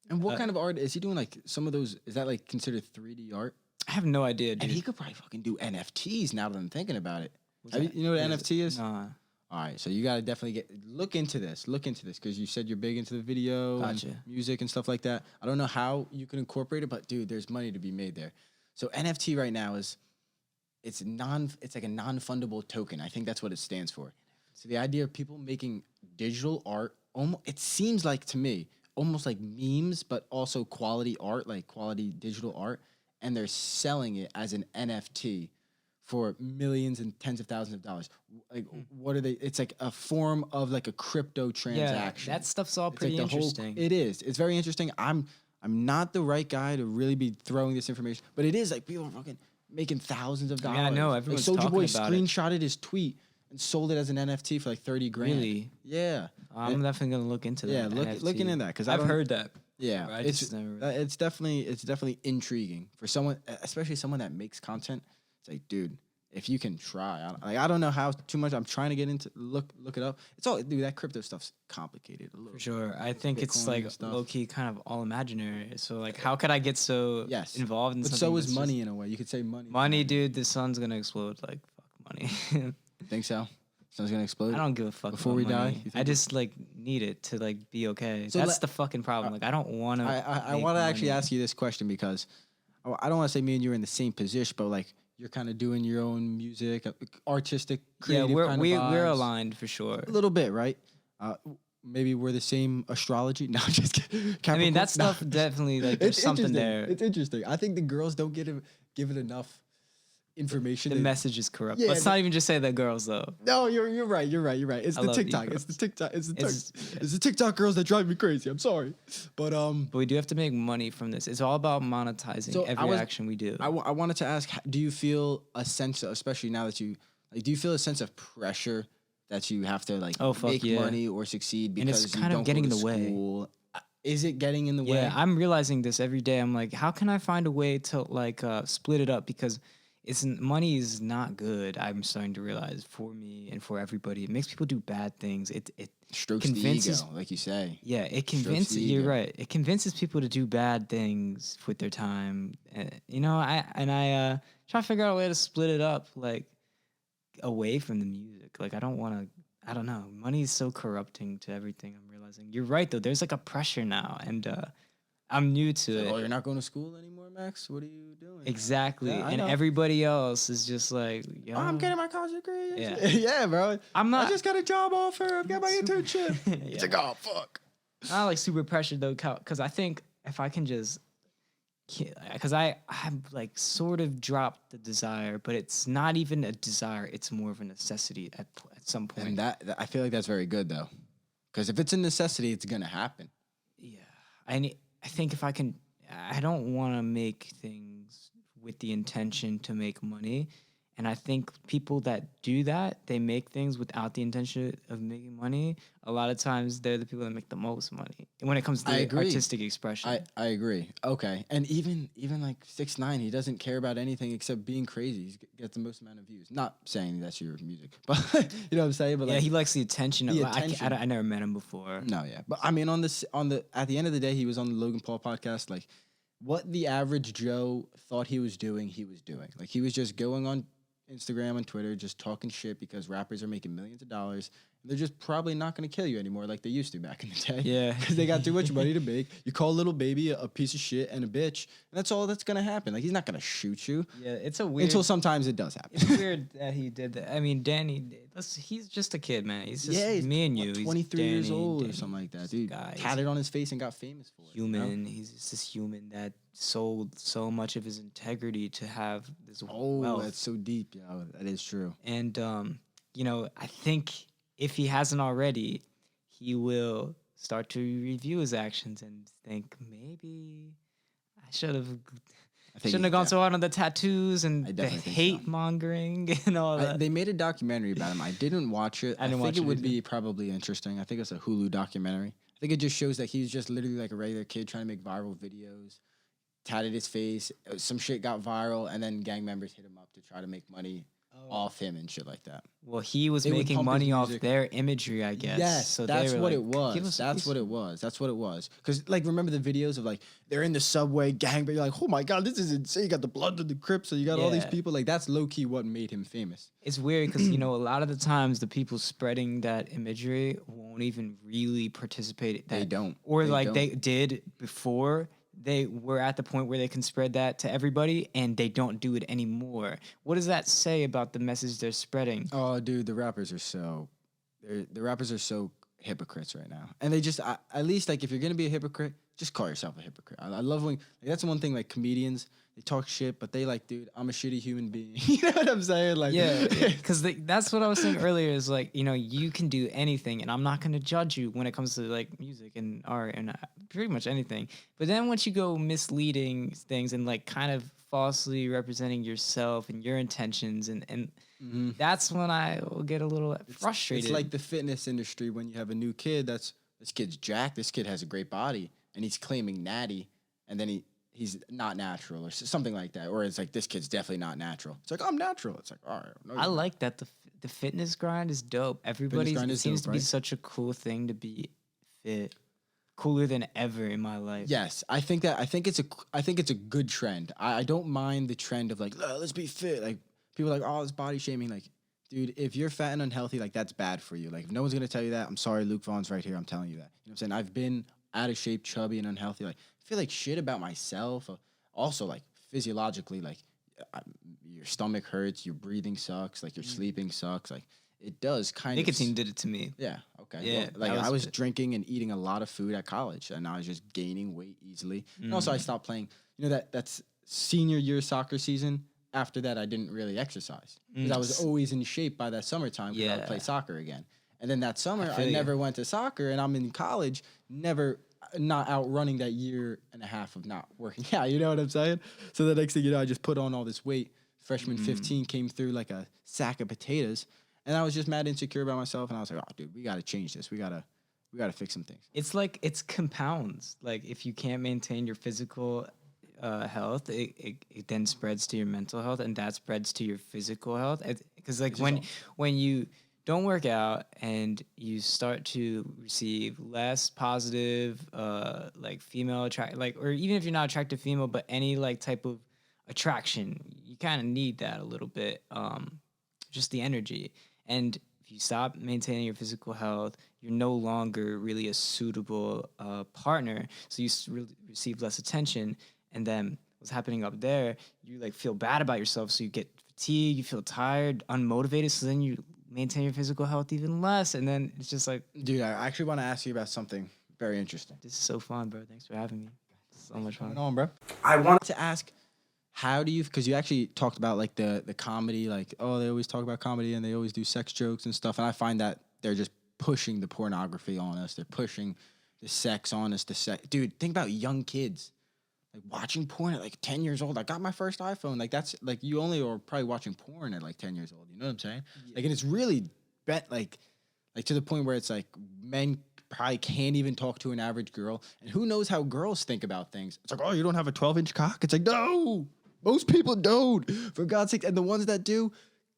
And what kind of art is he doing? Like some of those, is that like considered 3D art? I have no idea, dude. And he could probably fucking do NFTs now that I'm thinking about it. What's Have that? you know what What NFT is? Nah. All right, so you gotta definitely look into this because you said you're big into the video Gotcha. and music and stuff like that. I don't know how you can incorporate it, but dude, there's money to be made there. So NFT right now it's like a non-fundable token. I think that's what it stands for. So the idea of people making digital art, it seems like to me almost like memes, but also quality art, like quality digital art, and they're selling it as an NFT for millions and tens of thousands of dollars. Like, what are they? It's like a form of like a crypto transaction. Yeah, that stuff's all It's pretty like the interesting. It is. It's very interesting. I'm not the right guy to really be throwing this information, but it is like people are fucking making thousands of dollars. Yeah, I know, Like everyone's Soulja Boy talking about it. screenshotted his tweet and sold it as an NFT for like 30 grand. Really? Yeah. I'm definitely gonna look into that. Yeah, look NFT. into that because I've heard that. Yeah, I just never. it's definitely intriguing for someone, especially someone that makes content. It's like, dude, if you can try, I don't know how too much. I'm trying to get into look it up. It's all, dude. That crypto stuff's complicated a little. For sure. I think it's Bitcoin like and stuff. low key kind of all imaginary. So like how could I get so Yes, involved in but something? so is that's money in a way. You could say money. just money, dude, the sun's gonna explode. Like fuck money. Think so? Sun's gonna explode. I don't give a fuck Before about we die, money. you think I just like need it to like be okay. So That's the fucking problem. Like I don't want to. I want to actually ask you this question because I don't want to say me and you are in the same position, but like you're kind of doing your own music, artistic, Yeah, creative kind of we're vibes. aligned for sure. A little bit, right? Maybe we're the same astrology. No, just kidding. I mean, that Capricorn. stuff definitely like there's It's something interesting. there. It's interesting. I think the girls don't give it enough information. The message is corrupt. Yeah, Let's not even just say the girls though. No, you're right. It's I the love you TikTok. girls. It's the TikTok. It's- It's the TikTok girls that drive me crazy. I'm sorry, but But we do have to make money from this. It's all about monetizing So I every was- action we do. I wanted to ask, do you feel a sense of, especially now that you, like, do you feel a sense of pressure that you have to, like, Oh, fuck make yeah. money or succeed And it's because you kind of don't getting go to in the way. school? Is it getting in the way? Yeah, I'm realizing this every day. I'm like, how can I find a way to like split it up? Because money is not good. I'm starting to realize for me and for everybody. It makes people do bad things. It Strokes convinces- the ego, like you say. yeah, it Strokes convinces the you're ego. right. It convinces people to do bad things with their time. You know, I try to figure out a way to split it up, like away from the music. Like I don't want to. I don't know. Money is so corrupting to everything. I'm realizing. You're right though. There's like a pressure now, and I'm new to Like, it. oh, you're not going to school anymore, Max? What are you doing? Exactly. Yeah, I and know. everybody else is just like, yo, Oh, I'm getting my college degree. Yeah. Yeah, bro. I'm I not just got a job offer. I've got my Super- internship. Yeah. It's like, oh, fuck. not like super pressured though, because I think if I can just, because I have like sort of dropped the desire, but it's not even a desire. It's more of a necessity at some point. And that I feel like that's very good, though. Because if it's a necessity, it's going to happen. Yeah. I think if I can, I don't want to make things with the intention to make money. And I think people that do that, they make things without the intention of making money. A lot of times they're the people that make the most money when it comes I to agree. artistic expression. I agree. Okay. And even like 6ix9ine, he doesn't care about anything except being crazy. He gets the most amount of views. Not saying that's your music, but you know what I'm saying? But Yeah, like, he likes the attention. the I attention. never met him before. no, yeah. But I mean, at the end of the day, he was on the Logan Paul podcast. Like, what the average Joe thought he was doing. Like, he was just going on Instagram and Twitter, just talking shit because rappers are making millions of dollars. And they're just probably not going to kill you anymore like they used to back in the day. Yeah. Because they got too much money to make. You call Little Baby a piece of shit and a bitch, and that's all that's going to happen. Like, he's not going to shoot you. Yeah, it's a weird. Until sometimes it does happen. It's weird that he did that. I mean, Danny, he's just a kid, man. He's just he's me and you. what, He's 23 years Danny, old or Danny, something like that, this dude. guy, he's Tatted on his face and got famous for it. you know? human. He's just this human that sold so much of his integrity to have this Oh, wealth. that's so deep, yo. That is true. And you know, I think if he hasn't already, he will start to review his actions and think maybe I shouldn't have gone so hard on the tattoos and I the definitely think so. hate mongering and all that. They made a documentary about him. I didn't watch it. I didn't watch think it it would either. be probably interesting. I think it's a Hulu documentary. I think it just shows that he's just literally like a regular kid trying to make viral videos. Tatted his face. Some shit got viral, and then gang members hit him up to try to make money off him and shit like that. Well, he was They would making pump his money off music. their imagery, I guess. Yes, so they that's were what like, it was. "Give us a That's piece what it was. That's what it was. Because, like, remember the videos of, like, they're in the subway, gang, but you're like, oh, my God, this is insane. You got the blood of the Crips, so you got all these Yeah. people. Like, that's low-key what made him famous. It's weird because, you know, a lot of the times the people spreading that imagery won't even really participate. They don't. Or They like don't. they did before they were at the point where they can spread that to everybody and they don't do it anymore. What does that say about the message they're spreading? Oh, dude, the rappers are so hypocrites right now. And they just, at least, like, if you're going to be a hypocrite, just call yourself a hypocrite. I love when, like, that's one thing, like, comedians, they talk shit, but they like, dude, I'm a shitty human being. You know what I'm saying? Like, Yeah, because that's what I was saying earlier is like, you know, you can do anything and I'm not going to judge you when it comes to like music and art and pretty much anything. But then once you go misleading things and like kind of falsely representing yourself and your intentions and that's when I will get a little frustrated. It's like the fitness industry when you have a new kid this kid's jacked, this kid has a great body. and he's claiming natty, and then he's not natural or something like that, or it's like this kid's definitely not natural. It's like I'm natural. It's like all right, no, I like that the fitness grind is dope. It seems to be right? such a cool thing to be fit, cooler than ever in my life. Yes, I think it's a good trend. I don't mind the trend of like let's be fit. Like people are like oh it's body shaming. Like dude, if you're fat and unhealthy, like that's bad for you. Like if no one's gonna tell you that, I'm sorry, Luke Vaughn's right here. I'm telling you that. You know what I'm saying? I've been out of shape, chubby, and unhealthy. Like I feel like shit about myself. Also like physiologically, like your stomach hurts, your breathing sucks, like your sleeping sucks. Like it does kind of. Nicotine did it to me. Yeah. Okay. Yeah. Well, like I was drinking and eating a lot of food at college, and I was just gaining weight easily. And also, I stopped playing. You know that's senior year soccer season. After that, I didn't really exercise because I was always in shape by that summertime because I would play soccer again. And then that summer, I never went to soccer, and I'm in college, not outrunning that year and a half of not working out. You know what I'm saying? So the next thing you know, I just put on all this weight. Freshman 15 came through like a sack of potatoes, and I was just mad insecure about myself. And I was like, oh, dude, we got to change this. We got to fix some things. It's like it's compounds. Like if you can't maintain your physical health, it then spreads to your mental health, and that spreads to your physical health. Because like when you don't work out and you start to receive less positive like female or even if you're not attractive female, but any like type of attraction, you kind of need that a little bit, just the energy. And if you stop maintaining your physical health, you're no longer really a suitable partner, so you receive less attention. And then what's happening up there, you like feel bad about yourself, so you get fatigued, you feel tired, unmotivated, so then you maintain your physical health even less, and then it's just like, dude, I actually want to ask you about something very interesting. This is so fun, bro. Thanks for having me. It's so much fun. What's going on, bro? I wanted to ask, how do you, because you actually talked about like the comedy, like, oh, they always talk about comedy and they always do sex jokes and stuff, and I find that they're just pushing the pornography on us. They're pushing the sex on us. Dude, think about young kids. Like watching porn at like 10 years old. I got my first iPhone. Like that's like you only are probably watching porn at like 10 years old. You know what I'm saying? Yeah. Like and it's really like to the point where it's like men probably can't even talk to an average girl. And who knows how girls think about things. It's like, oh, you don't have a 12-inch cock? It's like, no, most people don't. For God's sake. And the ones that do,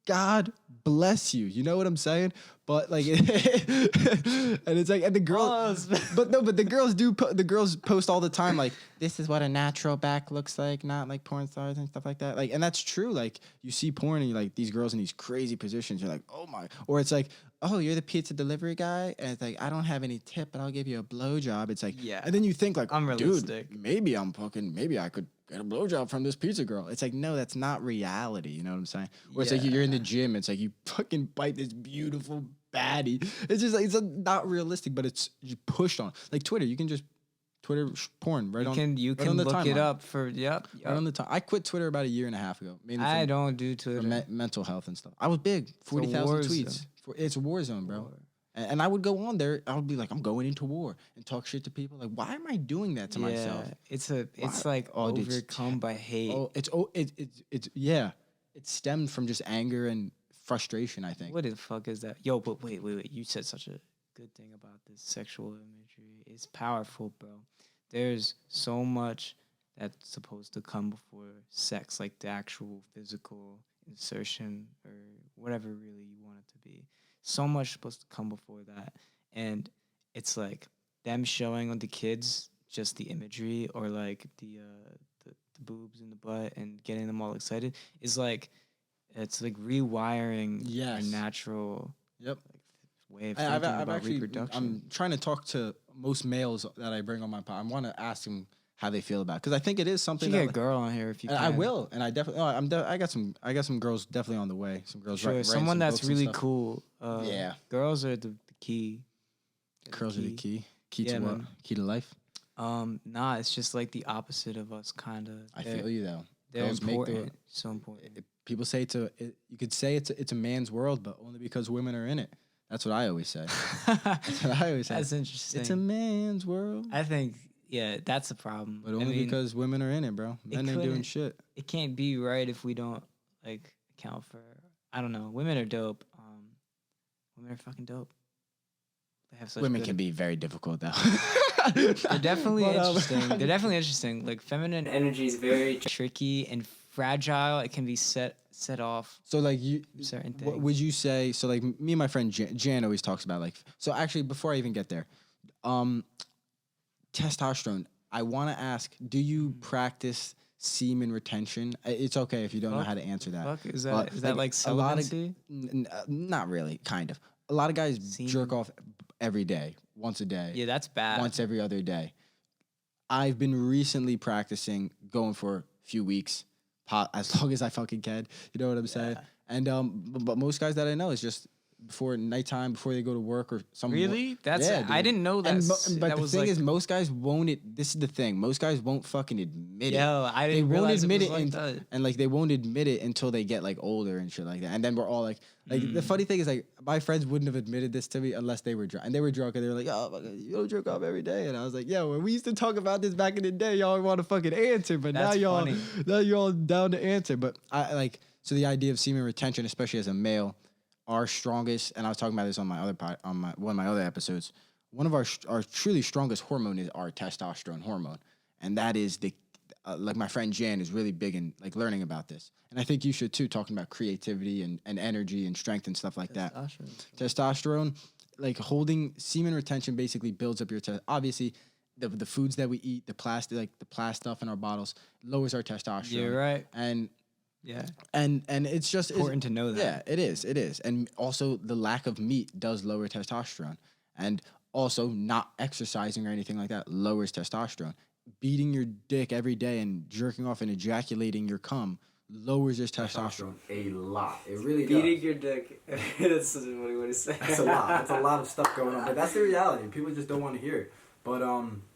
God bless you. You know what I'm saying? But like, and it's like, and the girls, but the girls the girls post all the time, like, this is what a natural back looks like, not like porn stars and stuff like that. Like, and that's true. Like, you see porn and you're like, these girls in these crazy positions, you're like, oh my, or it's like, oh, you're the pizza delivery guy. And it's like, I don't have any tip, but I'll give you a blowjob. It's like, yeah. And then you think like, unrealistic. Dude, maybe I could get a blowjob from this pizza girl. It's like, no, that's not reality. You know what I'm saying? Or it's like you're in the gym. It's like you fucking bite this beautiful baddie. It's just like, it's not realistic, but it's pushed on. Like Twitter, you can just Twitter porn right on. You can look it up for right on the time. I quit Twitter about a year and a half ago. I don't do Twitter for mental health and stuff. I was big, 40,000 tweets. It's a war zone, bro. And I would go on there. I would be like, I'm going into war and talk shit to people. Like, why am I doing that to myself? It's like overcome by hate. It's it stemmed from just anger and frustration, I think. What the fuck is that? Yo, but wait. You said such a good thing about this sexual imagery. It's powerful, bro. There's so much that's supposed to come before sex, like the actual physical insertion or whatever really you want it to be. So much supposed to come before that, and it's like them showing on the kids just the imagery or like the boobs in the butt and getting them all excited is like it's like rewiring our natural way of thinking about reproduction. I'm trying to talk to most males that I bring on my pod. I want to ask them how they feel about it, because I think it is something. You get a girl on here if you can. I will, and I definitely. I got some girls definitely on the way. Some girls. Sure, someone that's really cool. Girls are the key. Girls are the key. Key to what? Key to life. Nah, it's just like the opposite of us, kind of. I feel you though. They're girls important. So important. People say you could say it's a man's world, but only because women are in it. That's what I always say. That's what I always say. That's interesting. It's a man's world. I think. Yeah, that's a problem. But only because women are in it, bro. Men ain't doing shit. It can't be right if we don't like account for. I don't know. Women are dope. Women are fucking dope. They have such Women good- can be very difficult though. They're definitely But, interesting. They're definitely interesting. Like feminine energy is very tricky and fragile. It can be set off So like you, certain what things. would you say? So like me and my friend Jan always talks about like. So actually, before I even get there, testosterone. I want to ask: do you practice semen retention? It's okay if you don't know how to answer that. Fuck, is But, that like a lot of celibacy? not really, kind of. A lot of guys jerk off every day, once a day. Yeah, that's bad. Once every other day. I've been recently practicing going for a few weeks, as long as I fucking can. You know what I'm saying? And but most guys that I know is just before nighttime, before they go to work or something. Really? That's yeah, I dude. didn't know that. But that the was thing like, is, most guys won't. This is the thing. Most guys won't fucking admit it. Yo, I didn't They won't realize admit it was it, like that. and like they won't admit it until they get like older and shit like that. And then we're all like the funny thing is like my friends wouldn't have admitted this to me unless they were drunk. And they were drunk and they were like, "Oh, you don't jerk off every day." And I was like, "Yo, when we used to talk about this back in the day, y'all want to fucking answer, but That's now funny. y'all down to answer." But I like so the idea of semen retention, especially as a male. Our strongest, and I was talking about this on my other one of my other episodes. One of our truly strongest hormone is our testosterone hormone, and that is the like my friend Jan is really big in like learning about this, and I think you should too, talking about creativity and energy and strength and stuff like that. Testosterone, like holding semen retention, basically builds up your obviously. The foods that we eat, the plastic, like the plastic stuff in our bottles, lowers our testosterone. You're right. And Yeah. And it's just Important to know that. Yeah, it is. And also the lack of meat does lower testosterone. And also not exercising or anything like that lowers testosterone. Beating your dick every day and jerking off and ejaculating your cum lowers your testosterone a lot. It really Beating does. your dick. That's such a funny way to say. That's a lot. That's a lot of stuff going on. But that's the reality. People just don't want to hear it. But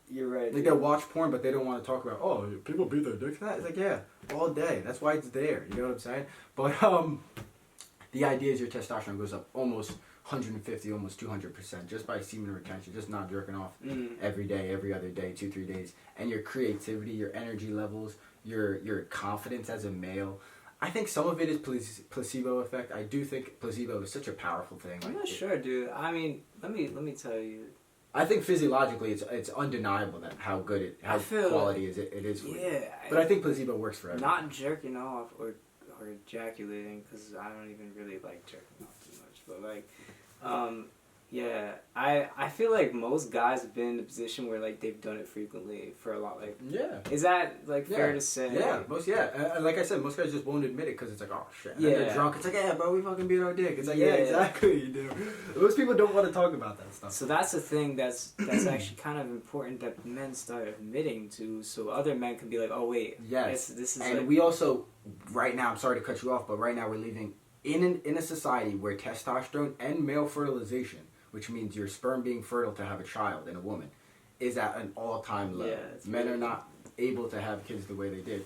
You're right. like they'll watch porn, but they don't want to talk about. Oh, people beat their dicks. It's like yeah, all day. That's why it's there. You know what I'm saying? But the idea is your testosterone goes up almost 150, almost 200% just by semen retention, just not jerking off every day, every other day, 2-3 days, and your creativity, your energy levels, your confidence as a male. I think some of it is placebo effect. I do think placebo is such a powerful thing. I'm Like, not sure, dude. I mean, let me tell you. I think physiologically it's undeniable that how good how quality is it is for you. Yeah. But I think placebo works for everyone. Not jerking off or ejaculating, because I don't even really like jerking off too much. But like, yeah, I feel like most guys have been in a position where like they've done it frequently for a lot. Like, Yeah. is that like fair to say? Yeah, like I said, most guys just won't admit it because it's like, oh shit. And then they're drunk. It's like, yeah, bro, we fucking beat our dick. It's like, yeah, exactly, dude. Most people don't want to talk about that stuff. So that's the thing that's actually kind of important that men start admitting to, so other men can be like, oh wait, Yes. this is. And like, we also, right now, I'm sorry to cut you off, but right now we're living in a society where testosterone and male fertilization, which means your sperm being fertile to have a child in a woman, is at an all-time low. Yeah, Men are not able to have kids the way they did.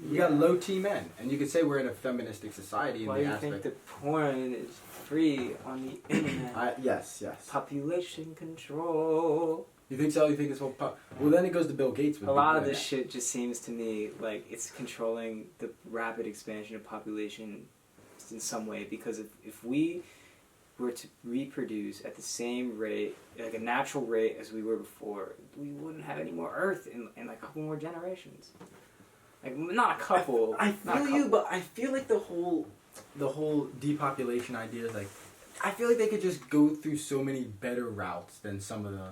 We got low T men, and you could say we're in a feministic society in why the do you aspect. think the porn is free on the internet? Yes. Population control. You think so? You think this whole well, then it goes to Bill Gates. With A lot of the this shit just seems to me like it's controlling the rapid expansion of population in some way, because if we were to reproduce at the same rate, like a natural rate as we were before, we wouldn't have any more Earth in like a couple more generations. Like, not a couple. I feel you, but I feel like the whole depopulation idea is like, I feel like they could just go through so many better routes than some of the.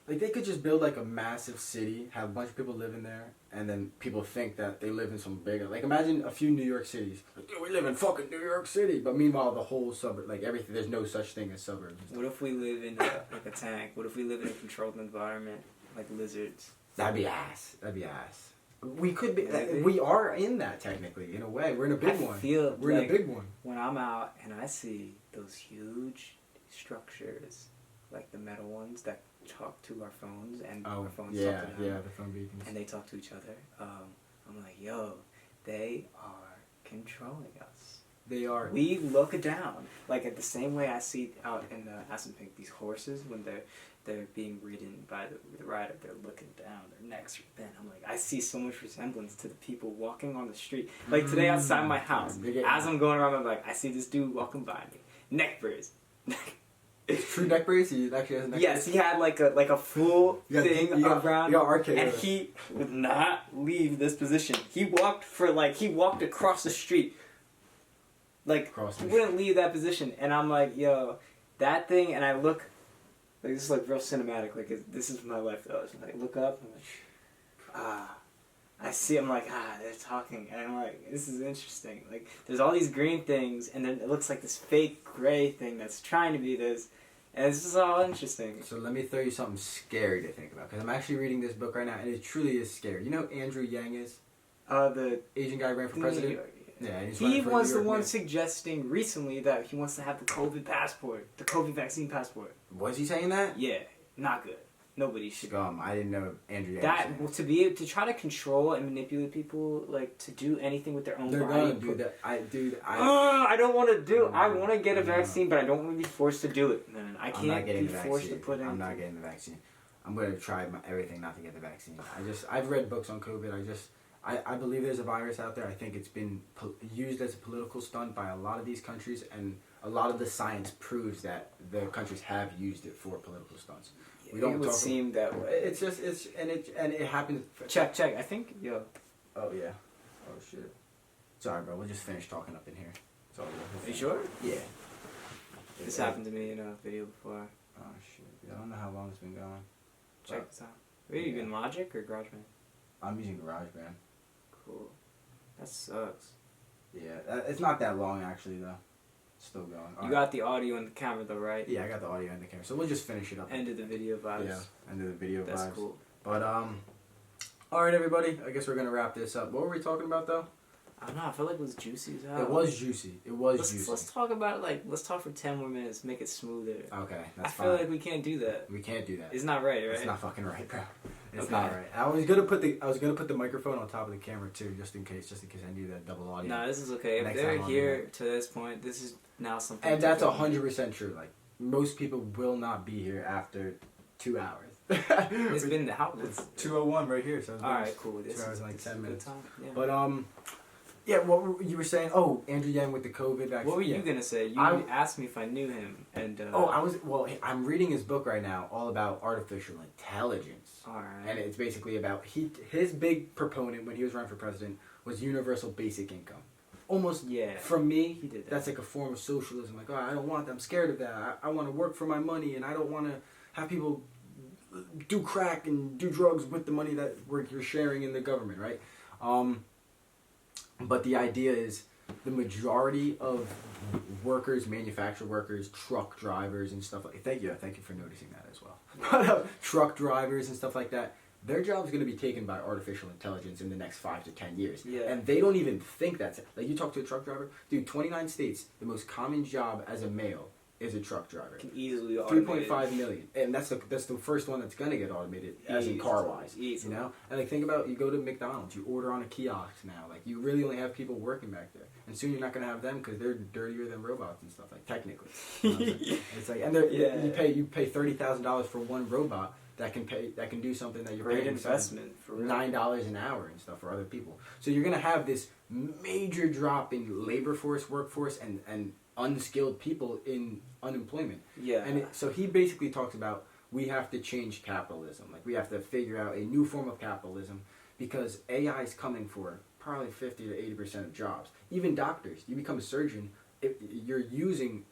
Like, they could just build, like, a massive city, have a bunch of people living there, and then people think that they live in some bigger... Like, imagine a few New York cities. Like, we live in fucking New York City. But meanwhile, the whole suburb... Like, everything... There's no such thing as suburbs. What if we live in like a tank? What if we live in a controlled environment, like lizards? That'd be ass. We could be... Maybe. We are in that, technically, in a way. We're in a big one. We're like in a big one. when I'm out and I see those huge structures, like the metal ones that talk to our phones, and our phones talk to them, the phone beacons. and they talk to each other. I'm like, yo, they are controlling us. They are. We look down, like at the same way I see out in the Aspenpink, these horses when they're being ridden by the rider, they're looking down, their necks are bent. I'm like, I see so much resemblance to the people walking on the street. Like today outside my house, as I'm going around, I'm like, I see this dude walking by me, neck brace. True neck brace? He actually has a neck Yes, brace? he had like a full thing around, you got arcade and with it. he would not leave this position. He walked across the street. Like, Across the he wouldn't leave that position, and I'm like, yo, that thing, and I look, like, this is like real cinematic, like, this is my life, though. So, like, look up, I'm like, I see, I'm like, they're talking, and I'm like, this is interesting. Like, there's all these green things, and then it looks like this fake gray thing that's trying to be this, and it's just all interesting. So let me throw you something scary to think about, because I'm actually reading this book right now, and it truly is scary. You know who Andrew Yang is? The Asian guy who ran for president? Yeah, he's He running for was New the York one mayor. suggesting recently that he wants to have the COVID passport, the COVID vaccine passport. Was he saying that? Yeah, not good. Nobody should. I didn't know Andrew Yang That was to be able to try to control and manipulate people, like to do anything with their own saying that. body. They're gonna do that. I don't want to do. I want to get a No. vaccine, but I don't want to be forced to do it. Man, I I'm not can't getting be the forced to vaccine. put in. I'm not getting the vaccine. I'm going to try everything not to get the vaccine. I've read books on COVID. I believe there's a virus out there. I think it's been used as a political stunt by a lot of these countries, and a lot of the science proves that the countries have used it for political stunts. We don't It would talk seem that way. It's just and it happens. Check. I think Oh yeah. Oh shit. Sorry, bro. We'll just finish talking up in here. It's all good. Are you sure? Yeah. This happened to me in a video before. Oh shit. I don't know how long it's been going. Check this out. Are you in Logic or GarageBand? I'm using GarageBand. Cool. That sucks. Yeah, it's not that long actually though. It's still going. You got the audio and the camera though, right? Yeah, I got the audio and the camera. So we'll just finish it up. End of the video vibes. Yeah, end of the video That's vibes. cool. But all right, everybody. I guess we're gonna wrap this up. What were we talking about though? I don't know. I feel like it was juicy as hell. It was juicy. It was juicy. Let's talk about it. Like, let's talk for 10 more minutes. Make it smoother. Okay, that's I fine. feel like we can't do that. We can't do that. It's not right, right? It's not fucking right, bro. It's Okay. not right. I was gonna put the microphone on top of the camera too, just in case I knew that double audio. Nah, this is okay. If Next they're time I'll do here that. to this point, this is now something. And that's to- 100% true. Like most people will not be here after 2 hours. It's been the house. It's 2:01 right here. So it's All been right, cool. This 2 hours is and like this 10 is a good minutes. time. Yeah. But yeah. You were saying? Oh, Andrew Yang with the COVID vaccine. What were Yeah. you gonna say? You I- asked me if I knew him, and I'm reading his book right now, all about artificial intelligence. all right. And it's basically about his big proponent when he was running for president was universal basic income. Almost, Yeah. from me, He did that. that's like a form of socialism. Like, oh, I don't want that. I'm scared of that. I want to work for my money, and I don't want to have people do crack and do drugs with the money that you're sharing in the government, right? But the idea is the majority of workers, manufacturer workers, truck drivers and stuff like thank you for noticing that as well. But truck drivers and stuff like that, their job is going to be taken by artificial intelligence in the next 5 to 10 years. Yeah. And they don't even think that's it. Like you talk to a truck driver, dude, 29 states, the most common job as a male is a truck driver. Can easily automate 3.5 million, and that's the first one that's gonna get automated, as in Easily, car wise. easily. You know, and like think about you go to McDonald's, you order on a kiosk now. Like you really only have people working back there, and soon you're not gonna have them because they're dirtier than robots and stuff. Like technically, you know what I'm saying? It's like, and Yeah. you pay $30,000 for one robot that can do something that you're Great paying investment for real. $9 an hour and stuff for other people. So you're gonna have this major drop in labor force, workforce, and unskilled people in unemployment. Yeah. And so he basically talks about we have to change capitalism. Like we have to figure out a new form of capitalism because AI is coming for probably 50 to 80% of jobs. Even doctors, you become a surgeon, if you're using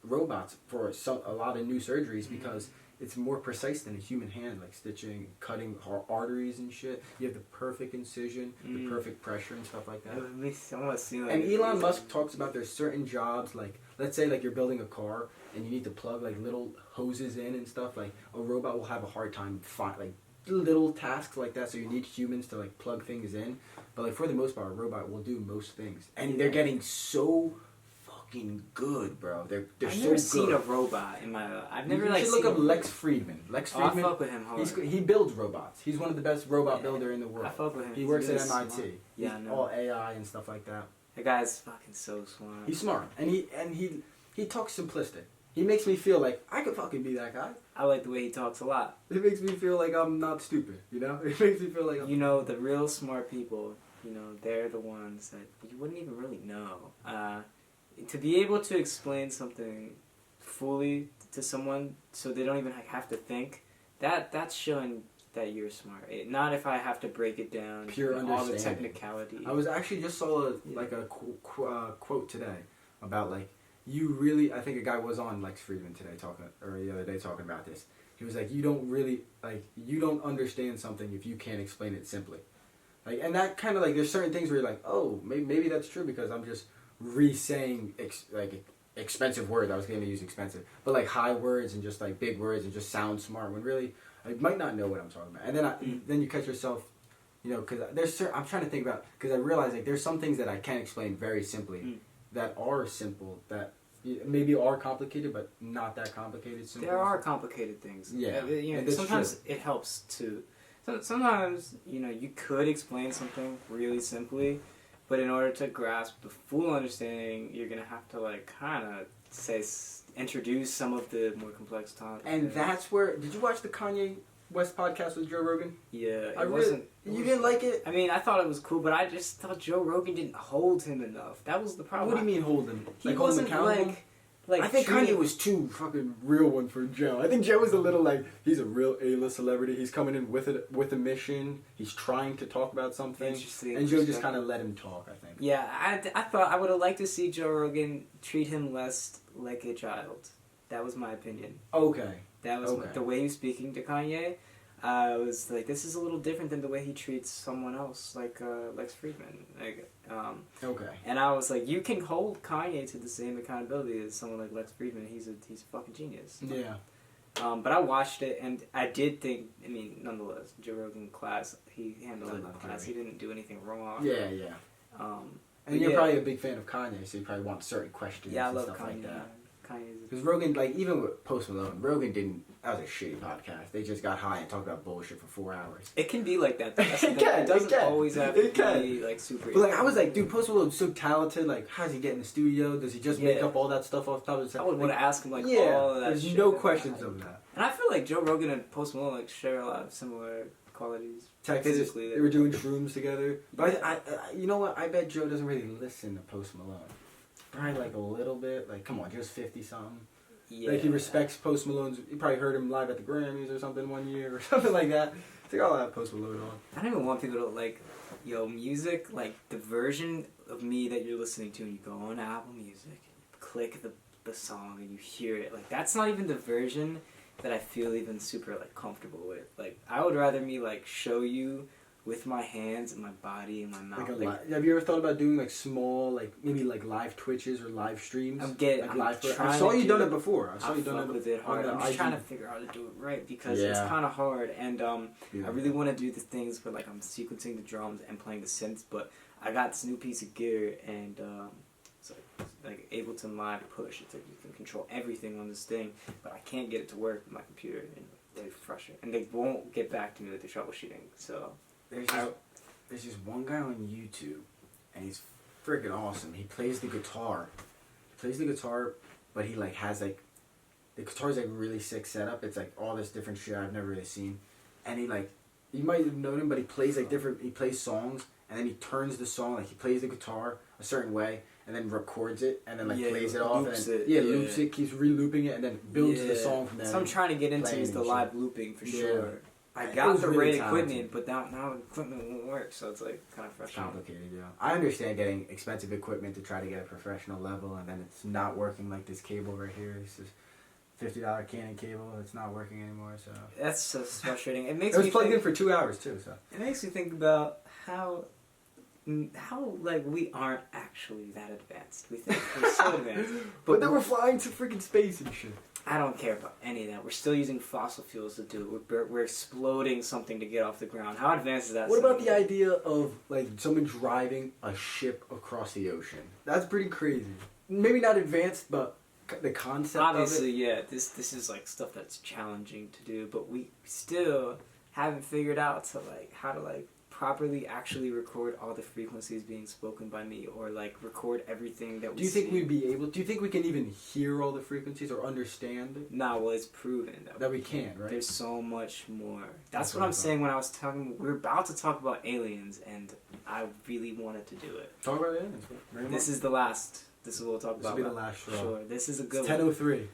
robots for a lot of new surgeries because it's more precise than a human hand, like stitching, cutting arteries and shit. You have the perfect incision, the perfect pressure and stuff like that. And Elon Musk talks about there's certain jobs, like let's say like you're building a car and you need to plug like little hoses in and stuff. Like a robot will have a hard time like little tasks like that. So you need humans to like plug things in. But like for the most part, a robot will do most things, and they're getting so fucking good, bro. They're I've so never good. seen a robot in my life. I've never You like should look seen up a- Lex Friedman. Lex Oh, I Friedman. fuck with him hard. He builds robots. He's one of the best robot Yeah. builder in the world. I fuck with him. He He's works really at MIT. smart. Yeah, I He's know. all AI and stuff like that. That guy's fucking so smart. He's smart, and he talks simplistic. He makes me feel like I could fucking be that guy. I like the way he talks a lot. It makes me feel like I'm not stupid. You know, it makes me feel like I'm, You know, the real smart people, you know, they're the ones that you wouldn't even really know. To be able to explain something fully to someone so they don't even have to think, that's showing that you're smart. Not if I have to break it down, Pure all the understanding. technicality. I was actually just saw a quote today about like, you really, I think a guy was on Lex Friedman today the other day talking about this. He was like, you don't understand something if you can't explain it simply. Like, and that kind of like, there's certain things where you're like, oh, maybe that's true because I'm just re-saying expensive words. I was going to use expensive, but like high words and just like big words and just sound smart when really I might not know what I'm talking about. And then then you catch yourself, you know, because I'm trying to think about, because I realize like there's some things that I can't explain very simply that are simple, that maybe are complicated, but not that complicated. Simple. There are complicated things. Yeah. You know, sometimes it helps to. Sometimes, you know, you could explain something really simply, but in order to grasp the full understanding, you're gonna have to like kind of introduce some of the more complex topics. And that's where, did you watch the Kanye West podcast with Joe Rogan? Yeah, You didn't like it? I mean, I thought it was cool, but I just thought Joe Rogan didn't hold him enough. That was the problem. What do you mean hold him? He like hold him wasn't accountable? like I think treating- Kanye was too fucking real one for Joe. I think Joe was a little like, he's a real A-list celebrity. He's coming in with a mission. He's trying to talk about something. Interesting. And Joe just kind of let him talk, I think. Yeah, I thought I would have liked to see Joe Rogan treat him less like a child. That was my opinion. Okay. That was Okay. the way he was speaking to Kanye. Was like, this is a little different than the way he treats someone else, like Lex Friedman. Okay. And I was like, you can hold Kanye to the same accountability as someone like Lex Friedman. He's a fucking genius. Yeah. But I watched it, and I did think, I mean, nonetheless, Joe Rogan class, he handled it in class. He didn't do anything wrong. Yeah, yeah. Um, And you're probably a big fan of Kanye, so you probably want certain questions yeah, I and love stuff Kanye. like that. Kanye's Because Rogan, like, even with Post Malone, Rogan didn't, that was a shitty podcast. They just got high and talked about bullshit for 4 hours. It can be like that. That's the It thing. can, It doesn't it can. always have It to can. be like super. But like, I was like, dude, Post Malone's so talented. Like, how does he get in the studio? Does he just make Yeah. up all that stuff off the top of his head? I would want to ask him like yeah, all of that. there's shit no that questions happened. of that. And I feel like Joe Rogan and Post Malone like share a lot of similar qualities. Texas, Physically, they were doing shrooms together. But I, you know what? I bet Joe doesn't really listen to Post Malone. Probably like a little bit. Like, come on, Joe's 50 something. Yeah. Like he respects Post Malone's. You probably heard him live at the Grammys or something one year or something like that. It's like, I'll have Post Malone on. I don't even want people to like, music, like the version of me that you're listening to, and you go on Apple Music, click the song, and you hear it. Like, that's not even the version that I feel even super like comfortable with. Like, I would rather me like show you with my hands and my body and my mouth. Have you ever thought about doing like small, like maybe like live Twitches or live streams? I'm live. trying I saw to you do done it. it before. I saw I you done fuck it with it hard. on I'm the just IG. trying to figure out how to do it right because it's kind of hard. And I really want to do the things where like I'm sequencing the drums and playing the synths, but I got this new piece of gear and it's like Ableton Live Push. It's like you can control everything on this thing, but I can't get it to work with my computer, and it's really frustrating. And they won't get back to me with the troubleshooting. So There's just one guy on YouTube, and he's freaking awesome. He plays the guitar. But he like has like, the guitar's like really sick setup. It's like all this different shit I've never really seen. And he like, you might have known him, but he plays like he plays songs, and then he turns the song, like he plays the guitar a certain way, and then records it, and then like plays it off, loops and then, it. loops it, keeps re-looping it, and then builds the song from there. So I'm trying to get into playing is the and live shit. looping for Yeah. sure. I It got was the really right talented. equipment, but now the equipment won't work, so it's like kind of frustrating. Complicated, yeah. I understand getting expensive equipment to try to get a professional level, and then it's not working, like this cable right here. This is $50 Canon cable. It's not working anymore, so. That's so frustrating. It It makes was me plugged think, in for 2 hours too, so. It makes me think about how like we aren't actually that advanced. We think we're so advanced, But then we're flying to freaking space and shit. I don't care about any of that. We're still using fossil fuels to do it. We're exploding something to get off the ground. How advanced is that? What about the something? idea of like someone driving a ship across the ocean? That's pretty crazy. Maybe not advanced, but the concept Obviously, of it. yeah. This is like stuff that's challenging to do, but we still haven't figured out to like how to like properly actually record all the frequencies being spoken by me, or like record everything that we Do you think see. we'd be able? Do you think we can even hear all the frequencies or understand it? Nah, well, it's proven That we can, right? There's so much more. That's That's what what I I'm thought. saying when I was talking. We're about to talk about aliens, and I really wanted to do it. Talk about aliens. This is the last. This is what we'll talk This about. will be the last straw. Sure. This is a good It's one. 10:03.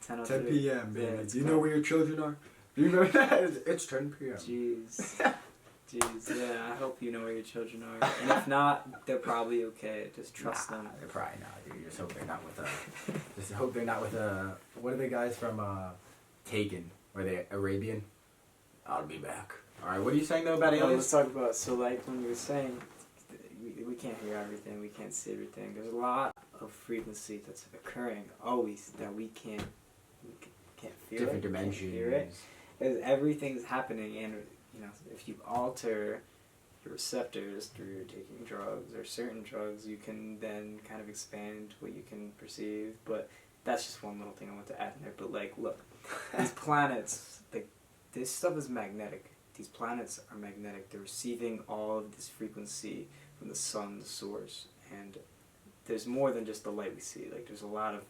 10:03. 10 p.m. baby. Yeah, Do you know where your children are? Do you know that? It's 10 p.m. Jeez. Jeez, yeah, I hope you know where your children are. And if not, they're probably okay. Just trust them. They're probably not, dude. Just hope they're not with just hope they're not with what are the guys from Taken? Were they Arabian? I'll be back. Alright, what are you saying though about Let's aliens? talk about, so like when you were saying, we can't hear everything, we can't see everything. There's a lot of frequency that's occurring always that we can't feel Different it, dimensions. can't hear it. Because everything's happening, and you know, if you alter your receptors through taking drugs or certain drugs, you can then kind of expand what you can perceive. But that's just one little thing I want to add in there. But like, look, these planets, like, this stuff is magnetic. These planets are magnetic. They're receiving all of this frequency from the sun, the source, and there's more than just the light we see. Like, there's a lot of,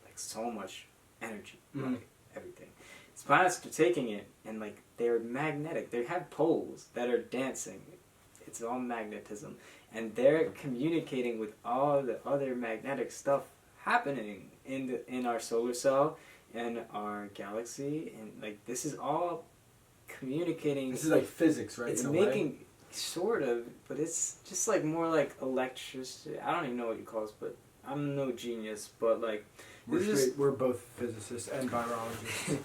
like, so much energy, like everything. These planets are taking it, and like, they're magnetic. They have poles that are dancing. It's all magnetism, and they're communicating with all the other magnetic stuff happening in our solar cell and our galaxy, and like, this is all communicating. This is like physics, right? It's in a making way? sort of, but it's just like more like electricity. I don't even know what you call this, but I'm no genius. But like, We're both physicists and virologists.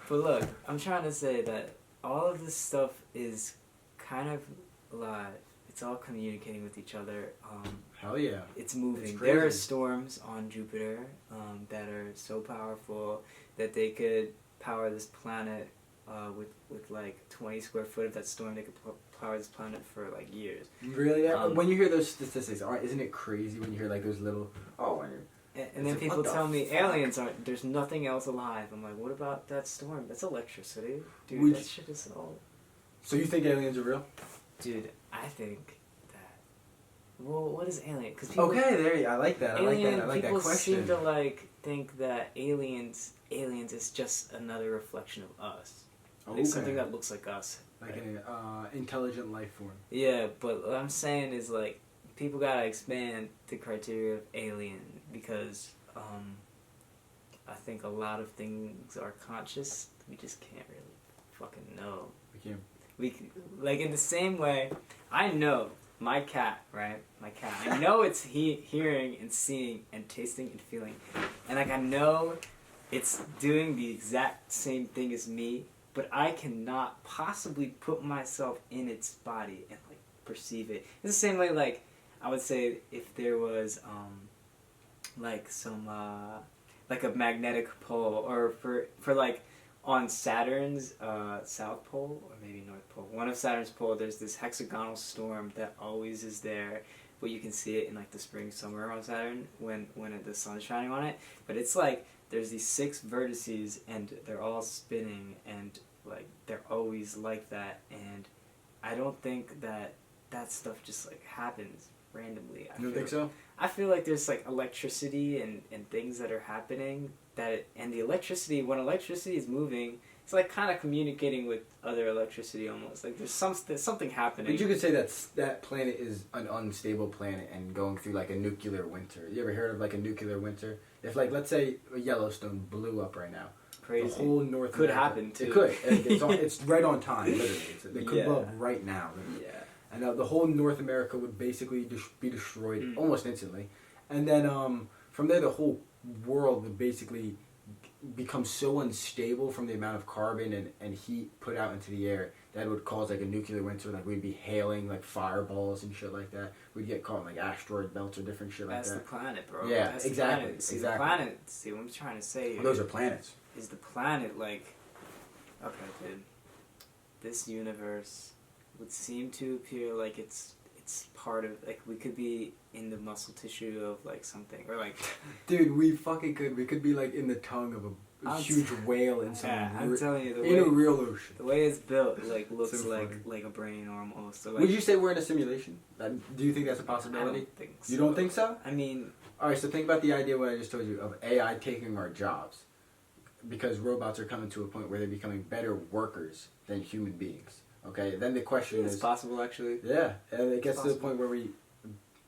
but look, I'm trying to say that all of this stuff is kind of alive. It's all communicating with each other. Hell yeah. It's moving. It's There are crazy. storms on Jupiter that are so powerful that they could power this planet with like 20 square foot of that storm. They could power this planet for like years. Really? When you hear those statistics, isn't it crazy when you hear like those little And then It's like, people what the tell me fuck? aliens aren't. There's nothing else alive. I'm like, what about that storm? That's electricity, dude. Would that you- shit is all. So you think aliens are real? Dude, I think that. Well, what is alien? Because people. Okay, there you I like that. I like that. I like that people question. seem to like think that aliens is just another reflection of us. Like something that looks like us. like an intelligent life form. Yeah, but what I'm saying is like people gotta expand the criteria of alien because I think a lot of things are conscious. We just can't really fucking know. Like in the same way, I know my cat, right? My cat. I know it's hearing and seeing and tasting and feeling, and like I know it's doing the exact same thing as me, but I cannot possibly put myself in its body and like perceive it. It's the same way, like I would say if there was like some like a magnetic pole, or for like on Saturn's south pole, or maybe north pole, one of Saturn's pole, there's this hexagonal storm that always is there, but you can see it in like the spring, summer on Saturn when the sun's shining on it. But it's like there's these 6 vertices and they're all spinning, and like they're always like that. And I don't think that stuff just like happens randomly. You don't think so? I feel like there's like electricity and things that are happening and the electricity, when electricity is moving, it's like kind of communicating with other electricity almost. Like there's something happening. But you could say that planet is an unstable planet and going through like a nuclear winter. You ever heard of like a nuclear winter? If like let's say Yellowstone blew up right now, Crazy. the whole North Could America, happen, too. It could. It's right on time. Literally, it could blow up Yeah. right now. Literally. Yeah. And the whole North America would basically be destroyed almost instantly. And then from there, the whole world would basically become so unstable from the amount of carbon and heat put out into the air that would cause like a nuclear winter. Like we'd be hailing like fireballs and shit like that. We'd get caught in like asteroid belts or different shit That's like the that. planet, bro. Yeah, That's the exactly, planet. See, exactly. the planet. See, what I'm trying to say here Those are planets. is the planet like, okay, dude, this universe would seem to appear like it's part of, like, we could be in the muscle tissue of like something, or like Dude, we fucking could. We could be like in the tongue of a I'm huge whale in some yeah, I'm telling you, in a real ocean. the way it's built, it like looks So like funny. a brain almost. So, like, Would you say we're in a simulation? Do you think that's a I possibility? don't think so. You don't think so? I mean, Alright, so think about the idea what I just told you of AI taking our jobs. Because robots are coming to a point where they're becoming better workers than human beings. Okay, then the question it's is... possible actually. Yeah, and it gets to the possible. point where we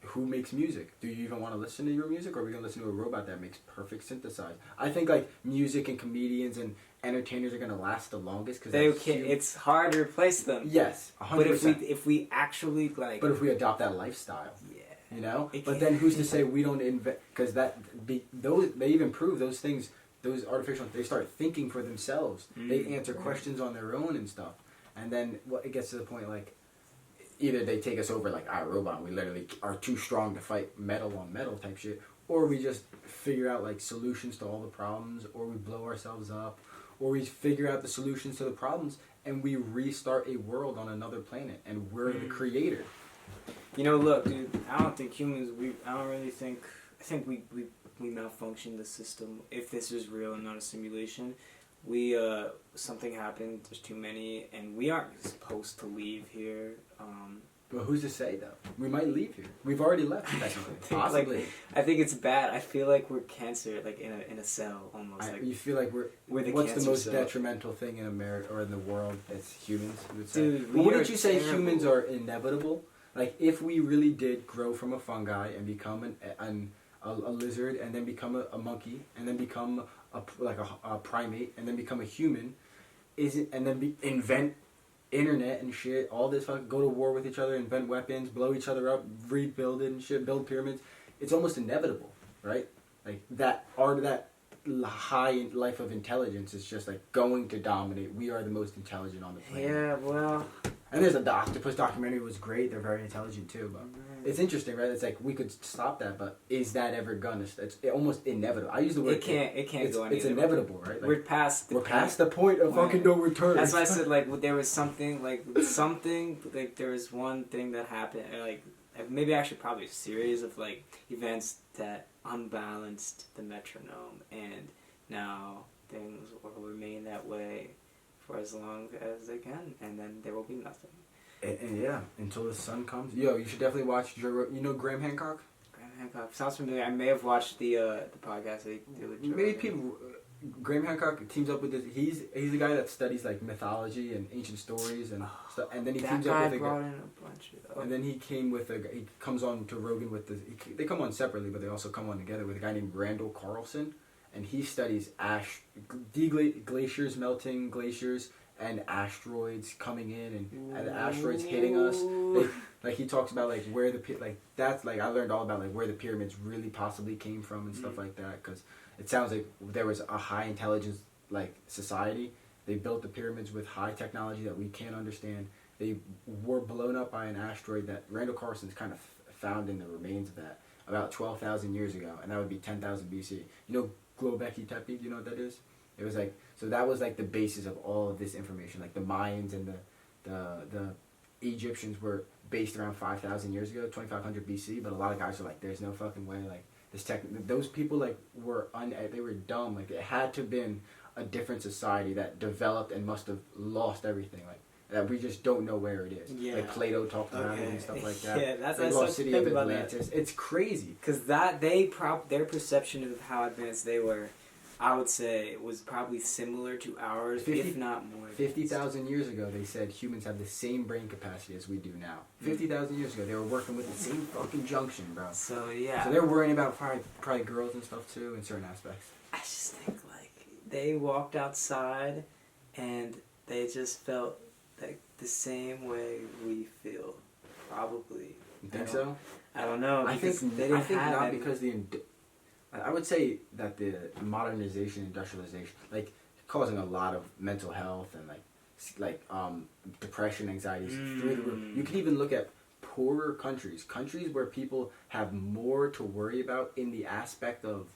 who makes music? Do you even want to listen to your music, or are we gonna listen to a robot that makes perfect synthesized? I think like music and comedians and entertainers are gonna last the longest because It's hard to replace them. Yes, 100%. But if we actually like, but if we adopt that lifestyle, yeah, you know. It But can- then who's to say we don't invent? Because those they even prove those things. Those artificial, they start thinking for themselves. They answer questions on their own and stuff. And then it gets to the point like, either they take us over like iRobot, and we literally are too strong to fight metal on metal type shit, or we just figure out like solutions to all the problems, or we blow ourselves up, or we figure out the solutions to the problems and we restart a world on another planet, and we're the creator. You know, look, dude. I don't think humans. I don't really think. I think we malfunction the system. If this is real and not a simulation, something happened. There's too many, and we aren't supposed to leave here. But who's to say though? We might leave here. We've already left. Technically, possibly. I think it's bad. I feel like we're cancer, like in a cell almost. You feel like we're the what's the cancer most cell. detrimental thing in America or in the world? It's humans. You would say. Dude, Well, we wouldn't are you say terrible. humans are inevitable? Like if we really did grow from a fungi and become a lizard, and then become a monkey, and then become a primate, and then become a human, and then invent internet and shit, all this go to war with each other, invent weapons, blow each other up, rebuild it and shit, build pyramids. It's almost inevitable, right? Like that high life of intelligence is just like going to dominate. We are the most intelligent on the planet. Yeah, well. And there's the octopus documentary was great. They're very intelligent too, but it's interesting, right? It's like we could stop that, but is that ever gonna? It's almost inevitable. I use the word. It can't go any It's other way. inevitable, right? Like, We're past the point of Right. fucking no return. That's why I said like there was something like there was one thing that happened, or, like maybe actually probably a series of like events that unbalanced the metronome, and now things will remain that way for as long as they can, and then there will be nothing. And yeah, until the sun comes. Yo, you should definitely watch. You know Graham Hancock? Graham Hancock sounds familiar. I may have watched the podcast they do with Joe Maybe Rogan. people. Graham Hancock teams up with this. He's the guy that studies like mythology and ancient stories and stuff. And then he That teams guy up with a brought guy. in a bunch of. And then he came with he comes on to Rogan with they come on separately, but they also come on together with a guy named Randall Carlson, and he studies glaciers, melting glaciers, and asteroids coming in, and the asteroids hitting us. Like he talks about like where that's like I learned all about like where the pyramids really possibly came from and stuff like that, because it sounds like there was a high intelligence like society. They built the pyramids with high technology that we can't understand. They were blown up by an asteroid that Randall Carson's kind of found in the remains of that about 12,000 years ago, and that would be 10,000 BC. You know Göbekli Tepe? Do you know what that is? It was like, so that was like the basis of all of this information. Like the Mayans and the Egyptians were based around 5,000 years ago, 2,500 BC. But a lot of guys are like, there's no fucking way. Like those people like they were dumb. Like it had to have been a different society that developed and must have lost everything. Like that we just don't know where it is. Yeah. Like Plato talked about it and stuff like that. Yeah, that's the I lost city of about that. Atlantis. It's crazy. Because their perception of how advanced they were, I would say, was probably similar to ours, if not more. 50,000 years ago, they said humans have the same brain capacity as we do now. 50,000 years ago, they were working with the same fucking junction, bro. So yeah. So they're worrying about probably girls and stuff too in certain aspects. I just think like they walked outside, and they just felt like the same way we feel, probably. You think so? I don't know. I because think they didn't have not any- because I would say that the modernization, industrialization, like causing a lot of mental health and like depression, anxiety through the roof. You can even look at poorer countries where people have more to worry about in the aspect of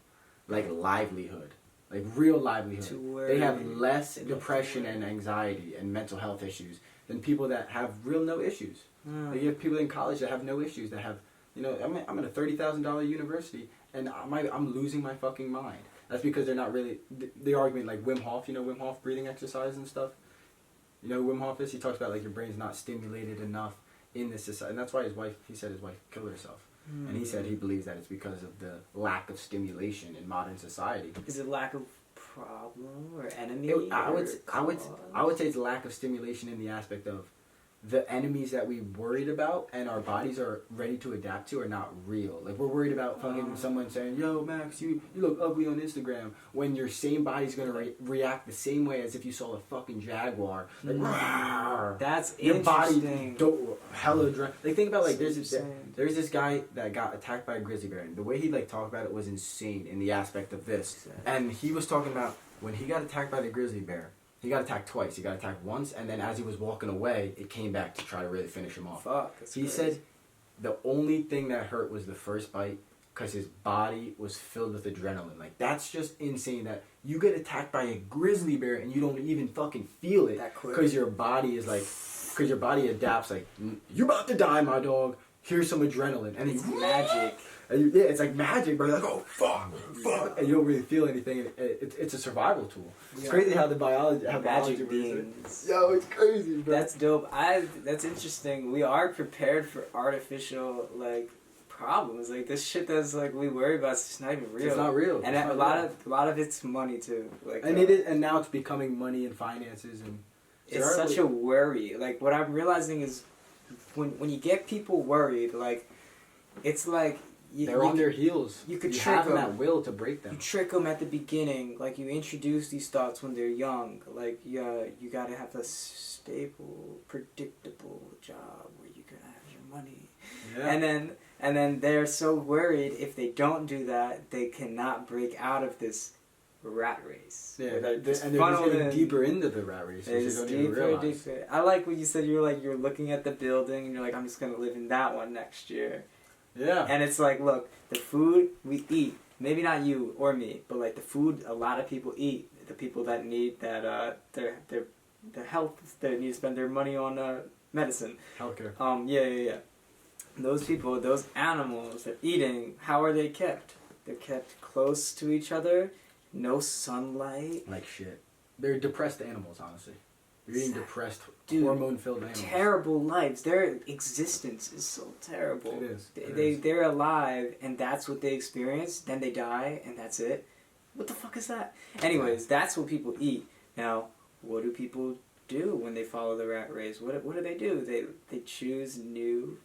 like livelihood, like real livelihood. They have less depression and anxiety and mental health issues than people that have no issues. Like you have people in college that have no issues, that have, I'm at a $30,000 university and I'm losing my fucking mind. That's because they're not really, the argument like Wim Hof, Wim Hof breathing exercise and stuff. You know who Wim Hof is? He talks about like your brain's not stimulated enough in this society. And that's why he said his wife killed herself. And he said he believes that it's because of the lack of stimulation in modern society. Is it lack of problem or enemy? I would say it's lack of stimulation in the aspect of the enemies that we worried about and our bodies are ready to adapt to are not real. Like, we're worried about fucking someone saying, yo, Max, you look ugly on Instagram, when your same body's going to react the same way as if you saw a fucking jaguar. Like, rawr. That's your body interesting. hella drunk. Like, think about, like, there's this guy that got attacked by a grizzly bear, and the way he, like, talked about it was insane in the aspect of this. And he was talking about when he got attacked by the grizzly bear, he got attacked twice. He got attacked once, and then as he was walking away, it came back to try to really finish him off. Fuck. He said the only thing that hurt was the first bite because his body was filled with adrenaline. Like, that's just insane that you get attacked by a grizzly bear and you don't even fucking feel it because your body is like, because your body adapts like, you're about to die, my dog. Here's some adrenaline. And it's magic. And yeah, it's like magic, but you're like, oh, fuck, and you don't really feel anything. It's a survival tool. It's crazy how the biology, how magic beings. Yo, it's crazy, bro. That's dope. That's interesting. We are prepared for artificial, like, problems. Like, this shit that's, like, we worry about, it's just not even real. It's not real. And a lot of it's money, too. Like, and it is, and now it's becoming money and finances, and it's such a worry. Like, what I'm realizing is when you get people worried, like, it's like, they're on their heels. You could you trick have them. that will to break them. You trick them at the beginning. Like, you introduce these thoughts when they're young. Like, you gotta have a stable, predictable job where you can have your money. Yeah. And then they're so worried if they don't do that, they cannot break out of this rat race. Yeah, and they're just getting deeper into the rat race. It's deeper. I like what you said. You're looking at the building and you're like, I'm just gonna live in that one next year. Yeah. And it's like, look, the food we eat, maybe not you or me, but like the food a lot of people eat, the people that need that their health, they need to spend their money on medicine. Healthcare. Yeah. Those people, those animals they're eating, how are they kept? They're kept close to each other, no sunlight. Like shit. They're depressed animals, honestly. You're eating depressed, hormone-filled animals. Terrible lives. Their existence is so terrible. It is. They're alive, and that's what they experience. Then they die, and that's it. What the fuck is that? Anyways, that's what people eat. Now, what do people do when they follow the rat race? What do? They choose new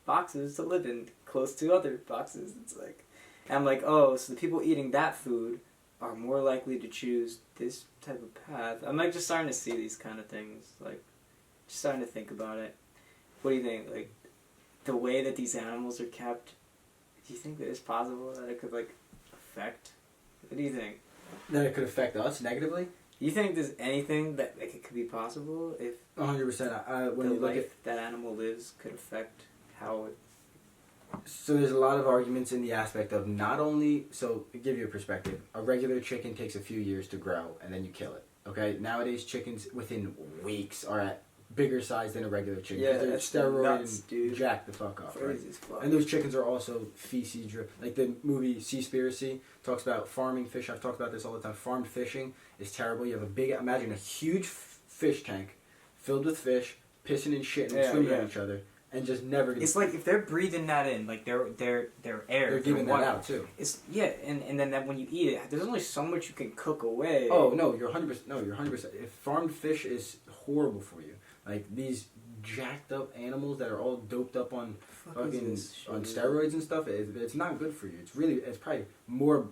boxes to live in, close to other boxes. It's like, and I'm like, oh, so the people eating that food are more likely to choose this type of path. I'm like just starting to see these kind of things, like just starting to think about it. What do you think? Like the way that these animals are kept, do you think that it's possible that it could like affect? What do you think? That it could affect us negatively? Do you think there's anything that like, it could be possible if 100%. When the you look life that animal lives could affect how it? So there's a lot of arguments in the aspect of not only, so to give you a perspective, a regular chicken takes a few years to grow and then you kill it. Okay, nowadays chickens within weeks are at bigger size than a regular chicken. Yeah, they're that's steroid nuts, and dude. jack the fuck up. Right? Fuck. And those chickens are also feces driven. Like the movie Seaspiracy talks about farming fish. I've talked about this all the time. Farmed fishing is terrible. You have imagine a huge fish tank filled with fish, pissing and shitting and swimming at each other. And just never. It's like if they're breathing that in, like their air. They're giving that out too. It's and then that when you eat it, there's only so much you can cook away. Oh no, you're 100%. No, you're 100%. If farmed fish is horrible for you, like these jacked up animals that are all doped up on fucking on steroids and stuff, it's not good for you. It's probably more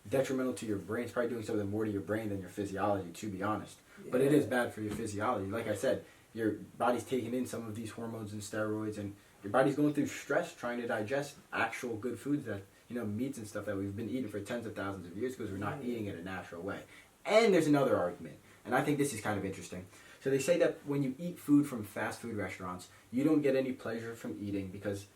detrimental to your brain. It's probably doing something more to your brain than your physiology, to be honest. Yeah. But it is bad for your physiology. Like I said. Your body's taking in some of these hormones and steroids, and your body's going through stress trying to digest actual good foods that, meats and stuff that we've been eating for tens of thousands of years because we're not eating it a natural way. And there's another argument, and I think this is kind of interesting. So they say that when you eat food from fast food restaurants, you don't get any pleasure from eating because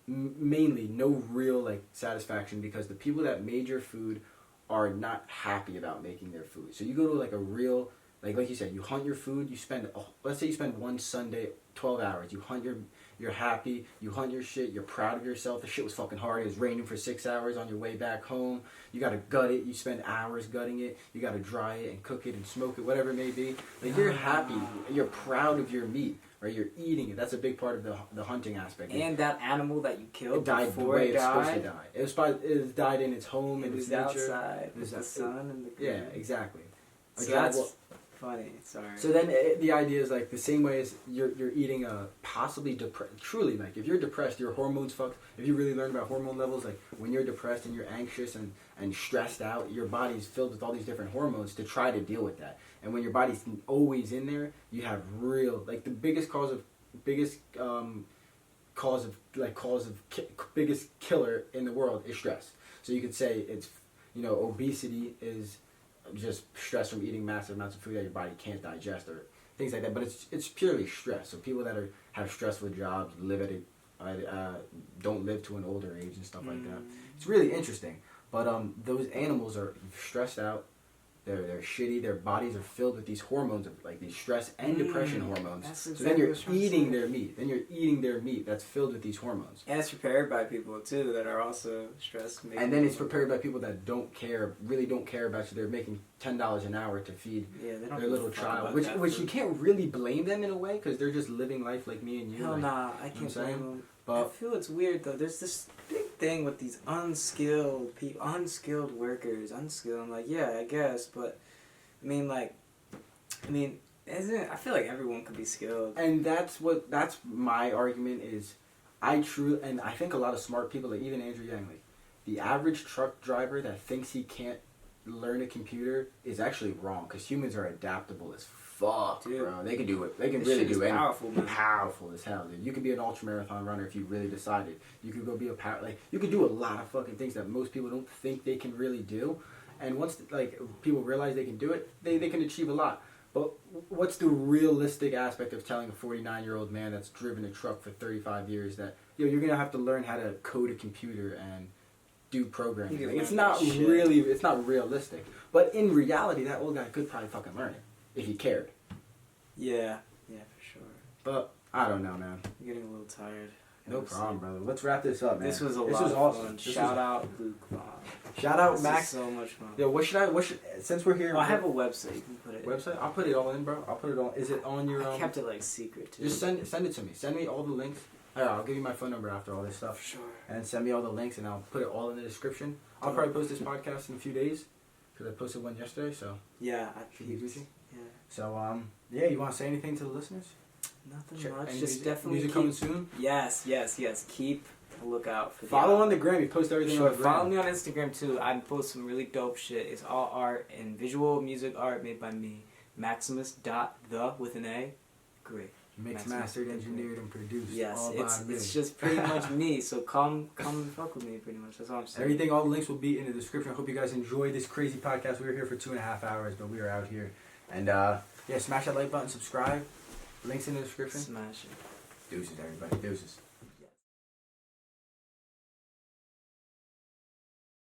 mainly no real satisfaction because the people that made your food are not happy about making their food. So you go to a real... Like you said, you hunt your food, you spend, let's say you spend one Sunday, 12 hours, you hunt you're happy, you hunt your shit, you're proud of yourself, the shit was fucking hard, it was raining for 6 hours on your way back home, you gotta gut it, you spend hours gutting it, you gotta dry it and cook it and smoke it, whatever it may be. Like you're happy, you're proud of your meat, right? You're eating it, that's a big part of the hunting aspect. And that animal that you killed it died before the way it it's died, supposed to die. It died in its home, it in was its nature. Outside, with the sun and the yeah, exactly. So that's funny. Sorry. So then the idea is like the same way as you're eating a possibly depressed. Truly, like if you're depressed, your hormones fucked. If you really learn about hormone levels, like when you're depressed and you're anxious and stressed out, your body's filled with all these different hormones to try to deal with that. And when your body's always in there, you have real like the biggest biggest killer in the world is stress. So you could say it's obesity is just stress from eating massive amounts of food that your body can't digest or things like that. But it's purely stress. So people that have stressful jobs live don't live to an older age and stuff like that. It's really interesting. But those animals are stressed out. They're shitty. Their bodies are filled with these hormones of like these stress and depression hormones. Exactly so then you're eating their meat. Then you're eating their meat that's filled with these hormones. And it's prepared by people too that are also stressed. And then it's prepared by people that really don't care about you. They're making $10 an hour to feed their little child, which you can't really blame them in a way because they're just living life like me and you. Hell nah, I can't blame them. But I feel it's weird though. There's this big thing with these unskilled people, unskilled workers, unskilled. I'm like, yeah, I guess, but I mean, isn't it, I feel like everyone could be skilled. And that's my argument is, I think a lot of smart people, like even Andrew Yang, like the average truck driver that thinks he can't learn a computer is actually wrong because humans are adaptable as fuck, dude. Bro. They can do it. They can really do anything. Powerful, man. Powerful as hell, dude. You could be an ultramarathon runner if you really decided. You could go be you could do a lot of fucking things that most people don't think they can really do. And once people realize they can do it, they can achieve a lot. But what's the realistic aspect of telling a 49-year-old man that's driven a truck for 35 years that you're gonna have to learn how to code a computer and do programming? It's not realistic. But in reality, that old guy could probably fucking learn it if he cared. Yeah, for sure. But I don't know, man. I'm getting a little tired. No problem, brother. Let's wrap this up, man. This was awesome. Shout out Luke Bob. Shout out Max. So much fun. Yo, since we're here, I have a website. You can put it. Website? I'll put it all in, bro. I'll put it on. Is it on your? I kept it secret too. Just send it to me. Send me all the links. I'll give you my phone number after all this stuff. Sure. And send me all the links, and I'll put it all in the description. I'll probably post this podcast in a few days because I posted one yesterday. So yeah, should be easy. Yeah. So you want to say anything to the listeners? Nothing much. Just music, definitely music coming soon. Yes. Keep a lookout for. Follow on the gram. You post everything on the gram. Follow me on Instagram too. I post some really dope shit. It's all art and visual music art made by me. Maximus.the with an A. Great. Mixed, mastered, engineered, and produced. Yes, all it's just pretty much me. So come and fuck with me, pretty much. That's all I'm saying. Everything, all the links will be in the description. I hope you guys enjoyed this crazy podcast. We were here for 2.5 hours, but we are out here. And smash that like button, subscribe. Links in the description. Smash it. Deuces, everybody. Deuces.